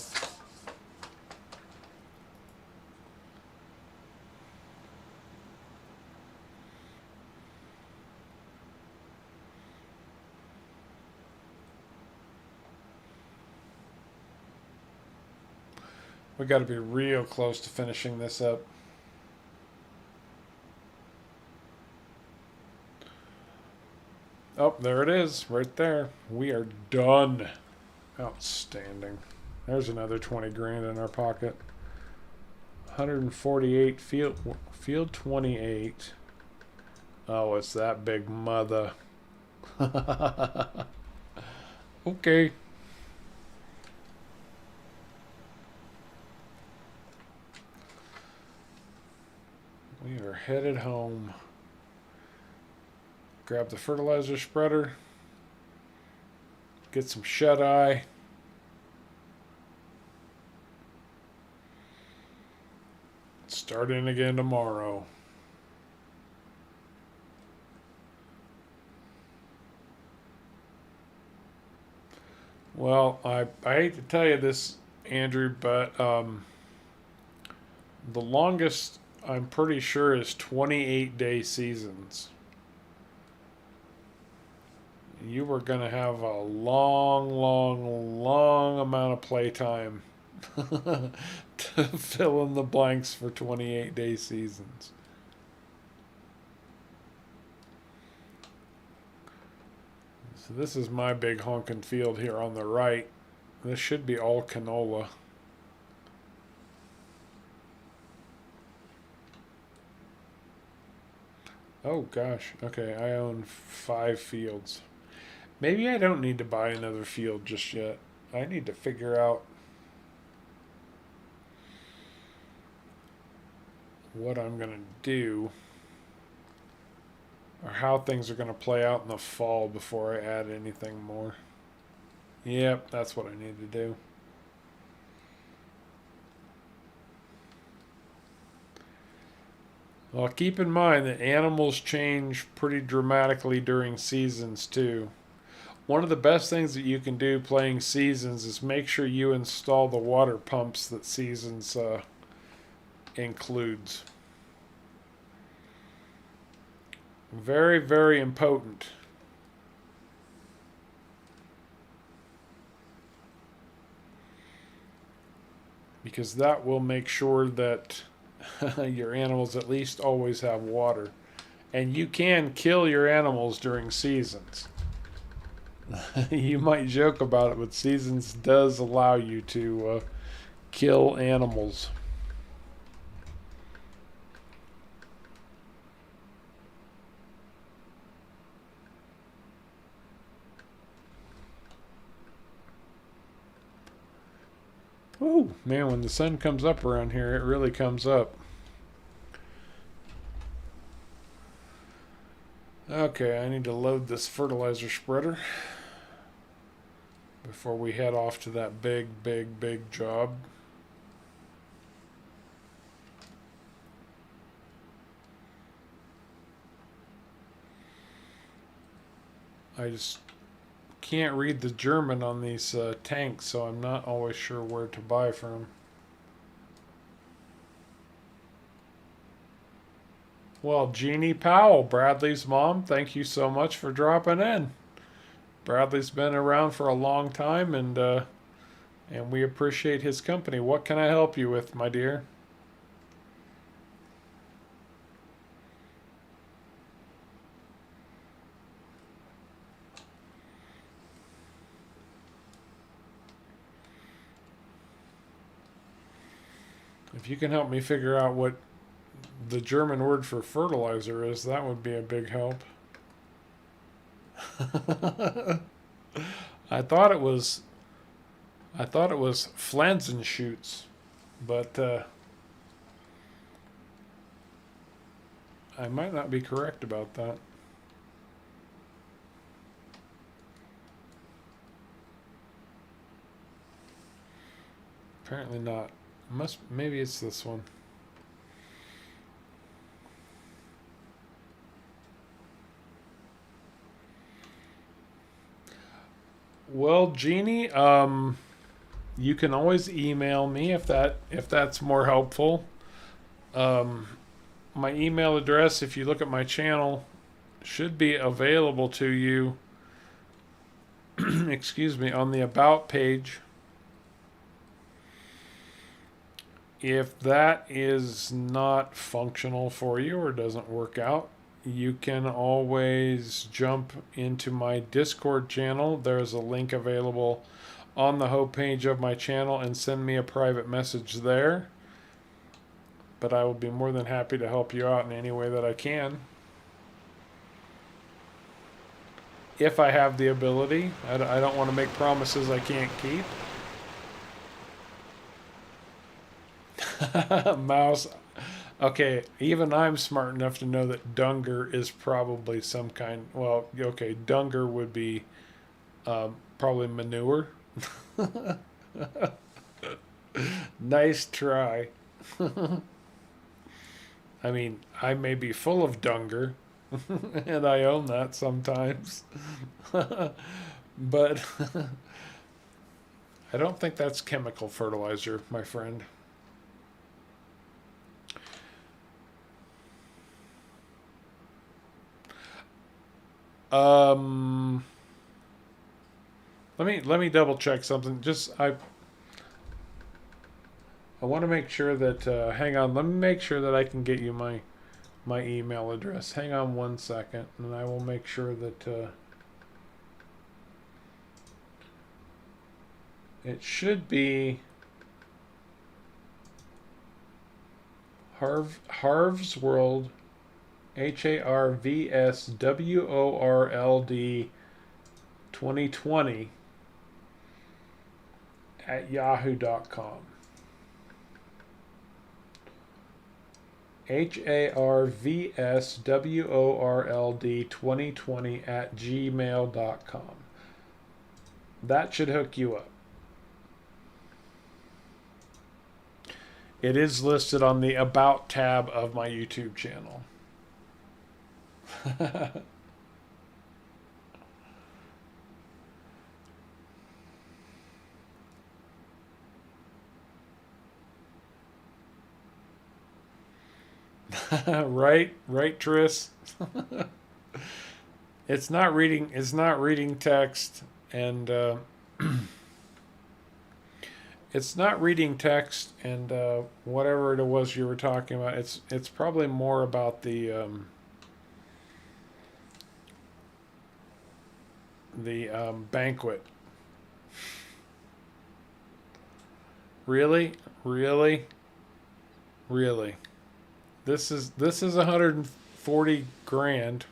We got to be real close to finishing this up. Oh, there it is, right there. We are done. Outstanding. There's another 20 grand in our pocket. 148 field 28. Oh, it's that big mother. Okay. We are headed home. Grab the fertilizer spreader. Get some shut eye. Start in again tomorrow. Well, I hate to tell you this, Andrew, but the longest I'm pretty sure is 28-day seasons. You were going to have a long, long, long amount of playtime to fill in the blanks for 28-day seasons. So this is my big honking field here on the right. This should be all canola. Oh gosh, okay, I own 5 fields. Maybe I don't need to buy another field just yet. I need to figure out what I'm going to do or how things are going to play out in the fall before I add anything more. Yep, that's what I need to do. Well, keep in mind that animals change pretty dramatically during seasons too. One of the best things that you can do playing seasons is make sure you install the water pumps that seasons includes. Very, very important. Because that will make sure that your animals at least always have water. And you can kill your animals during seasons. You might joke about it, but seasons does allow you to kill animals. Oh man, when the sun comes up around here, it really comes up. Okay, I need to load this fertilizer spreader before we head off to that big, big, big job. I just can't read the German on these tanks, so I'm not always sure where to buy from. Well, Jeannie Powell, Bradley's mom, thank you so much for dropping in. Bradley's been around for a long time, and and we appreciate his company. What can I help you with, my dear? If you can help me figure out what the German word for fertilizer is, that would be a big help. I thought it was Pflanzenschutz, but I might not be correct about that. Apparently not. Maybe it's this one. Well, Jeannie, you can always email me if that's more helpful. My email address, if you look at my channel, should be available to you. Excuse me, on the About page. If that is not functional for you or doesn't work out, you can always jump into my Discord channel. There's a link available on the homepage of my channel, and send me a private message there. But I will be more than happy to help you out in any way that I can. If I have the ability. I don't want to make promises I can't keep. Mouse. Okay, even I'm smart enough to know that Dunger is probably some kind. Well, okay, Dunger would be probably manure. Nice try. I mean, I may be full of Dunger, and I own that sometimes. But I don't think that's chemical fertilizer, my friend. Let me double check something. I want to make sure that hang on, let me make sure that I can get you my email address. Hang on 1 second, and I will make sure that it should be Harv's World, HARVSWORLD 2020 at yahoo.com. HARVSWORLD 2020 at gmail.com. That should hook you up. It is listed on the About tab of my YouTube channel. Right, Tris. It's not reading text, and it's not reading text, and whatever it was you were talking about. It's probably more about the banquet. Really. This is 140 grand.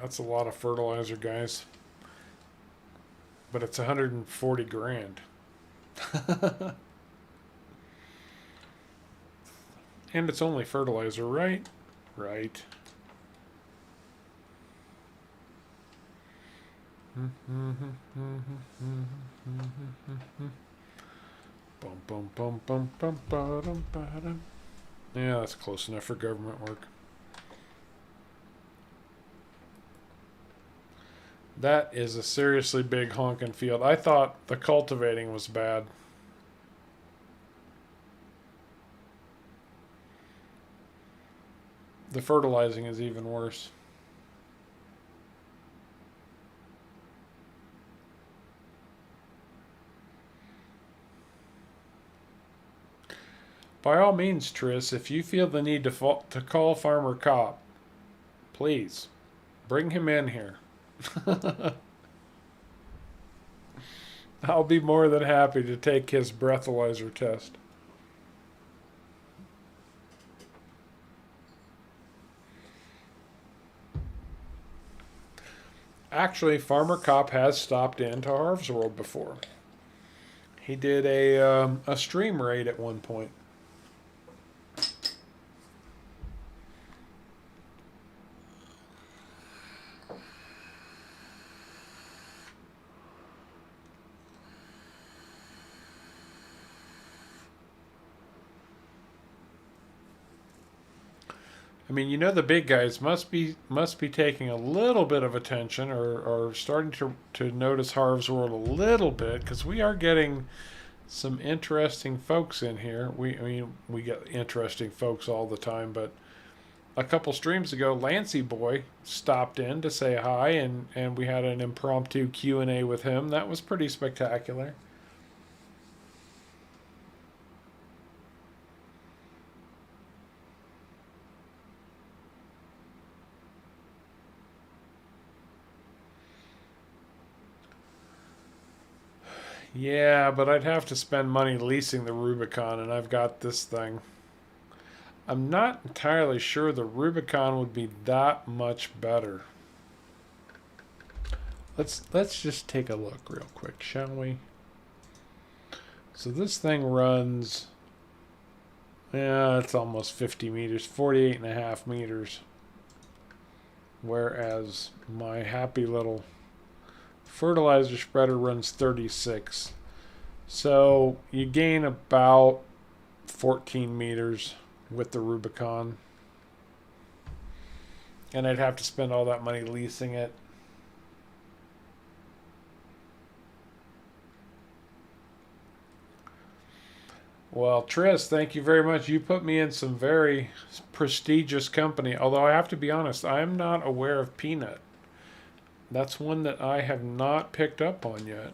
That's a lot of fertilizer, guys. But it's 140 grand. And it's only fertilizer, right? Right. Bum bum bum bum bum bum bum. Yeah, that's close enough for government work. That is a seriously big honking field. I thought the cultivating was bad. The fertilizing is even worse. By all means, Tris, if you feel the need to call Farmer Cop, please bring him in here. I'll be more than happy to take his breathalyzer test. Actually, Farmer Cop has stopped into Harv's World before. He did a stream raid at one point. I mean, you know, the big guys must be taking a little bit of attention, or starting to notice Harv's World a little bit, because we are getting some interesting folks in here. I mean, we get interesting folks all the time, but a couple streams ago, Lancy Boy stopped in to say hi, and we had an impromptu Q&A with him. That was pretty spectacular. Yeah, but I'd have to spend money leasing the Rubicon, and I've got this thing. I'm not entirely sure the Rubicon would be that much better. Let's just take a look real quick, shall we? So this thing runs, yeah, it's almost 50 meters, 48 and a half meters. Whereas my happy little fertilizer spreader runs 36. So you gain about 14 meters with the Rubicon. And I'd have to spend all that money leasing it. Well, Tris, thank you very much. You put me in some very prestigious company. Although I have to be honest, I am not aware of Peanut. That's one that I have not picked up on yet.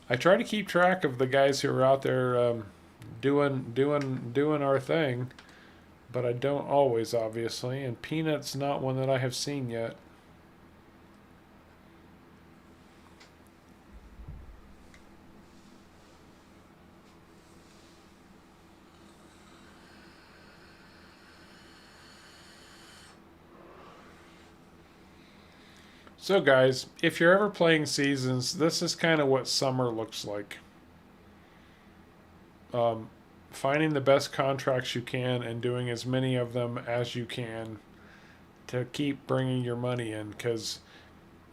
I try to keep track of the guys who are out there doing our thing, but I don't always, obviously. And Peanut's not one that I have seen yet. So, guys, if you're ever playing Seasons, this is kind of what summer looks like. Finding the best contracts you can and doing as many of them as you can to keep bringing your money in. Because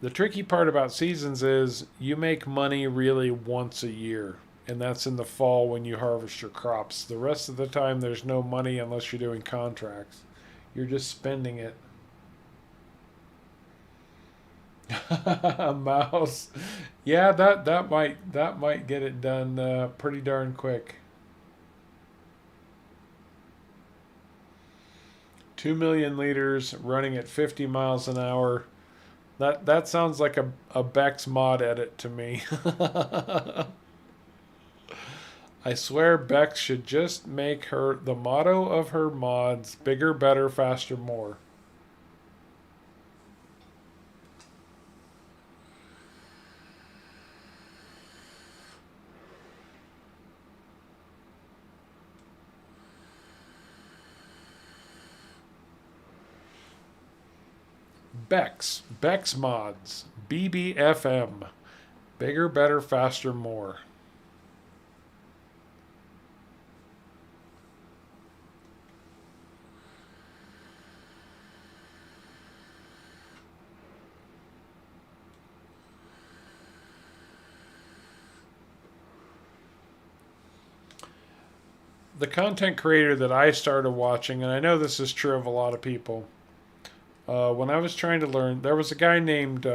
the tricky part about Seasons is you make money really once a year, and that's in the fall when you harvest your crops. The rest of the time, there's no money unless you're doing contracts. You're just spending it. A mouse. Yeah, that might get it done pretty darn quick. 2 million liters running at 50 miles an hour. That sounds like a Bex mod edit to me. I swear Bex should just make her the motto of her mods: bigger, better, faster, more. Bex mods, BBFM, bigger, better, faster, more. the content creator that I started watching, and I know this is true of a lot of people. When I was trying to learn, there was a guy named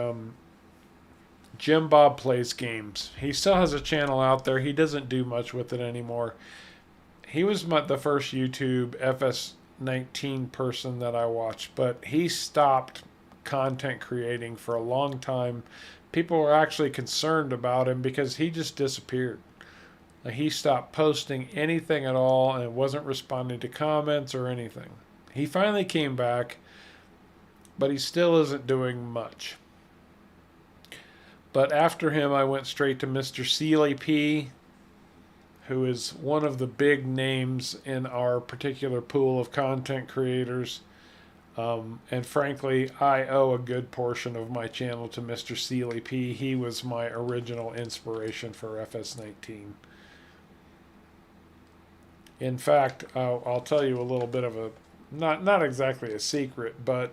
Jim Bob Plays Games. He still has a channel out there. He doesn't do much with it anymore. He was the first YouTube FS19 person that I watched, but he stopped content creating for a long time. People were actually concerned about him because he just disappeared. Like, he stopped posting anything at all and wasn't responding to comments or anything. He finally came back, but he still isn't doing much. But after him, I went straight to Mr. Sealy P, who is one of the big names in our particular pool of content creators. And frankly, I owe a good portion of my channel to Mr. Sealy P. He was my original inspiration for FS19. In fact, I'll tell you a little bit of a, not exactly a secret, but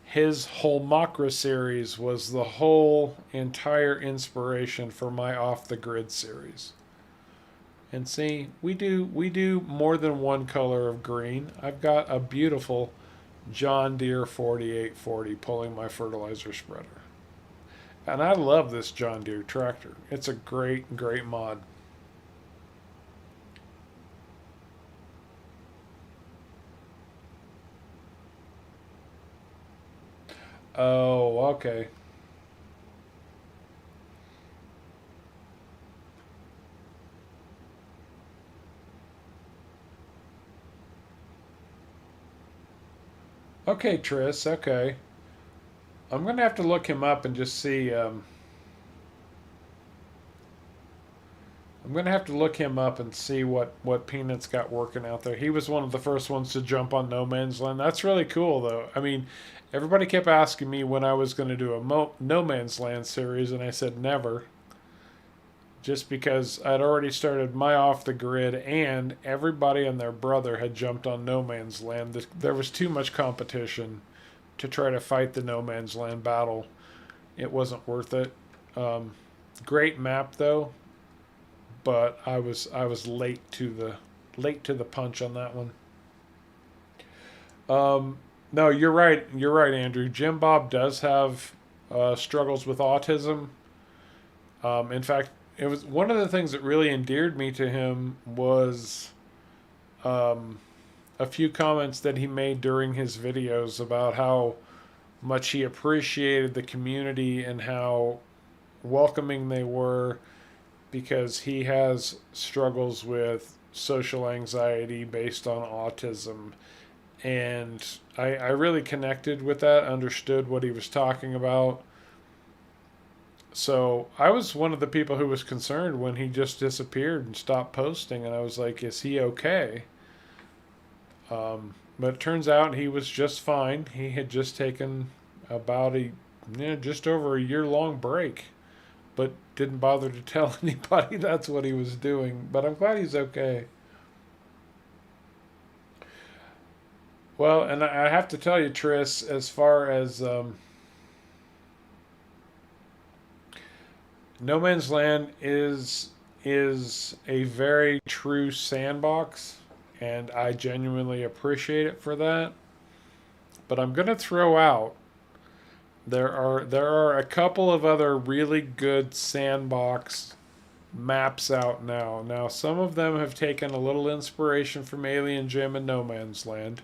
his whole Makra series was the whole entire inspiration for my Off the Grid series. And see, we do more than one color of green. I've got a beautiful John Deere 4840 pulling my fertilizer spreader. And I love this John Deere tractor. It's a great mod. Oh, okay. Okay, Tris, okay. I'm going to have to look him up and just see. I'm going to have to look him up and see what Peanut's got working out there. He was one of the first ones to jump on No Man's Land. That's really cool, though. I mean, everybody kept asking me when I was going to do a No Man's Land series, and I said never. Just because I'd already started my Off the Grid, and everybody and their brother had jumped on No Man's Land. There was too much competition to try to fight the No Man's Land battle. It wasn't worth it. Great map though, but I was late to the punch on that one. No, you're right. You're right, Andrew. Jim Bob does have struggles with autism. In fact, it was one of the things that really endeared me to him was a few comments that he made during his videos about how much he appreciated the community and how welcoming they were, because he has struggles with social anxiety based on autism. And I really connected with that, understood what he was talking about. So I was one of the people who was concerned when he just disappeared and stopped posting, and I was like, is he okay? But it turns out he was just fine. He had just taken about just over a year-long break, but didn't bother to tell anybody that's what he was doing. But I'm glad he's okay. Well, and I have to tell you, Tris, as far as No Man's Land is a very true sandbox, and I genuinely appreciate it for that. But I'm going to throw out there are a couple of other really good sandbox maps out now. Now, some of them have taken a little inspiration from Alien Gym and No Man's Land.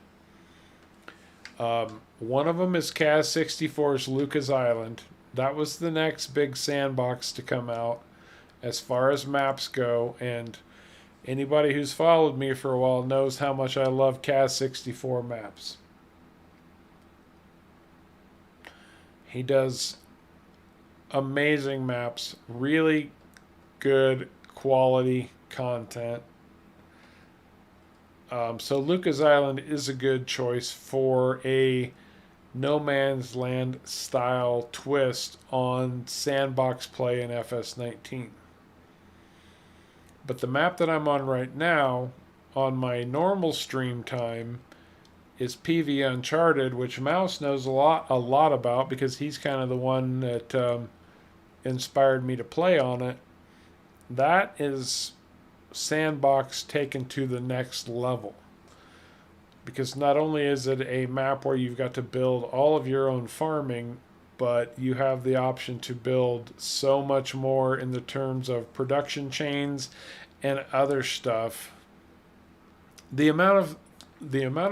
One of them is Kaz 64's Lucas Island. That was the next big sandbox to come out as far as maps go, and anybody who's followed me for a while knows how much I love Kaz 64 maps. He does amazing maps, really good quality content. So Lucas Island is a good choice for a No Man's Land style twist on sandbox play in FS19. But the map that I'm on right now, on my normal stream time, is PV Uncharted, which Mouse knows a lot about, because he's kind of the one that inspired me to play on it. That is sandbox taken to the next level. Because not only is it a map where you've got to build all of your own farming, but you have the option to build so much more in the terms of production chains and other stuff. The amount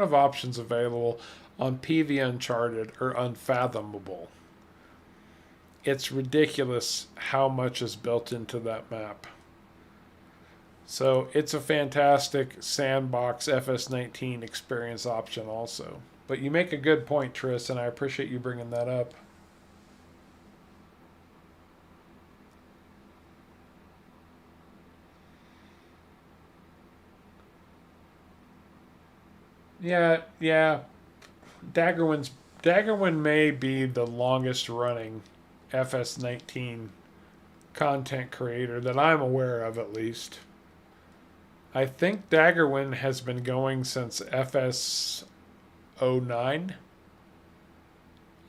of options available on PV Uncharted are unfathomable. It's ridiculous how much is built into that map. So it's a fantastic sandbox FS19 experience option also. But you make a good point, Tris, and I appreciate you bringing that up. Yeah. Daggerwin may be the longest running FS19 content creator that I'm aware of, at least. I think Daggerwin has been going since FS09.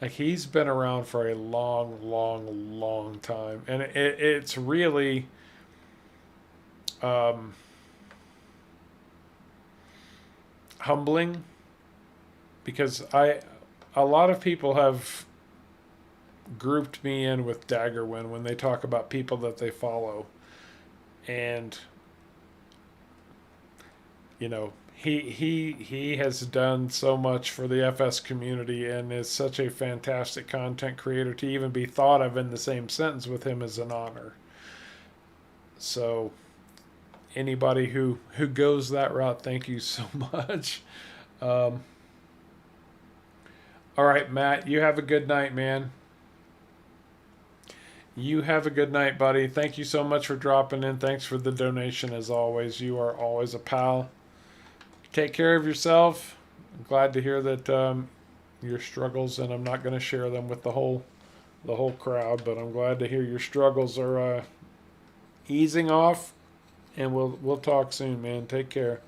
Like, he's been around for a long time, and it's really um, humbling because a lot of people have grouped me in with Daggerwin when they talk about people that they follow, and you know, he has done so much for the FS community and is such a fantastic content creator. To even be thought of in the same sentence with him is an honor. So anybody who goes that route, thank you so much. All right, Matt, you have a good night, man. You have a good night, buddy. Thank you so much for dropping in. Thanks for the donation as always. You are always a pal. Take care of yourself. I'm glad to hear that your struggles, and I'm not going to share them with the whole crowd, but I'm glad to hear your struggles are easing off, and we'll talk soon, man. Take care.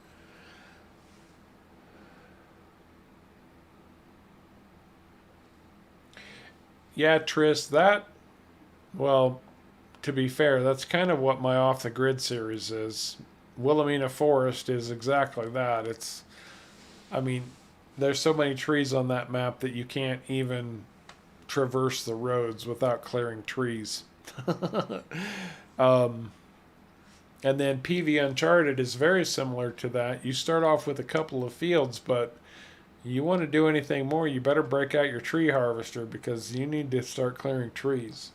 Yeah, Tris, well, to be fair, that's kind of what my Off the Grid series is. Wilhelmina Forest is exactly that. I mean, there's so many trees on that map that you can't even traverse the roads without clearing trees. um, and then PV Uncharted is very similar to that. You start off with a couple of fields, but you want to do anything more, you better break out your tree harvester because you need to start clearing trees.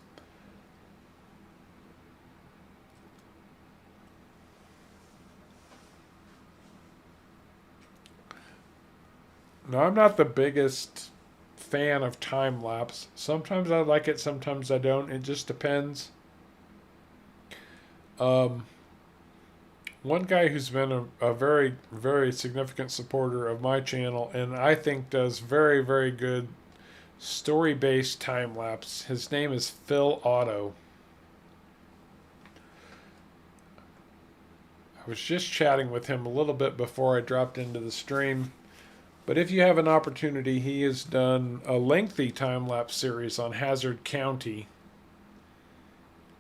No, I'm not the biggest fan of time lapse. Sometimes I like it, sometimes I don't. It just depends. Um, One guy who's been a very significant supporter of my channel and I think does very good story based time lapse. His name is Phil Otto. I was just chatting with him a little bit before I dropped into the stream. But if you have an opportunity, he has done a lengthy time-lapse series on Hazard County,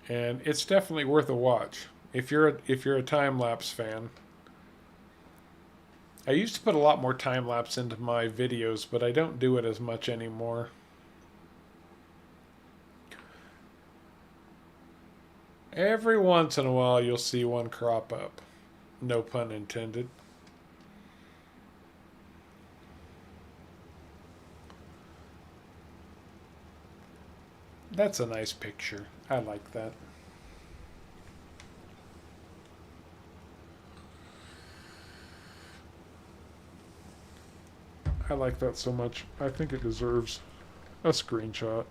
and it's definitely worth a watch if you're a time-lapse fan. I used to put a lot more time-lapse into my videos, but I don't do it as much anymore. Every once in a while, you'll see one crop up. No pun intended. That's a nice picture. I like that. I like that so much. I think it deserves a screenshot.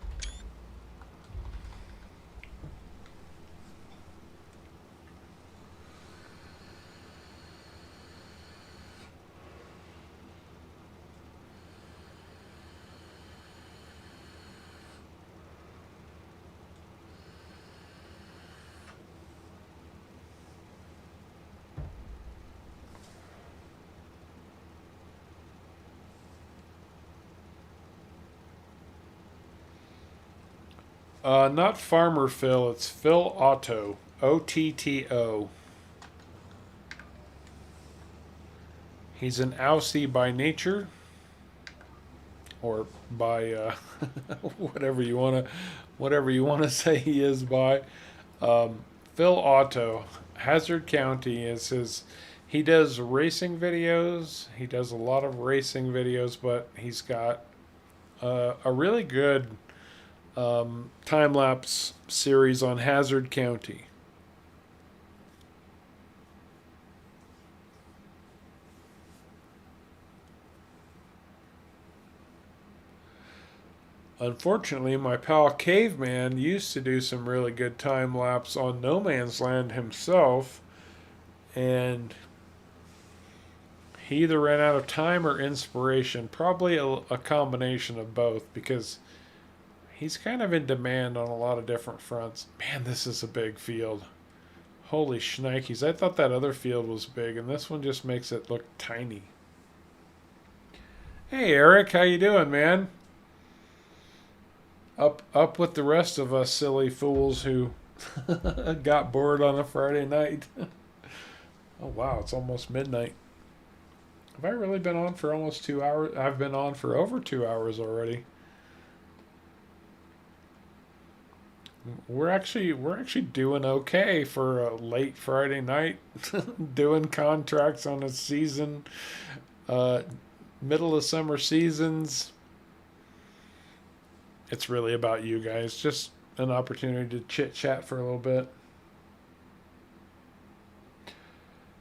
Not Farmer Phil, it's Phil Otto. OTTO. He's an Aussie by nature, or by whatever you want to say he is by. Phil Otto, Hazard County is his. He does racing videos. He does a lot of racing videos, but he's got a really good time lapse series on Hazard County. Unfortunately, my pal Caveman used to do some really good time lapse on No Man's Land himself, and he either ran out of time or inspiration. Probably a combination of both, because he's kind of in demand on a lot of different fronts. Man, this is a big field. Holy shnikes. I thought that other field was big, and this one just makes it look tiny. Hey, Eric, how you doing, man? Up with the rest of us silly fools who got bored on a Friday night. Oh wow, it's almost midnight. Have I really been on for almost 2 hours? I've been on for over 2 hours already. We're actually doing okay for a late Friday night, doing contracts on a season, uh, middle of summer seasons. It's really about you guys. Just an opportunity to chit chat for a little bit.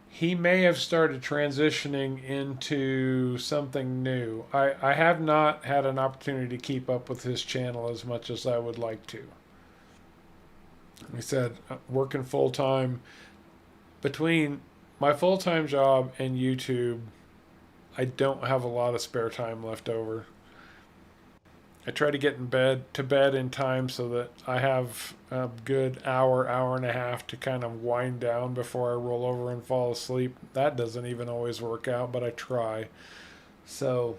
He may have started transitioning into something new. I have not had an opportunity to keep up with his channel as much as I would like to. Like I said, working full time. Between my full time job and YouTube, I don't have a lot of spare time left over. I try to get to bed in time so that I have a good hour and a half to kind of wind down before I roll over and fall asleep. That doesn't even always work out, but I try. So,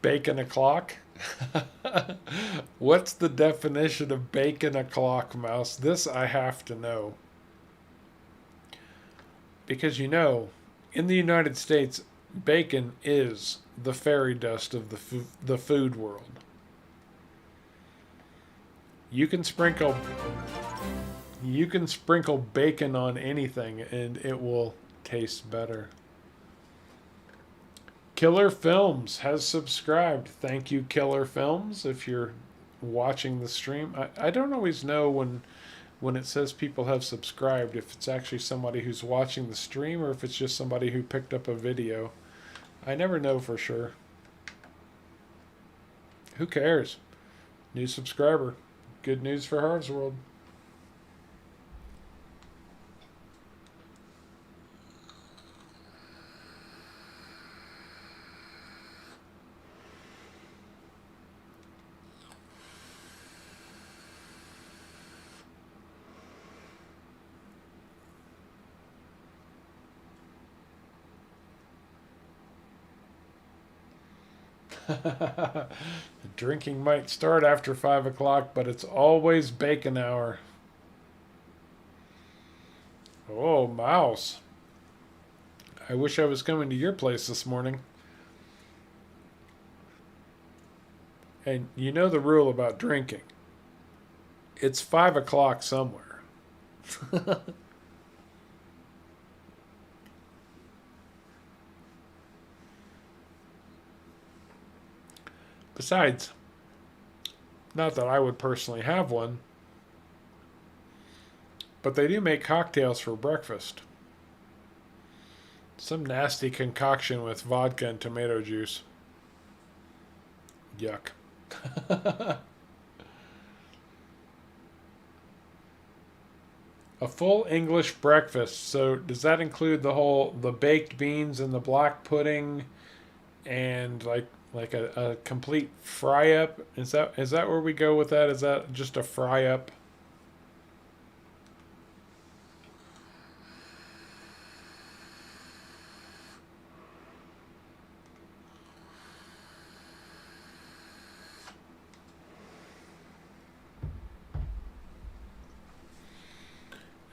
bacon o'clock? What's the definition of bacon o'clock, Mouse? This I have to know. Because in the United States, bacon is the fairy dust of the food world. You can sprinkle bacon on anything and it will taste better. Killer Films has subscribed. Thank you, Killer Films, if you're watching the stream. I don't always know when it says people have subscribed, if it's actually somebody who's watching the stream or if it's just somebody who picked up a video. I never know for sure. Who cares? New subscriber. Good news for Harv's World. Drinking might start after 5 o'clock, but it's always bacon hour. Oh, Mouse. I wish I was coming to your place this morning. And you know the rule about drinking. It's 5 o'clock somewhere. Besides, not that I would personally have one, but they do make cocktails for breakfast. Some nasty concoction with vodka and tomato juice. Yuck. A full English breakfast. So does that include the baked beans and the black pudding and like a complete fry up? Is that where we go with that? Is that just a fry up?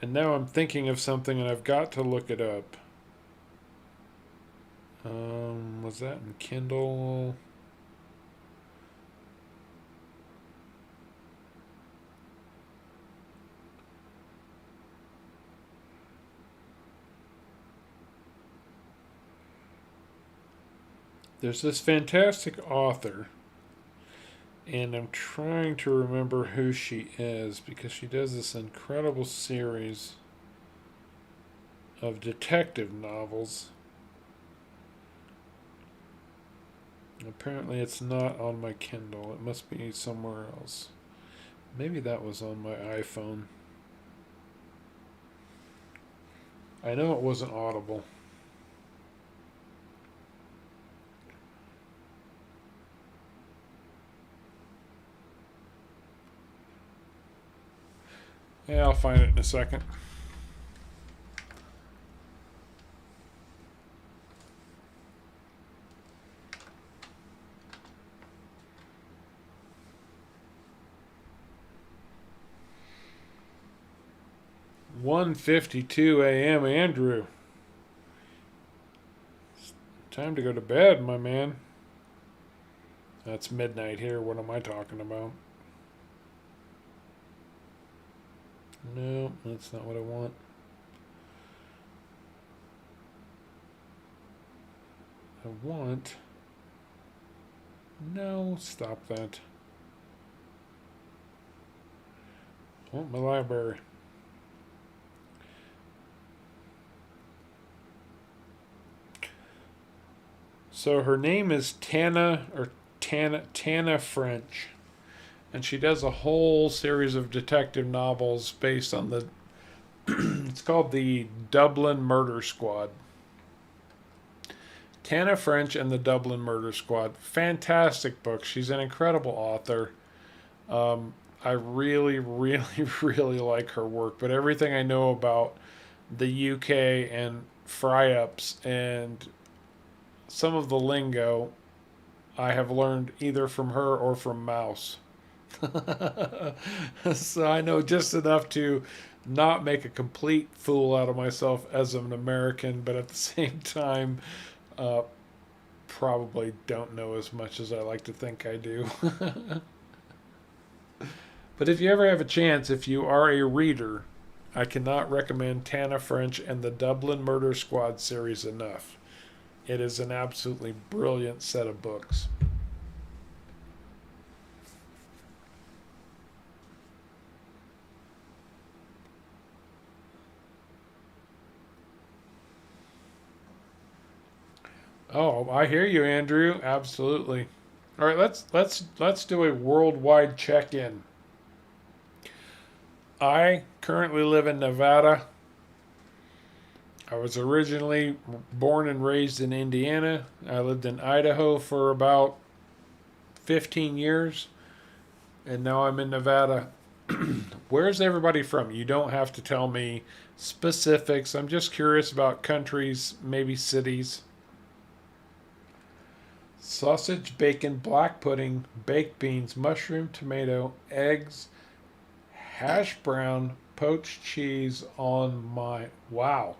And now I'm thinking of something and I've got to look it up. Was that in Kindle? There's this fantastic author, and I'm trying to remember who she is because she does this incredible series of detective novels. Apparently, it's not on my Kindle. It must be somewhere else. Maybe that was on my iPhone. I know it wasn't Audible. Yeah, I'll find it in a second. "1:52 a.m. Andrew. Time to go to bed, my man." That's midnight here. What am I talking about? No, that's not what I want. I want... No, stop that. I want my library. So her name is Tana French, and she does a whole series of detective novels based on the. It's called the Dublin Murder Squad. Tana French and the Dublin Murder Squad. Fantastic book. She's an incredible author. I really, really, really like her work, but everything I know about the UK and fry ups and some of the lingo I have learned either from her or from Mouse. So I know just enough to not make a complete fool out of myself as an American, but at the same time, uh, probably don't know as much as I like to think I do. But if you ever have a chance, if you are a reader, I cannot recommend Tana French and the Dublin Murder Squad series enough. It is an absolutely brilliant set of books. Oh, I hear you, Andrew. Absolutely. All right, let's do a worldwide check-in. I currently live in Nevada. I was originally born and raised in Indiana. I lived in Idaho for about 15 years, and now I'm in Nevada. Where's everybody from? You don't have to tell me specifics. I'm just curious about countries, maybe cities. Sausage, bacon, black pudding, baked beans, mushroom, tomato, eggs, hash brown, poached cheese on my. Wow.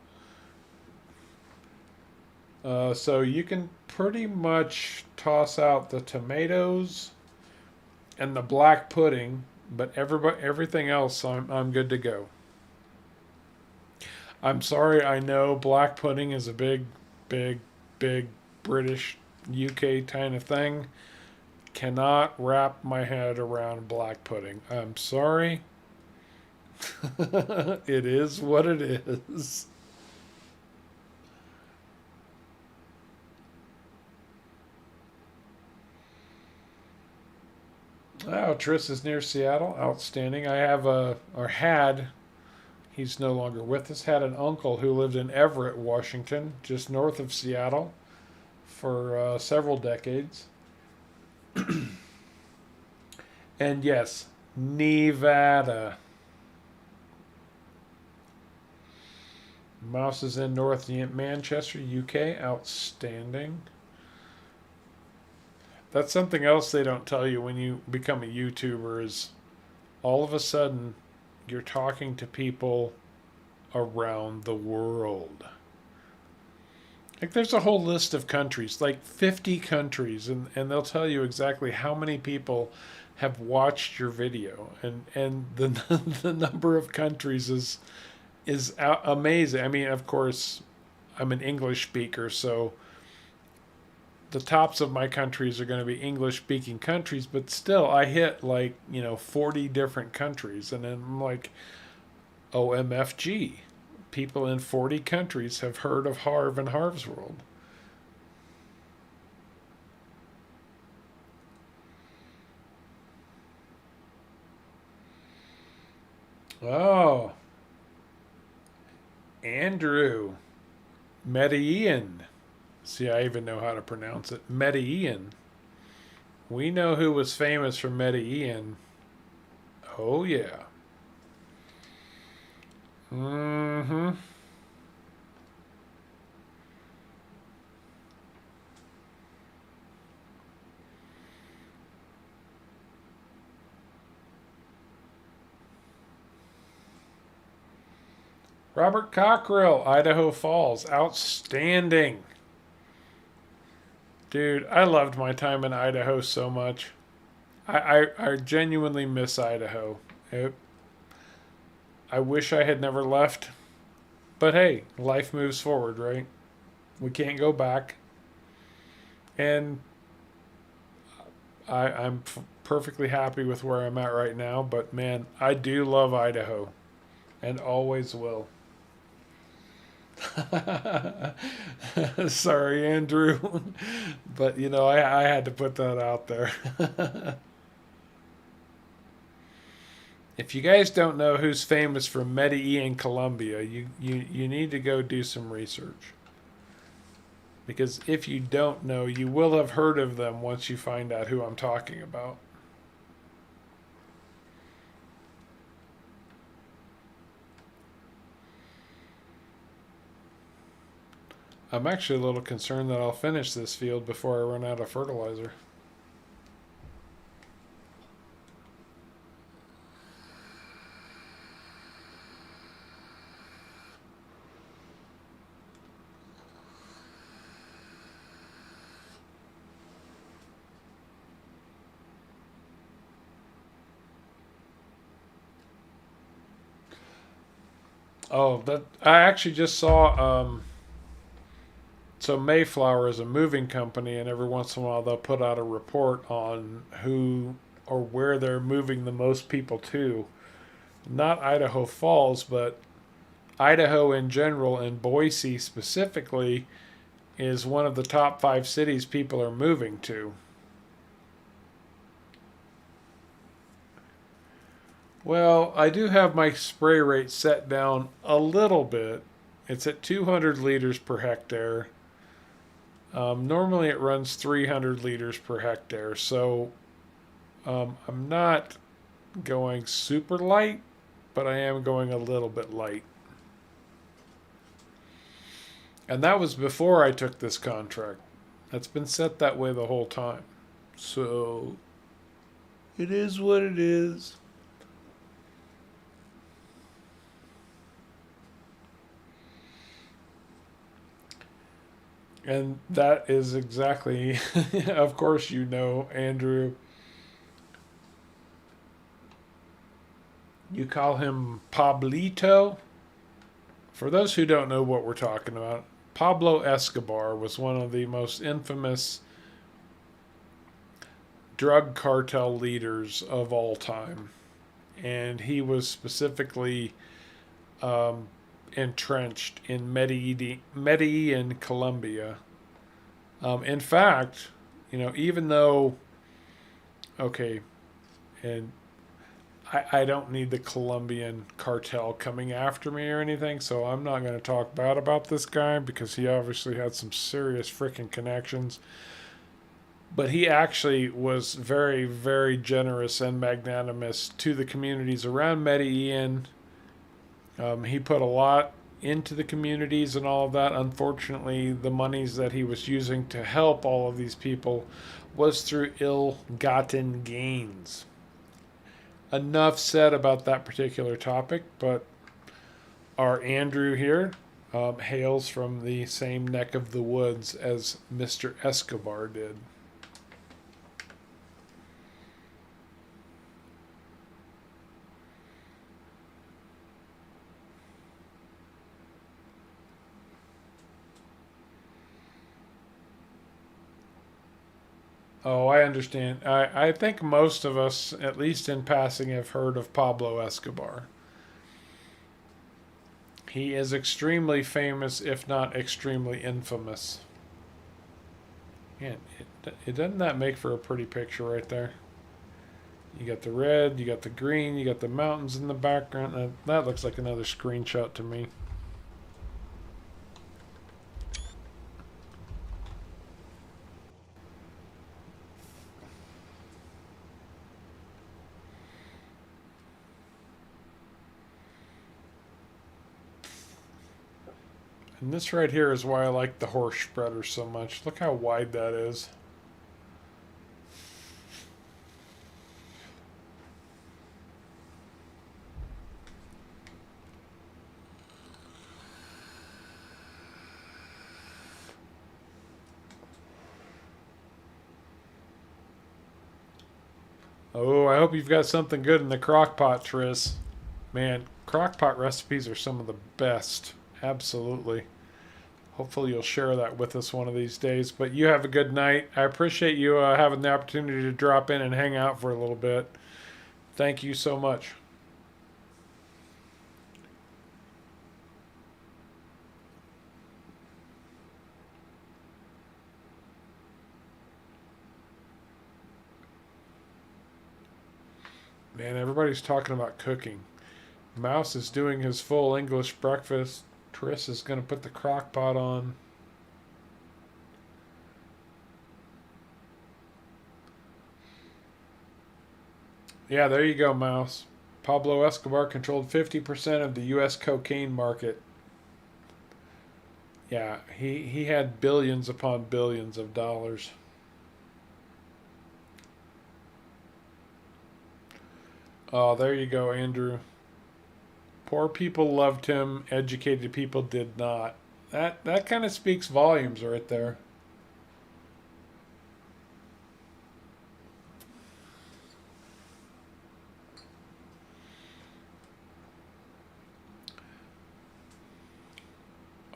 So you can pretty much toss out the tomatoes and the black pudding, but everything else, I'm good to go. I'm sorry, I know black pudding is a big, big, big British UK kind of thing. Cannot wrap my head around black pudding. I'm sorry. It is what it is. Oh, Tris is near Seattle. Outstanding. I have or had, he's no longer with us, had an uncle who lived in Everett, Washington, just north of Seattle, for several decades. And yes, Nevada. Mouse is in North Manchester, UK. Outstanding. That's something else they don't tell you when you become a YouTuber is all of a sudden you're talking to people around the world. Like there's a whole list of countries, like 50 countries, and they'll tell you exactly how many people have watched your video, and the the number of countries is amazing. I mean, of course, I'm an English speaker, so the tops of my countries are going to be English speaking countries, but still I hit like, 40 different countries, and then I'm like, OMFG. People in 40 countries have heard of Harv and Harv's World. Oh, Andrew. Medellin. See, I even know how to pronounce it. Medellin. We know who was famous for Medellin. Oh, yeah. Mm-hmm. Robert Cockrell, Idaho Falls. Outstanding. Dude, I loved my time in Idaho so much. I genuinely miss Idaho. I wish I had never left. But hey, life moves forward, right? We can't go back. And I'm perfectly happy with where I'm at right now. But man, I do love Idaho and always will. Sorry, Andrew. But, I had to put that out there. If you guys don't know who's famous for Medellin, Colombia, you need to go do some research. Because if you don't know, you will have heard of them once you find out who I'm talking about. I'm actually a little concerned that I'll finish this field before I run out of fertilizer. Oh, that I actually just saw. So Mayflower is a moving company, and every once in a while they'll put out a report on who or where they're moving the most people to. Not Idaho Falls, but Idaho in general, and Boise specifically, is one of the top 5 cities people are moving to. Well, I do have my spray rate set down a little bit. It's at 200 liters per hectare. Normally it runs 300 liters per hectare, so I'm not going super light, but I am going a little bit light. And that was before I took this contract. That's been set that way the whole time. So it is what it is. And that is exactly, of course, Andrew. You call him Pablito. For those who don't know what we're talking about, Pablo Escobar was one of the most infamous drug cartel leaders of all time. And he was specifically entrenched in Medellin, Colombia. In fact, even though, okay, and I don't need the Colombian cartel coming after me or anything, so I'm not going to talk bad about this guy because he obviously had some serious freaking connections. But he actually was very, very generous and magnanimous to the communities around Medellin. He put a lot into the communities and all of that. Unfortunately, the monies that he was using to help all of these people was through ill-gotten gains. Enough said about that particular topic, but Our Andrew here hails from the same neck of the woods as Mr. Escobar did. Oh, I understand. I think most of us, at least in passing, have heard of Pablo Escobar. He is extremely famous, if not extremely infamous. Man, it doesn't that make for a pretty picture right there? You got the red, you got the green, you got the mountains in the background. That looks like another screenshot to me. And this right here is why I like the horse spreader so much. Look how wide that is. Oh, I hope you've got something good in the crock pot, Tris. Man, crock pot recipes are some of the best. Absolutely. Hopefully you'll share that with us one of these days. But you have a good night. I appreciate you having the opportunity to drop in and hang out for a little bit. Thank you so much. Man, everybody's talking about cooking. Mouse is doing his full English breakfast. Tris is going to put the crock pot on. Yeah, there you go, Mouse. Pablo Escobar controlled 50% of the U.S. cocaine market. Yeah, he had billions upon billions of dollars. Oh, there you go, Andrew. Poor people loved him, educated people did not. That kind of speaks volumes right there.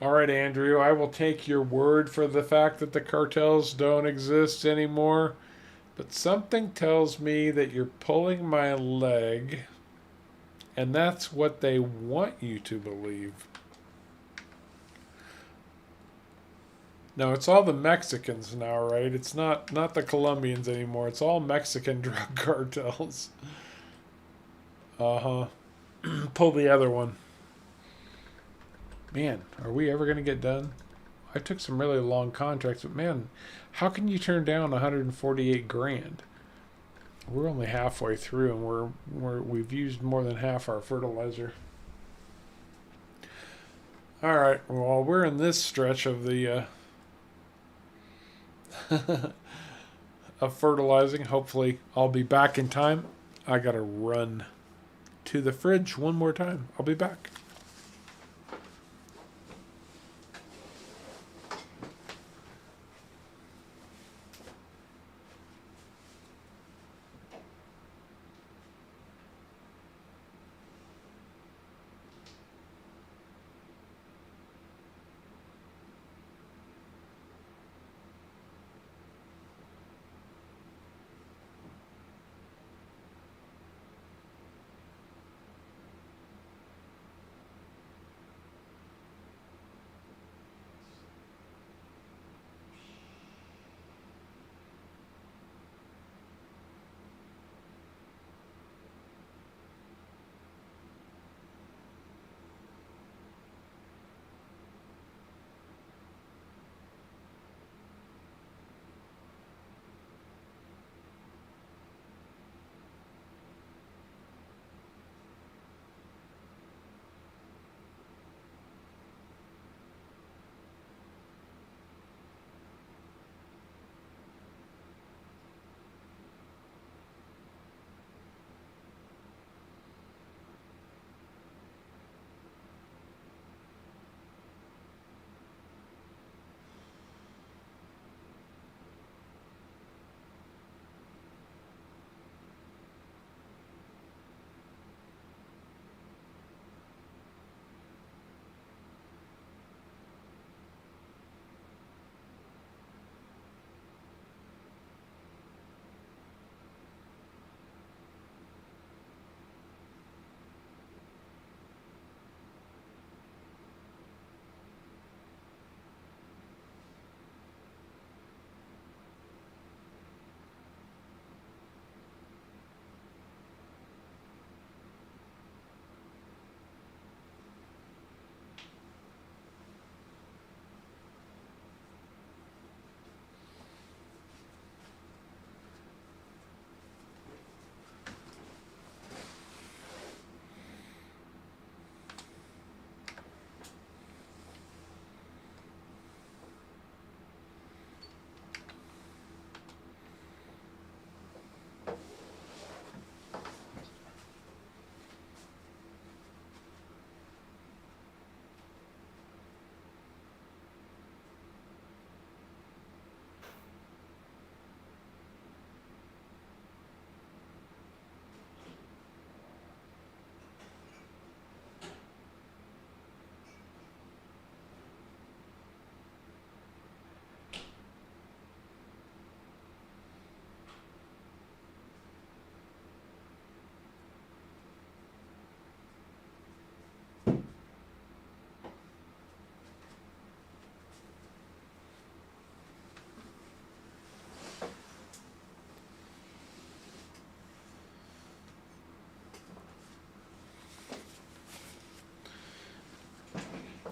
All right, Andrew, I will take your word for the fact that the cartels don't exist anymore, but something tells me that you're pulling my leg, and that's what they want you to believe. No, it's all the Mexicans now, right? It's not the Colombians anymore. It's all Mexican drug cartels. Uh-huh. Pull the other one. Man, are we ever going to get done? I took some really long contracts, but man, how can you turn down 148 grand? We're only halfway through, and we've used more than half our fertilizer. All right, well, we're in this stretch of the of fertilizing. Hopefully, I'll be back in time. I gotta run to the fridge one more time. I'll be back.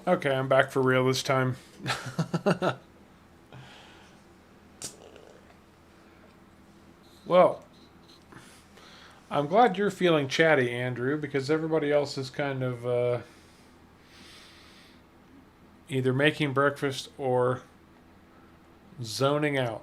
Okay, I'm back for real this time. Well, I'm glad you're feeling chatty, Andrew, because everybody else is kind of either making breakfast or zoning out.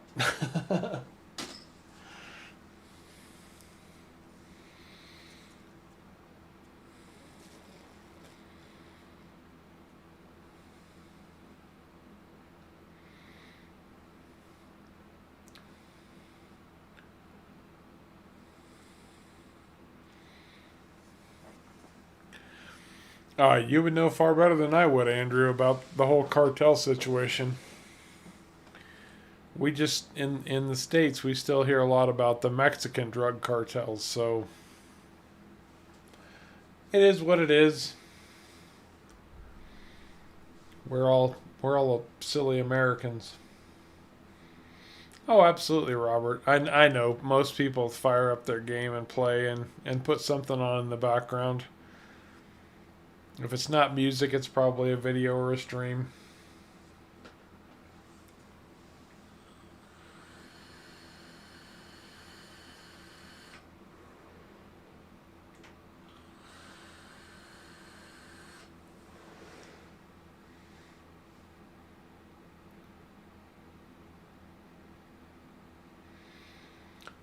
You would know far better than I would, Andrew, about the whole cartel situation. We just in the States we still hear a lot about the Mexican drug cartels, so it is what it is. We're all silly Americans. Oh, absolutely, Robert. I know most people fire up their game and play and put something on in the background. If it's not music, it's probably a video or a stream.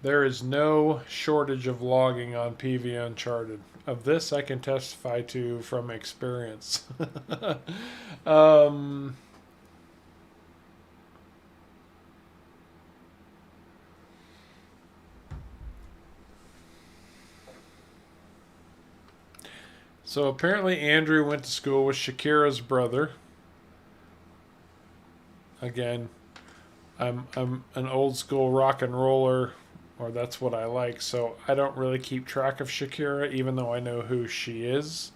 There is no shortage of logging on PV Uncharted. Of this, I can testify to from experience. um, so apparently, Andrew went to school with Shakira's brother. Again, I'm an old school rock and roller, or that's what I like. So I don't really keep track of Shakira, even though I know who she is.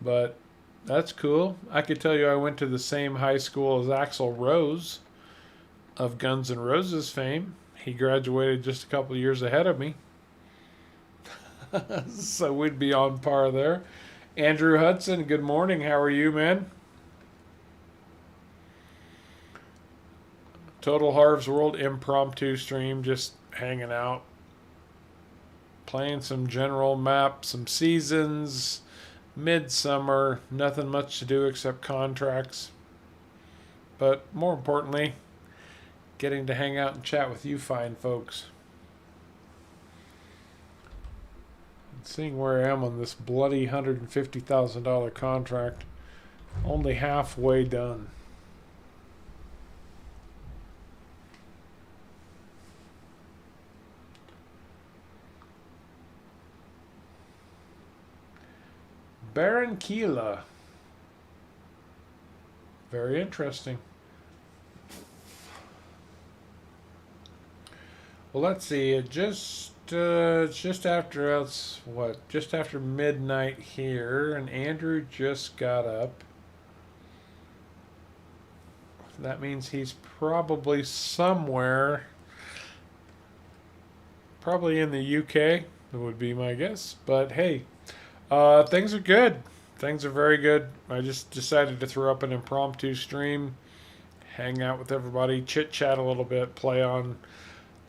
But that's cool. I could tell you I went to the same high school as Axl Rose of Guns N' Roses fame. He graduated just a couple of years ahead of me. So we'd be on par there. Andrew Hudson, good morning. How are you, man? Total Harv's World impromptu stream, just hanging out, playing some general map, some seasons, midsummer, nothing much to do except contracts. But more importantly, getting to hang out and chat with you fine folks. And seeing where I am on this bloody $150,000 contract, only halfway done. Barranquilla. Very interesting. Well, let's see. It's just after us. What? Just after midnight here, and Andrew just got up. That means he's probably somewhere. Probably in the UK. That would be my guess. But hey. Things are good. Things are very good. I just decided to throw up an impromptu stream, hang out with everybody, chit chat a little bit, play on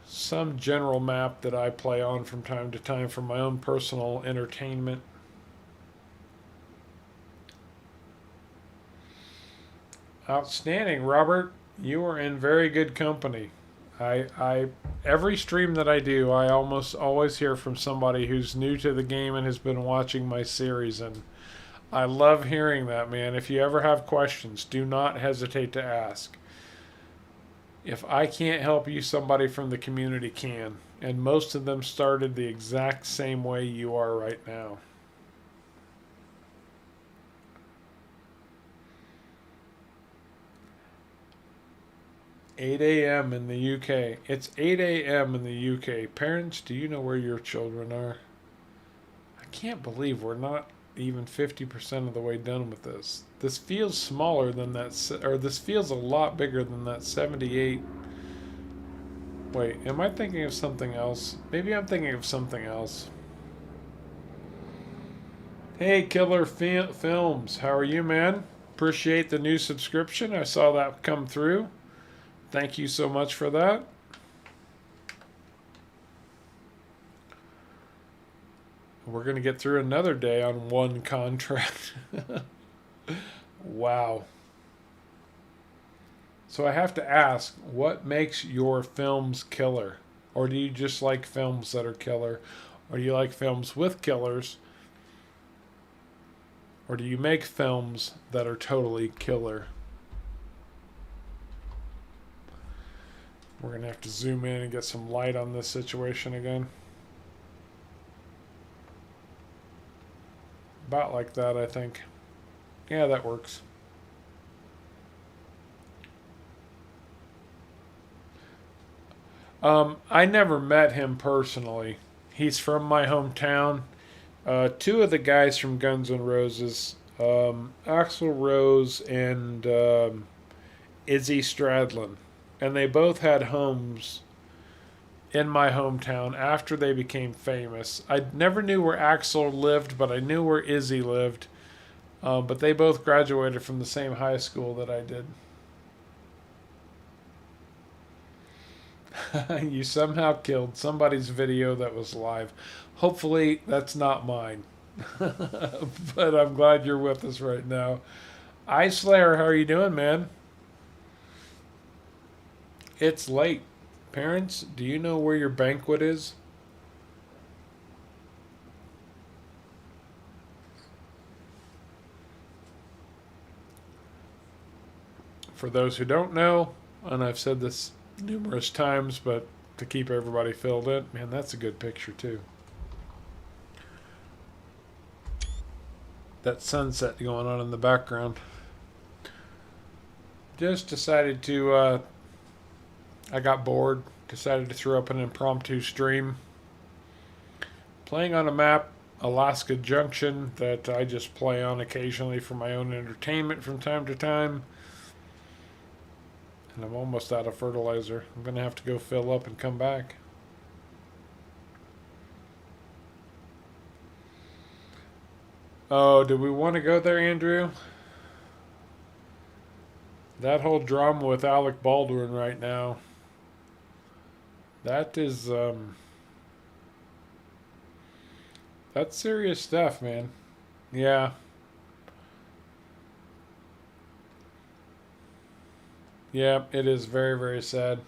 some general map that I play on from time to time for my own personal entertainment. Outstanding, Robert. You are in very good company. I every stream that I do, I almost always hear from somebody who's new to the game and has been watching my series, and I love hearing that, man. If you ever have questions, do not hesitate to ask. If I can't help you, somebody from the community can, and most of them started the exact same way you are right now. 8 a.m. in the UK. It's 8 a.m. in the UK. Parents, do you know where your children are? I can't believe we're not even 50% of the way done with this. This feels smaller than that, or this feels a lot bigger than that 78. Wait, am I thinking of something else? Maybe I'm thinking of something else. Hey, Killer Films, how are you, man? appreciate the new subscription. I saw that come through. Thank you so much for that. We're going to get through another day on one contract. Wow. So I have to ask, what makes your films killer? Or do you just like films that are killer? Or do you like films with killers? Or do you make films that are totally killer? We're going to have to zoom in and get some light on this situation again. About like that, I think. Yeah, that works. I never met him personally. He's from my hometown. Two of the guys from Guns N' Roses, Axl Rose and Izzy Stradlin, and they both had homes in my hometown after they became famous. I never knew where Axl lived, but I knew where Izzy lived. But they both graduated from the same high school that I did. You somehow killed somebody's video that was live. Hopefully, that's not mine. But I'm glad you're with us right now. Ice Slayer, how are you doing, man? It's late. Parents, do you know where your banquet is? For those who don't know, and I've said this numerous times, but to keep everybody filled in, man, that's a good picture too. That sunset going on in the background. Just decided to, I got bored, decided to throw up an impromptu stream. Playing on a map, Alaska Junction, that I just play on occasionally for my own entertainment from time to time. And I'm almost out of fertilizer. I'm going to have to go fill up and come back. Oh, do we want to go there, Andrew? That whole drama with Alec Baldwin right now. That is, that's serious stuff, man. Yeah. Yeah, it is very, very sad.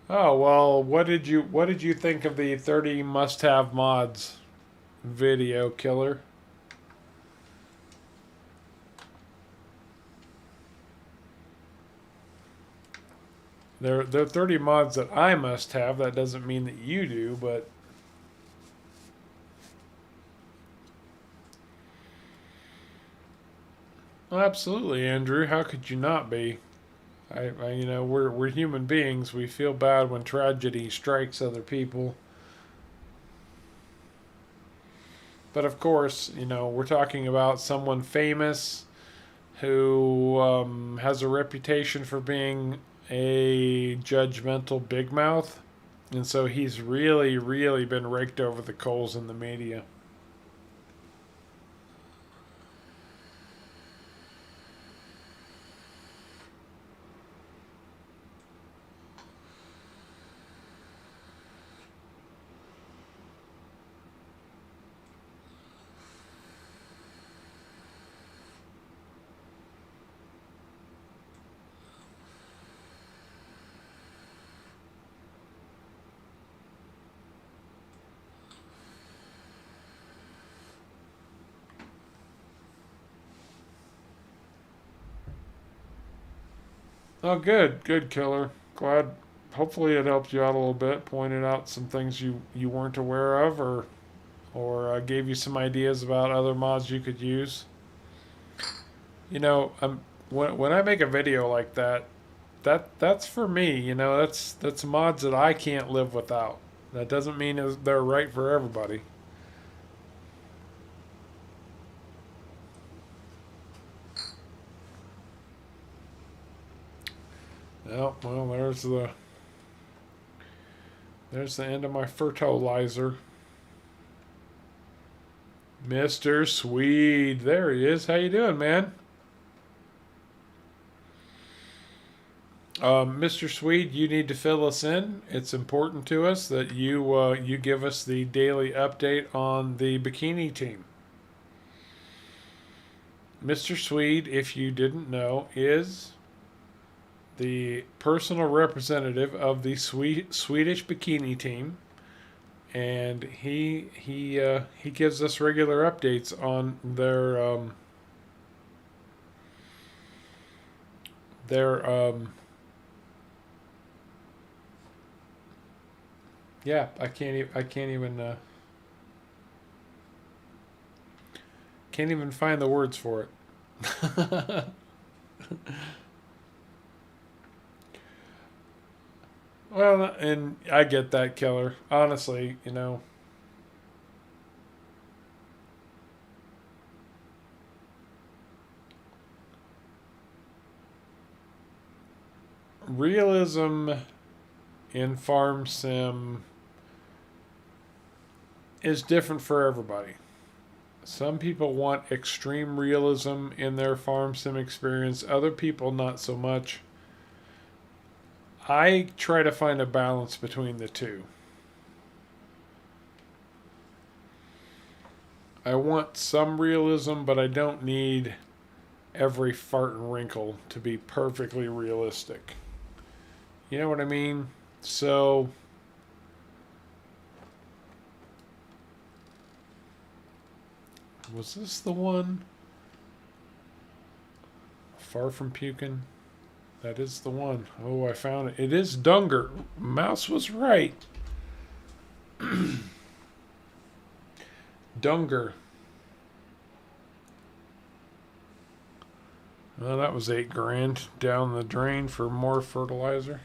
Oh, well, what did you think of the 30 must-have mods video, Killer? They're 30 mods that I must have. That doesn't mean that you do, but well, absolutely, Andrew. How could you not be? We're human beings. We feel bad when tragedy strikes other people. But of course, we're talking about someone famous who has a reputation for being a judgmental big mouth. And so he's really, really been raked over the coals in the media. Oh, good, good, Killer. Glad. Hopefully, it helped you out a little bit, pointed out some things you weren't aware of, or gave you some ideas about other mods you could use. When I make a video like that, that's for me. That's mods that I can't live without. That doesn't mean they're right for everybody. Oh, well, there's the end of my fertilizer. Mr. Swede. There he is. How you doing, man? Mr. Swede, you need to fill us in. It's important to us that you give us the daily update on the bikini team. Mr. Swede, if you didn't know, is the personal representative of the Swedish bikini team, and he gives us regular updates on their yeah, can't even find the words for it. Well, and I get that, Keller. Honestly, realism in farm sim is different for everybody. Some people want extreme realism in their farm sim experience, other people not so much. I try to find a balance between the two. I want some realism, but I don't need every fart and wrinkle to be perfectly realistic. You know what I mean? So, was this the one? Far from puking? That is the one. Oh, I found it. It is Dunger. Mouse was right. Dunger. Well, that was $8,000 down the drain for more fertilizer.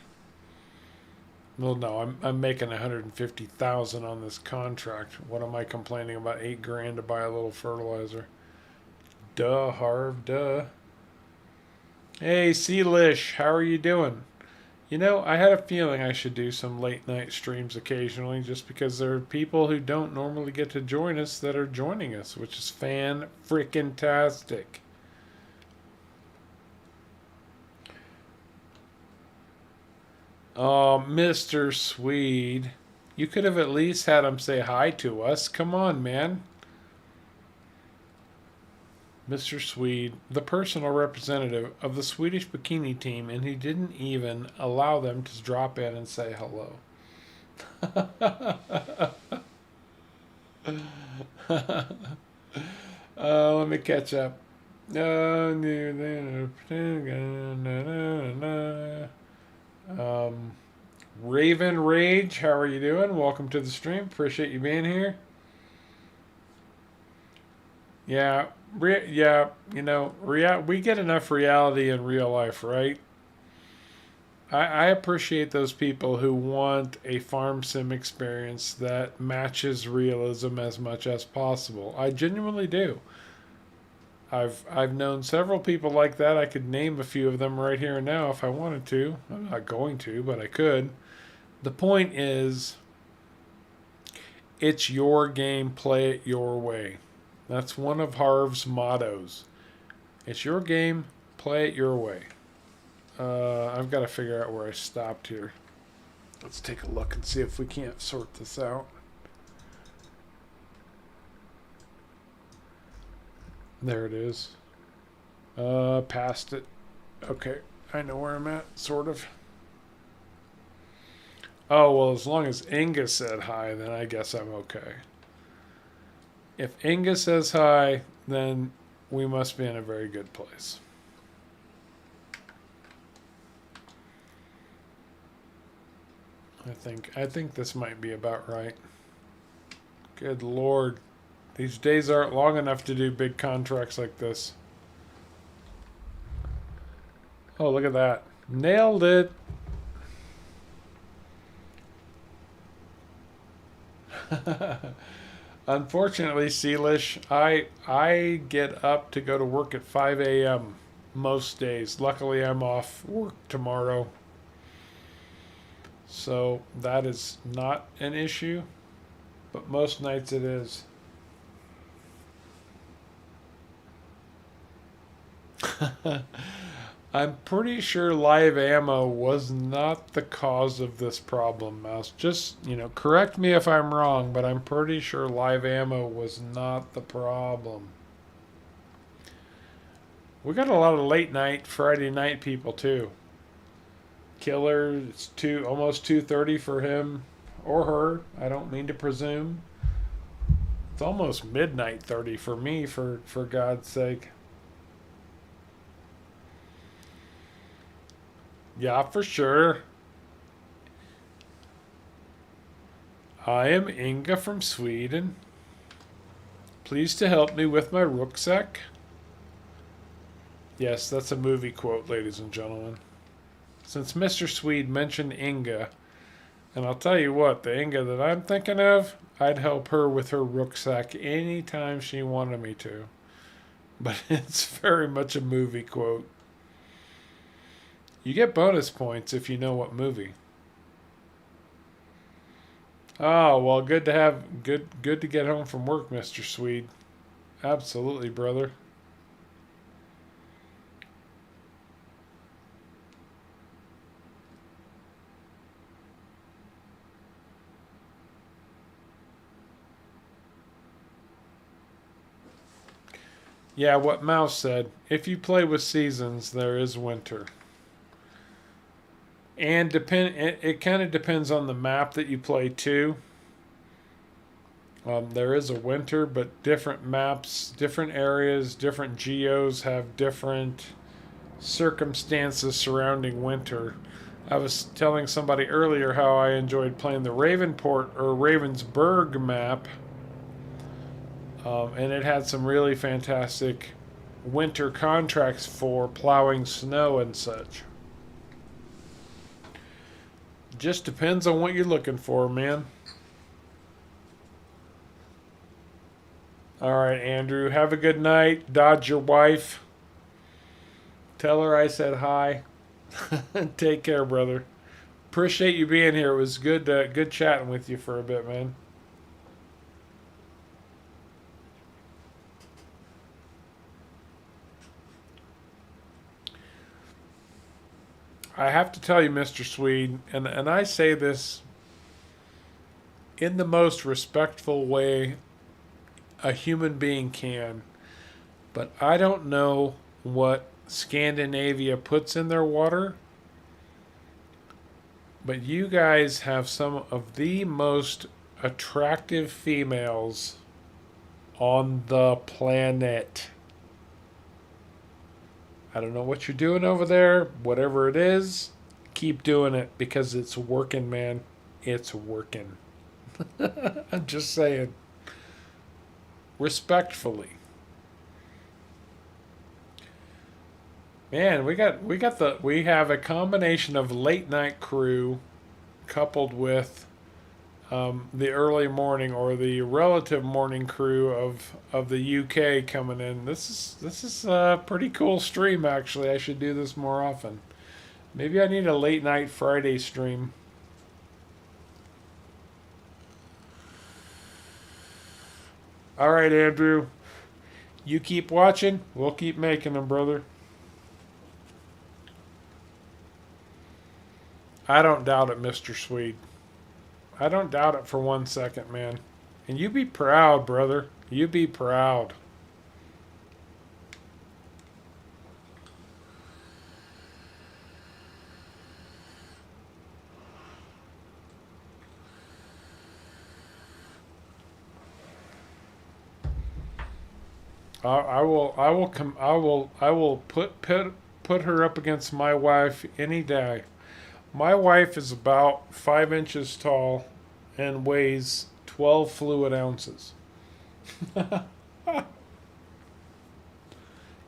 Well, no, I'm making 150,000 on this contract. What am I complaining about? $8,000 to buy a little fertilizer. Duh, Harv, duh. Hey, Sealish, how are you doing? I had a feeling I should do some late night streams occasionally just because there are people who don't normally get to join us that are joining us, which is fan-frickin-tastic. Oh, Mr. Swede. You could have at least had him say hi to us. Come on, man. Mr. Swede, the personal representative of the Swedish bikini team, and he didn't even allow them to drop in and say hello. Let me catch up. Raven Rage, how are you doing? Welcome to the stream. Appreciate you being here. Yeah, yeah, we get enough reality in real life, right? I appreciate those people who want a farm sim experience that matches realism as much as possible. I genuinely do. I've known several people like that. I could name a few of them right here and now if I wanted to. I'm not going to, but I could. The point is, it's your game, play it your way. That's one of Harv's mottos. It's your game, play it your way. I've got to figure out where I stopped here. Let's take a look and see if we can't sort this out. There it is. Past it. Okay, I know where I'm at, sort of. Oh, well, as long as Inga said hi, then I guess I'm okay. If Inga says hi, then we must be in a very good place. I think this might be about right. Good Lord. These days aren't long enough to do big contracts like this. Oh, look at that. Nailed it. Unfortunately, Sealish, I get up to go to work at 5 a.m. most days. Luckily, I'm off work tomorrow. So that is not an issue, but most nights it is. I'm pretty sure live ammo was not the cause of this problem, Mouse. Just, correct me if I'm wrong, but I'm pretty sure live ammo was not the problem. We got a lot of late night, Friday night people too. Killer, it's almost 2:30 for him or her. I don't mean to presume. It's almost midnight 30 for me, for God's sake. Yeah, for sure. I am Inga from Sweden. Please to help me with my rucksack. Yes, that's a movie quote, ladies and gentlemen. Since Mr. Swede mentioned Inga, and I'll tell you what, the Inga that I'm thinking of, I'd help her with her rucksack anytime she wanted me to. But it's very much a movie quote. You get bonus points if you know what movie. Oh, well, good to have good to get home from work, Mr. Swede. Absolutely, brother. Yeah, what Mouse said. If you play with seasons, there is winter. And it kind of depends on the map that you play too. There is a winter, but different maps, different areas, different geos have different circumstances surrounding winter. I was telling somebody earlier how I enjoyed playing the Ravenport or Ravensburg map, and it had some really fantastic winter contracts for plowing snow and such. Just depends on what you're looking for, man. All right, Andrew. Have a good night. Dodge your wife. Tell her I said hi. Take care, brother. Appreciate you being here. It was good chatting with you for a bit, man. I have to tell you, Mr. Swede, and I say this in the most respectful way a human being can, but I don't know what Scandinavia puts in their water, but you guys have some of the most attractive females on the planet. I don't know what you're doing over there. Whatever it is, keep doing it because it's working, man. It's working. I'm just saying. Respectfully. Man, we have a combination of late night crew coupled with the early morning or the relative morning crew of the UK coming in. This is a pretty cool stream, actually. I should do this more often. Maybe I need a late night Friday stream. All right, Andrew. You keep watching. We'll keep making them, brother. I don't doubt it, Mr. Swede. I don't doubt it for 1 second, man. And you be proud, brother. You be proud. I will put her up against my wife any day. My wife is about 5 inches tall and weighs 12 fluid ounces.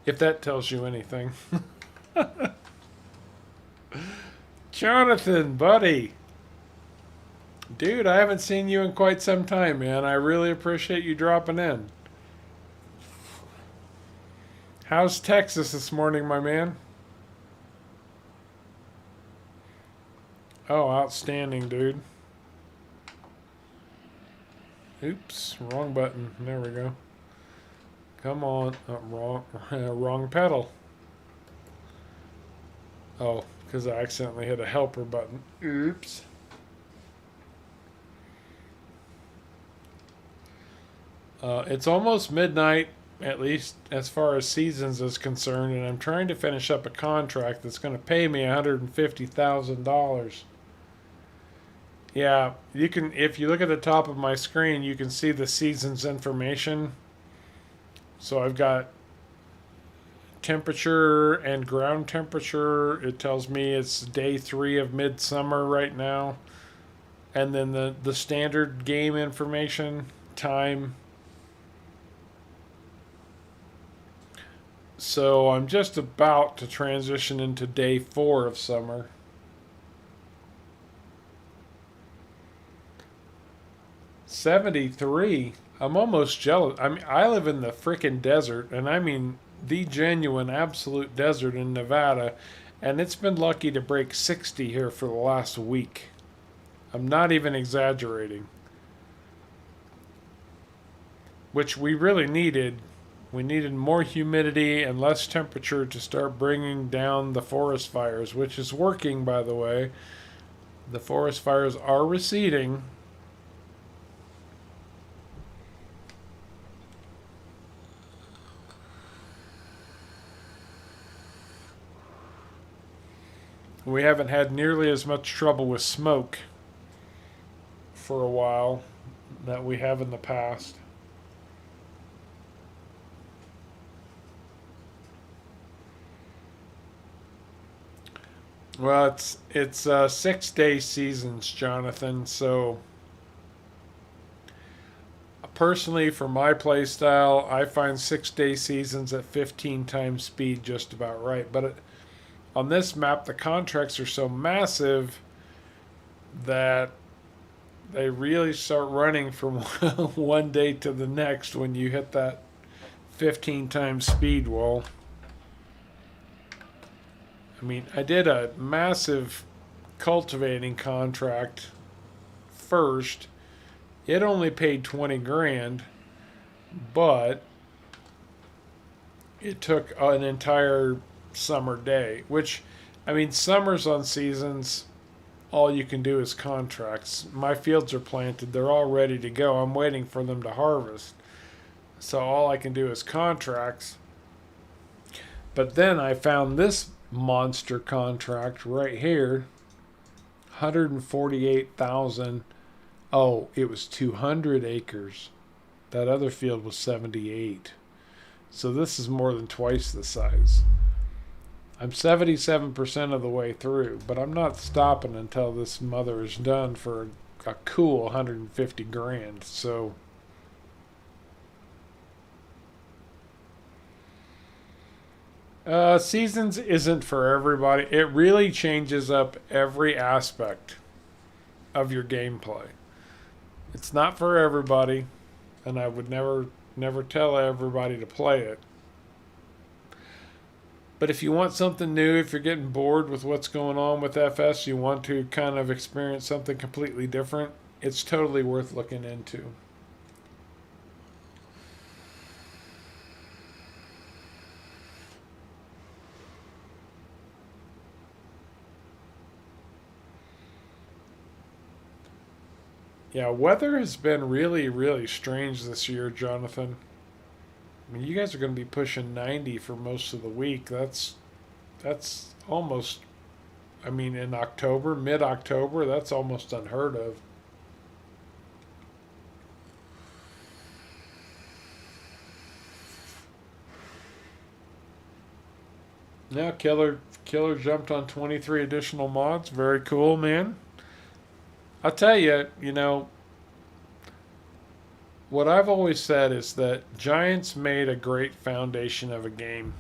If that tells you anything. Jonathan, buddy. Dude, I haven't seen you in quite some time, man. I really appreciate you dropping in. How's Texas this morning, my man? Oh, outstanding, dude. Oops, wrong button. There we go. Come on. Wrong pedal. Oh, because I accidentally hit a helper button. Oops. It's almost midnight, at least as far as seasons is concerned, and I'm trying to finish up a contract that's going to pay me $150,000. Yeah, you can. If you look at the top of my screen, you can see the season's information. So I've got temperature and ground temperature. It tells me it's day 3 of midsummer right now, and then the standard game information, time. So I'm just about to transition into day 4 of summer. 73. I'm almost jealous. I mean, I live in the frickin' desert, and I mean the genuine, absolute desert in Nevada, and it's been lucky to break 60 here for the last week. I'm not even exaggerating. Which we really needed. We needed more humidity and less temperature to start bringing down the forest fires, which is working, by the way. The forest fires are receding. We haven't had nearly as much trouble with smoke for a while that we have in the past. Well, it's 6 day seasons, Jonathan. So personally, for my play style, I find 6 day seasons at 15 times speed just about right. But on this map, the contracts are so massive that they really start running from one day to the next when you hit that 15 times speed wall. I mean, I did a massive cultivating contract first. It only paid 20 grand, but it took an entire summer day, which, I mean, summers on seasons, all you can do is contracts. My fields are planted, they're all ready to go. I'm waiting for them to harvest. So all I can do is contracts. But then I found this monster contract right here, 148,000. Oh, it was 200 acres. That other field was 78. So this is more than twice the size. I'm 77% of the way through, but I'm not stopping until this mother is done for a cool 150 grand. So seasons isn't for everybody. It really changes up every aspect of your gameplay. It's not for everybody, and I would never tell everybody to play it. But if you want something new, if you're getting bored with what's going on with FS, you want to kind of experience something completely different, it's totally worth looking into. Yeah, weather has been really, really strange this year, Jonathan. I mean, you guys are going to be pushing 90 for most of the week. That's almost. I mean, in October, mid-October, that's almost unheard of. Yeah, Killer jumped on 23 additional mods. Very cool, man. I'll tell you, what I've always said is that Giants made a great foundation of a game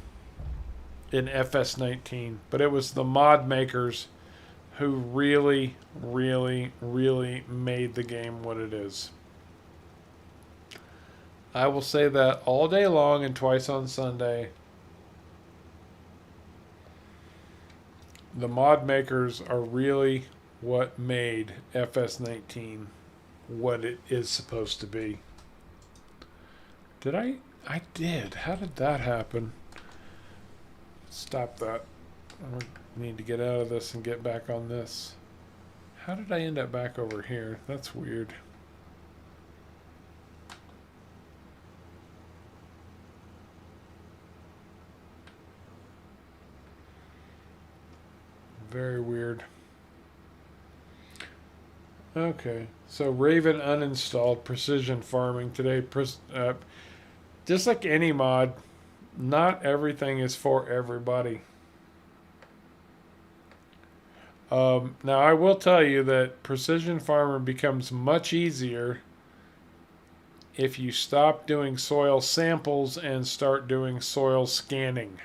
in FS19, but it was the mod makers who really, really, really made the game what it is. I will say that all day long and twice on Sunday. The mod makers are really what made FS19 what it is supposed to be. Did I? I did. How did that happen? Stop that. Need to get out of this and get back on this. How did I end up back over here? That's weird. Very weird. Okay, so Raven uninstalled Precision Farming today. Just like any mod, not everything is for everybody. Now, I will tell you that Precision Farmer becomes much easier if you stop doing soil samples and start doing soil scanning.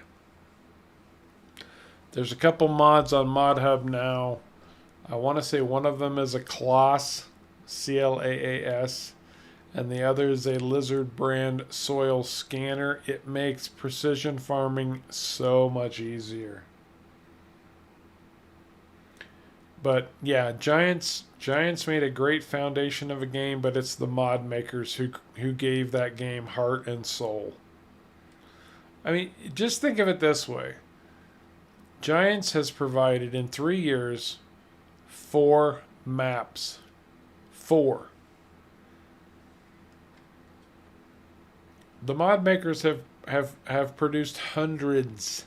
There's a couple mods on ModHub now. I want to say one of them is a Claas, Claas, and the other is a Lizard brand soil scanner. It makes precision farming so much easier. But yeah, Giants made a great foundation of a game, but it's the mod makers who gave that game heart and soul. I mean, just think of it this way. Giants has provided in 3 years 4 maps. 4. The mod makers have produced hundreds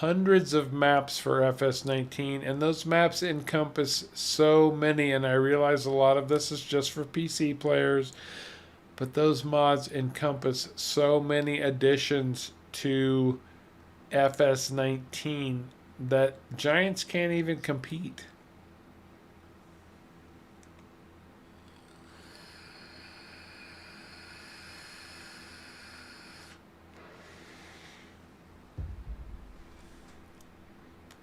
of maps for FS19, and those maps encompass so many, and I realize a lot of this is just for PC players, but those mods encompass so many additions to FS19 that Giants can't even compete.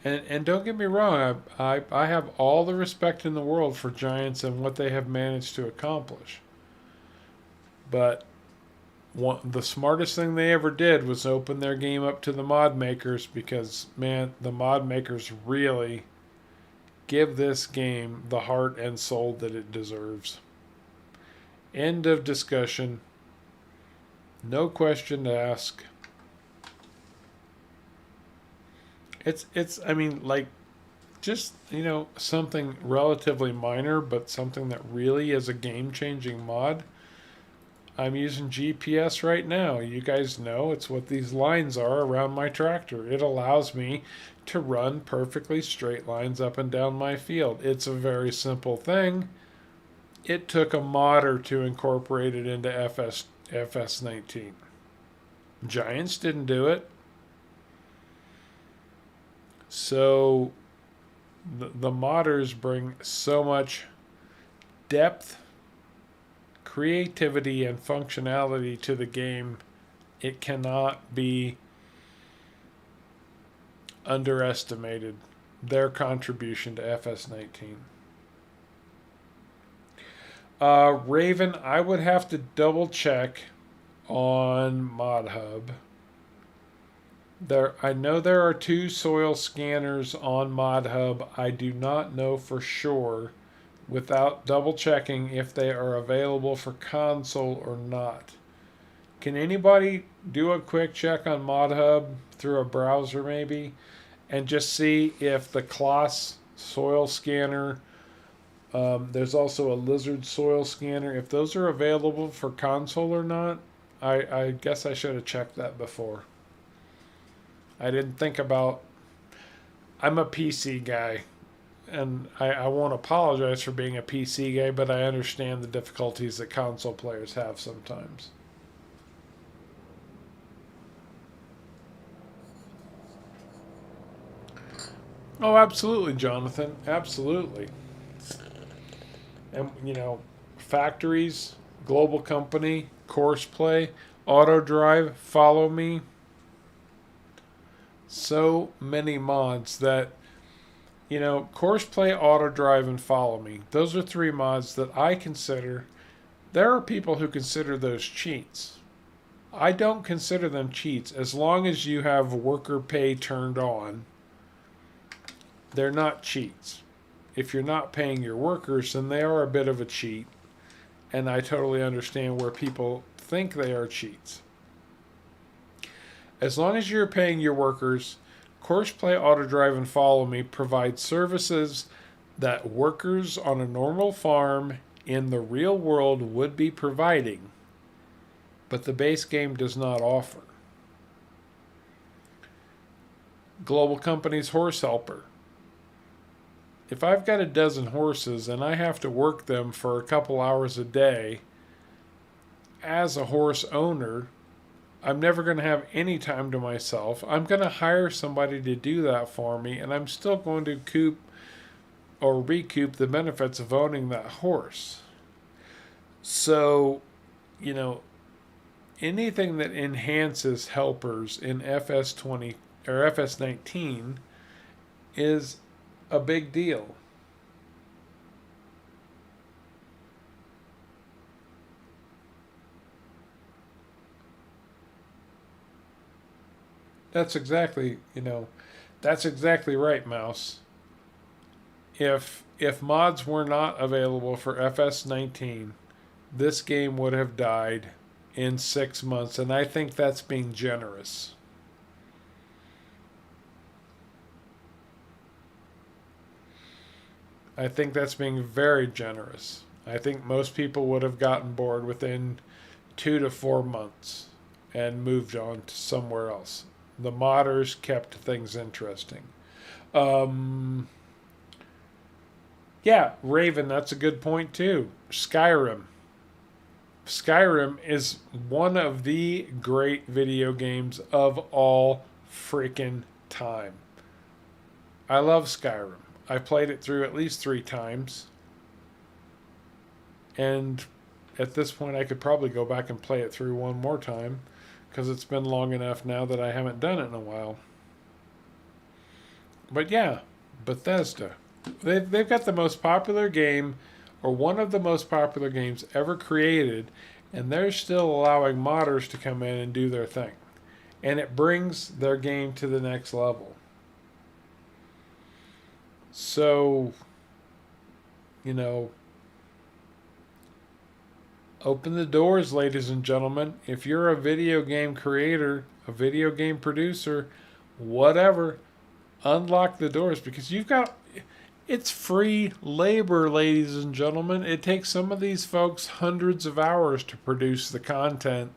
And don't get me wrong, I have all the respect in the world for Giants and what they have managed to accomplish. But the smartest thing they ever did was open their game up to the mod makers, because, man, the mod makers really give this game the heart and soul that it deserves. End of discussion. No question to ask. It's I mean, like, just, something relatively minor, but something that really is a game-changing mod. I'm using GPS right now. You guys know it's what these lines are around my tractor. It allows me to run perfectly straight lines up and down my field. It's a very simple thing. It took a modder to incorporate it into FS19. Giants didn't do it. So the modders bring so much depth, creativity, and functionality to the game. It cannot be underestimated, their contribution to FS19. Raven, I would have to double check on ModHub. I know there are 2 soil scanners on ModHub. I do not know for sure, without double checking, if they are available for console or not. Can anybody do a quick check on ModHub through a browser maybe, and just see if the Claas soil scanner, there's also a Lizard soil scanner, if those are available for console or not? I guess I should have checked that before. I didn't think about... I'm a PC guy, and I won't apologize for being a PC guy, but I understand the difficulties that console players have sometimes. Oh, absolutely, Jonathan. Absolutely. And, factories, global company, Courseplay, Auto Drive, Follow Me. So many mods that, Courseplay, Auto Drive, and Follow Me. Those are 3 mods that I consider. There are people who consider those cheats. I don't consider them cheats. As long as you have worker pay turned on, they're not cheats. If you're not paying your workers, then they are a bit of a cheat. And I totally understand where people think they are cheats. As long as you're paying your workers, Courseplay, Autodrive, and Follow Me provide services that workers on a normal farm in the real world would be providing, but the base game does not offer. Global Companies Horse Helper. If I've got a dozen horses and I have to work them for a couple hours a day, as a horse owner, I'm never going to have any time to myself. I'm going to hire somebody to do that for me, and I'm still going to recoup the benefits of owning that horse. So, you know, anything that enhances helpers in FS20 or FS19 is a big deal. That's exactly, that's exactly right, Mouse. If mods were not available for FS19, this game would have died in 6 months, and I think that's being generous. I think that's being very generous. I think most people would have gotten bored within 2 to 4 months and moved on to somewhere else. The modders kept things interesting. Um, yeah, Raven, that's a good point too. Skyrim. Skyrim is one of the great video games of all freaking time. I love Skyrim. I've played it through at least 3 times. And at this point, I could probably go back and play it through one more time because it's been long enough now that I haven't done it in a while. But yeah, Bethesda. They've got the most popular game, or one of the most popular games ever created, and they're still allowing modders to come in and do their thing. And it brings their game to the next level. So, you know, open the doors, ladies and gentlemen. If you're a video game creator, a video game producer, whatever, unlock the doors because it's free labor, ladies and gentlemen. It takes some of these folks hundreds of hours to produce the content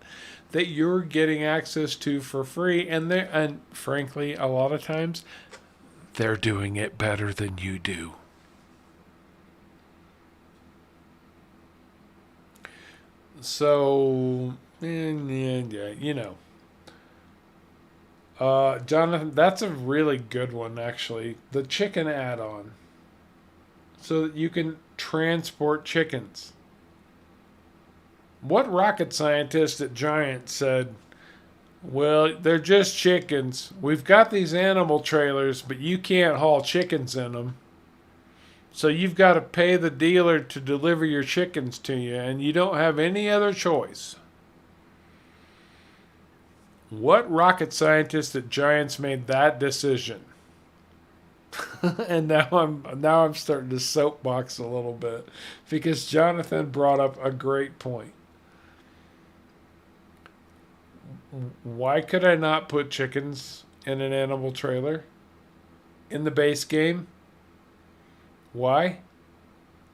that you're getting access to for free, and frankly, a lot of times they're doing it better than you do. So, yeah. Jonathan, that's a really good one, actually. The chicken add-on. So that you can transport chickens. What rocket scientist at Giant said, well, they're just chickens. We've got these animal trailers, but you can't haul chickens in them. So you've got to pay the dealer to deliver your chickens to you, and you don't have any other choice. What rocket scientist at Giants made that decision? And now I'm starting to soapbox a little bit because Jonathan brought up a great point. Why could I not put chickens in an animal trailer in the base game? Why?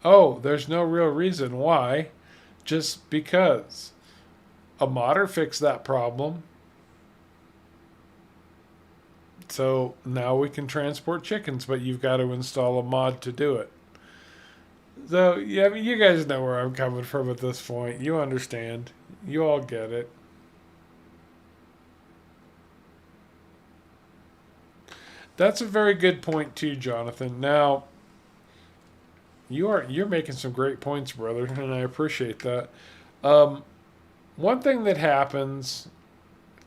Oh, there's no real reason why. Just because. A modder fixed that problem. So now we can transport chickens, but you've got to install a mod to do it. So, yeah, I mean, you guys know where I'm coming from at this point. You understand. You all get it. That's a very good point too, Jonathan. Now, you're making some great points, brother, and I appreciate that. One thing that happens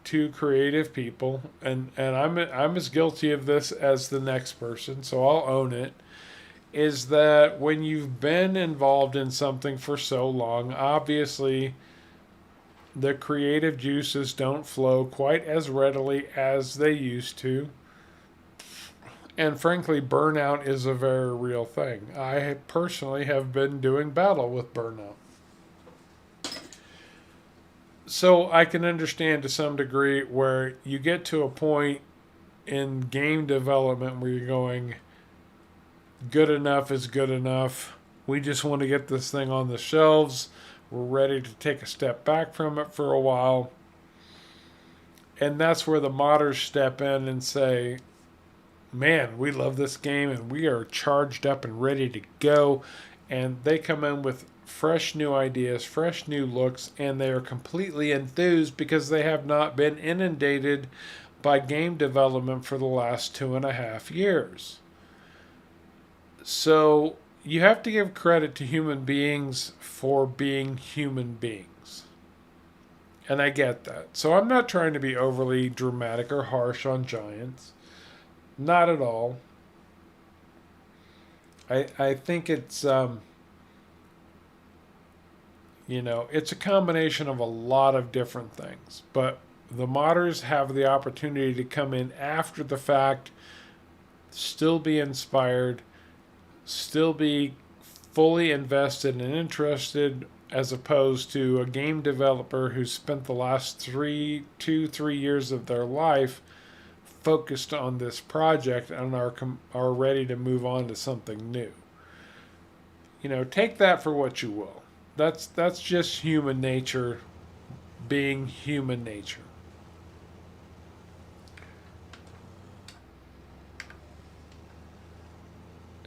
to creative people, and I'm as guilty of this as the next person, so I'll own it, is that when you've been involved in something for so long, obviously the creative juices don't flow quite as readily as they used to. And frankly, burnout is a very real thing. I personally have been doing battle with burnout. So I can understand to some degree where you get to a point in game development where you're going, good enough is good enough. We just want to get this thing on the shelves. We're ready to take a step back from it for a while. And that's where the modders step in and say, man, we love this game and we are charged up and ready to go. And they come in with fresh new ideas, fresh new looks, and they are completely enthused because they have not been inundated by game development for the last 2.5 years. So you have to give credit to human beings for being human beings. And I get that. So I'm not trying to be overly dramatic or harsh on Giants. Not at all. I think it's it's a combination of a lot of different things. But the modders have the opportunity to come in after the fact, still be inspired, still be fully invested and interested, as opposed to a game developer who spent the last 3 years of their life focused on this project and are ready to move on to something new. Take that for what you will. That's just human nature being human nature.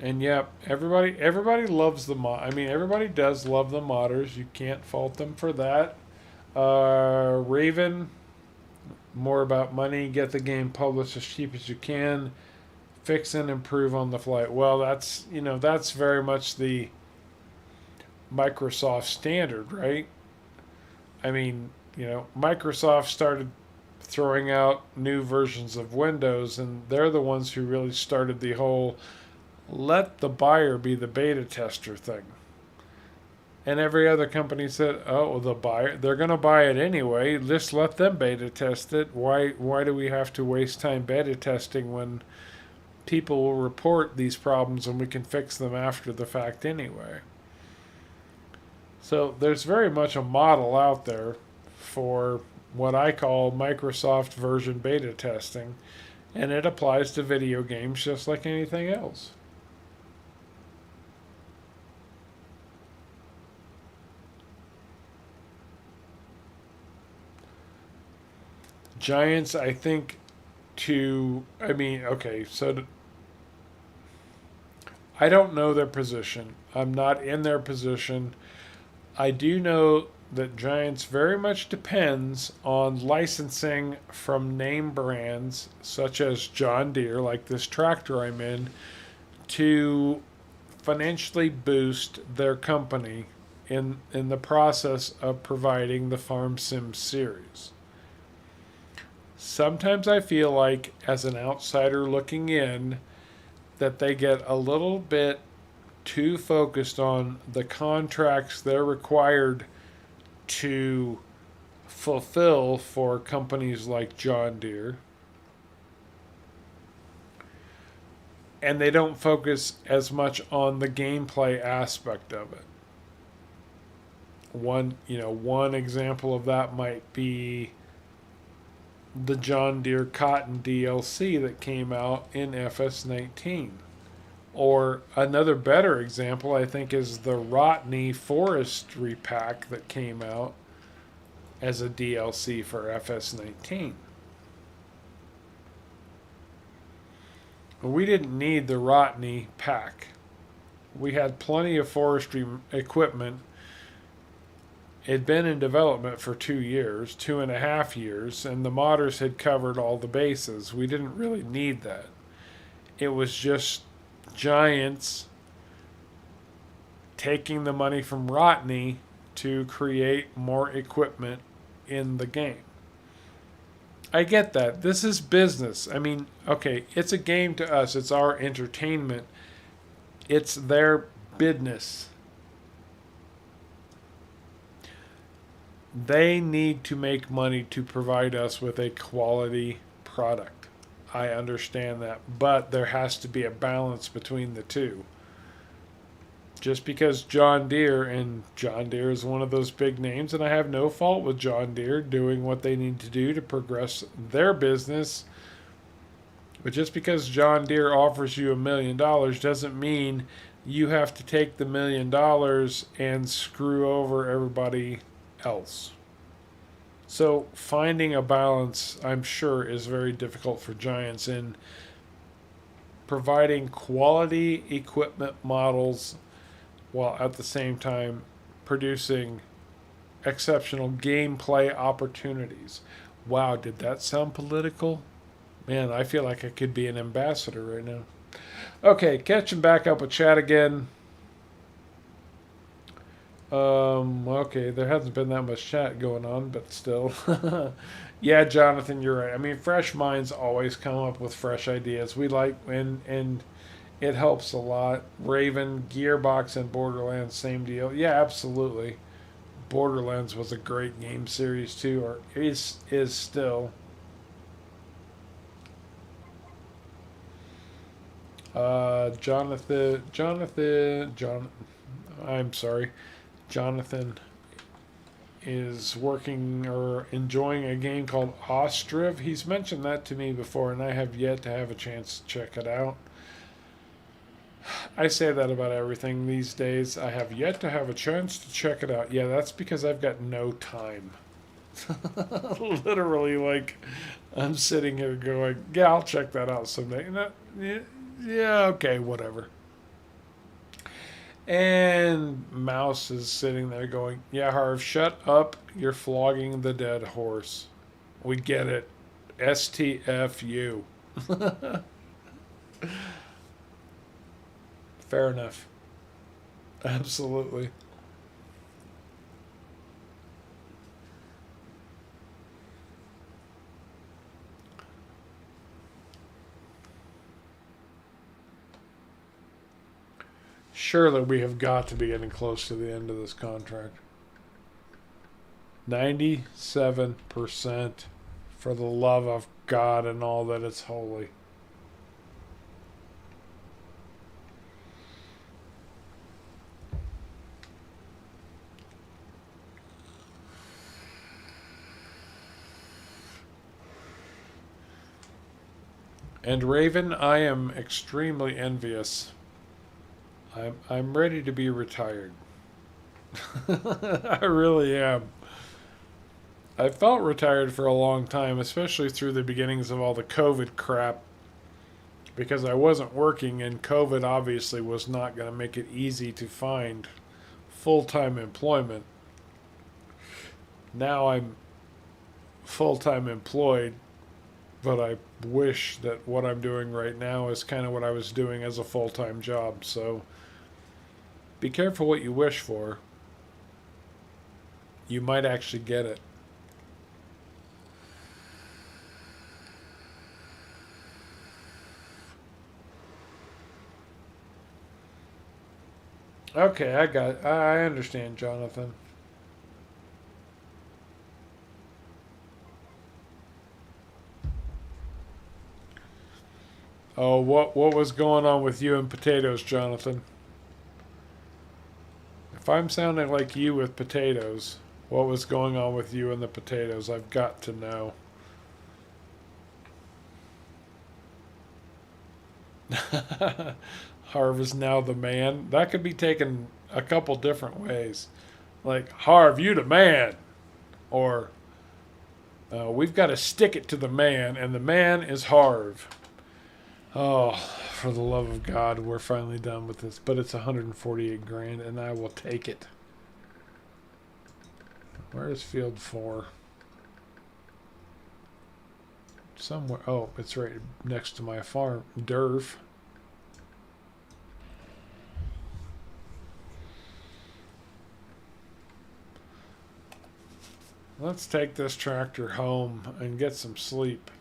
And yep, everybody loves the mod. I mean, everybody does love the modders. You can't fault them for that. Raven, more about money. Get the game published as cheap as you can. Fix and improve on the fly. Well, that's very much the Microsoft standard, right? I mean, Microsoft started throwing out new versions of Windows, and they're the ones who really started the whole let the buyer be the beta tester thing. And every other company said, oh, the buyer, they're going to buy it anyway. Just let them beta test it. Why do we have to waste time beta testing when people will report these problems and we can fix them after the fact anyway? So there's very much a model out there for what I call Microsoft version beta testing, and it applies to video games just like anything else. Giants, I think, I don't know their position. I'm not in their position. I do know that Giants very much depends on licensing from name brands such as John Deere, like this tractor I'm in, to financially boost their company in the process of providing the Farm Sim series. Sometimes I feel like, as an outsider looking in, that they get a little bit too focused on the contracts they're required to fulfill for companies like John Deere. And they don't focus as much on the gameplay aspect of it. One example of that might be the John Deere Cotton DLC that came out in FS19. Or another better example, I think, is the Rotney Forestry Pack that came out as a DLC for FS19. We didn't need the Rotney pack. We had plenty of forestry equipment. It'd been in development for 2 years, 2.5 years, and the modders had covered all the bases. We didn't really need that. It was just Giants taking the money from Rotney to create more equipment in the game. I get that. This is business. I mean, okay, it's a game to us. It's our entertainment. It's their business. They need to make money to provide us with a quality product. I understand that. But there has to be a balance between the two. Just because John Deere is one of those big names, and I have no fault with John Deere doing what they need to do to progress their business, But just because John Deere offers you $1 million doesn't mean you have to take the $1 million and screw over everybody else. So finding a balance, I'm sure, is very difficult for Giants in providing quality equipment models while at the same time producing exceptional gameplay opportunities. Wow, did that sound political? Man, I feel like I could be an ambassador right now. Okay, catching back up with chat again. Okay, there hasn't been that much chat going on, but still. Yeah, Jonathan, you're right. I mean, fresh minds always come up with fresh ideas. We like, and it helps a lot. Raven, Gearbox, and Borderlands, same deal. Yeah, absolutely. Borderlands was a great game series too, or is still. John. I'm sorry, Jonathan is working or enjoying a game called Ostriv. He's mentioned that to me before, and I have yet to have a chance to check it out. I say that about everything these days. I have yet to have a chance to check it out. Yeah, that's because I've got no time. Literally, like, I'm sitting here going, yeah, I'll check that out someday. Yeah, okay, whatever. And Mouse is sitting there going, yeah, Harv, shut up. You're flogging the dead horse. We get it. STFU. Fair enough. Absolutely. Surely we have got to be getting close to the end of this contract. 97%, for the love of God and all that is holy. And Raven, I am extremely envious. I'm ready to be retired. I really am. I felt retired for a long time, especially through the beginnings of all the COVID crap, because I wasn't working, and COVID obviously was not going to make it easy to find full-time employment. Now I'm full-time employed, but I wish that what I'm doing right now is kind of what I was doing as a full-time job. So be careful what you wish for. You might actually get it. Okay, I understand, Jonathan. Oh, what was going on with you and potatoes, Jonathan? If I'm sounding like you with potatoes, what was going on with you and the potatoes? I've got to know. Harv is now the man. That could be taken a couple different ways. Like, Harv, you the man. Or, we've got to stick it to the man, and the man is Harv. Oh, for the love of God, we're finally done with this. But it's 148 grand, and I will take it. Where is field 4? Somewhere. Oh, it's right next to my farm. Derv. Let's take this tractor home and get some sleep.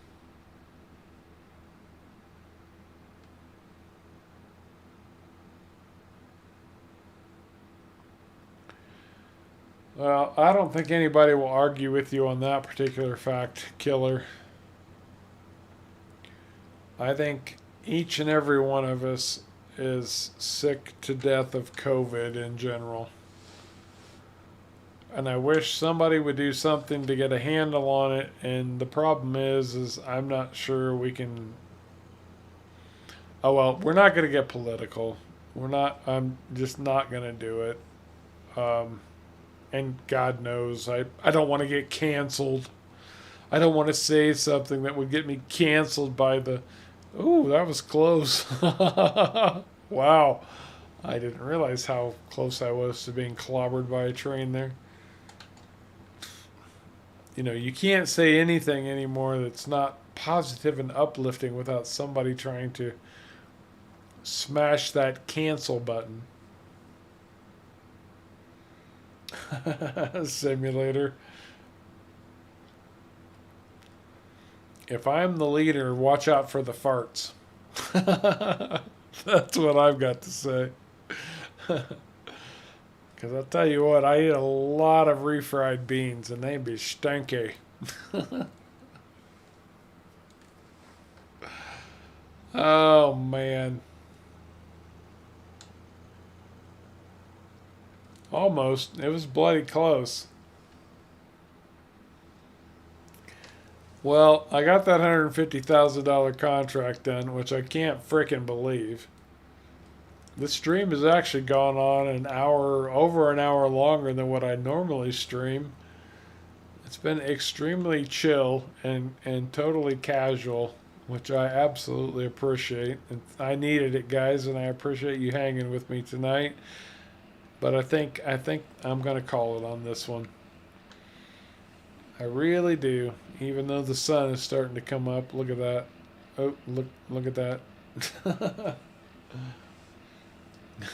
Well, I don't think anybody will argue with you on that particular fact, Killer. I think each and every one of us is sick to death of COVID in general. And I wish somebody would do something to get a handle on it. And the problem is I'm not sure we can Oh well, we're not going to get political. We're not. I'm just not going to do it. Um, and God knows, I don't want to get canceled. I don't want to say something that would get me canceled by the. Ooh, that was close. Wow. I didn't realize how close I was to being clobbered by a train there. You know, you can't say anything anymore that's not positive and uplifting without somebody trying to smash that cancel button. Simulator. If I'm the leader, watch out for the farts. That's what I've got to say. Because I'll tell you what, I eat a lot of refried beans and they be stinky. Oh, man. Almost. It was bloody close. Well, I got that $150,000 contract done, which I can't frickin' believe. This stream has actually gone on an hour, over an hour longer than what I normally stream. It's been extremely chill and totally casual, which I absolutely appreciate. And I needed it, guys, and I appreciate you hanging with me tonight. But I think I'm gonna call it on this one. I really do. Even though the sun is starting to come up. Look at that. Oh, look at that.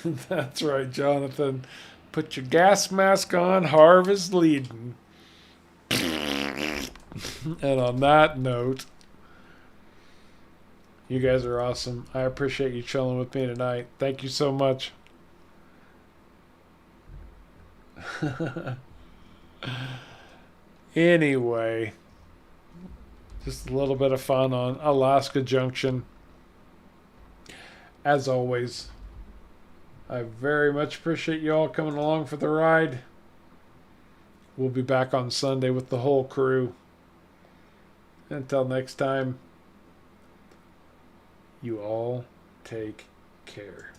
That's right, Jonathan. Put your gas mask on. Harvest leading. And on that note, you guys are awesome. I appreciate you chilling with me tonight. Thank you so much. Anyway, just a little bit of fun on Alaska Junction. As always, I very much appreciate you all coming along for the ride. We'll be back on Sunday with the whole crew. Until next time, you all take care.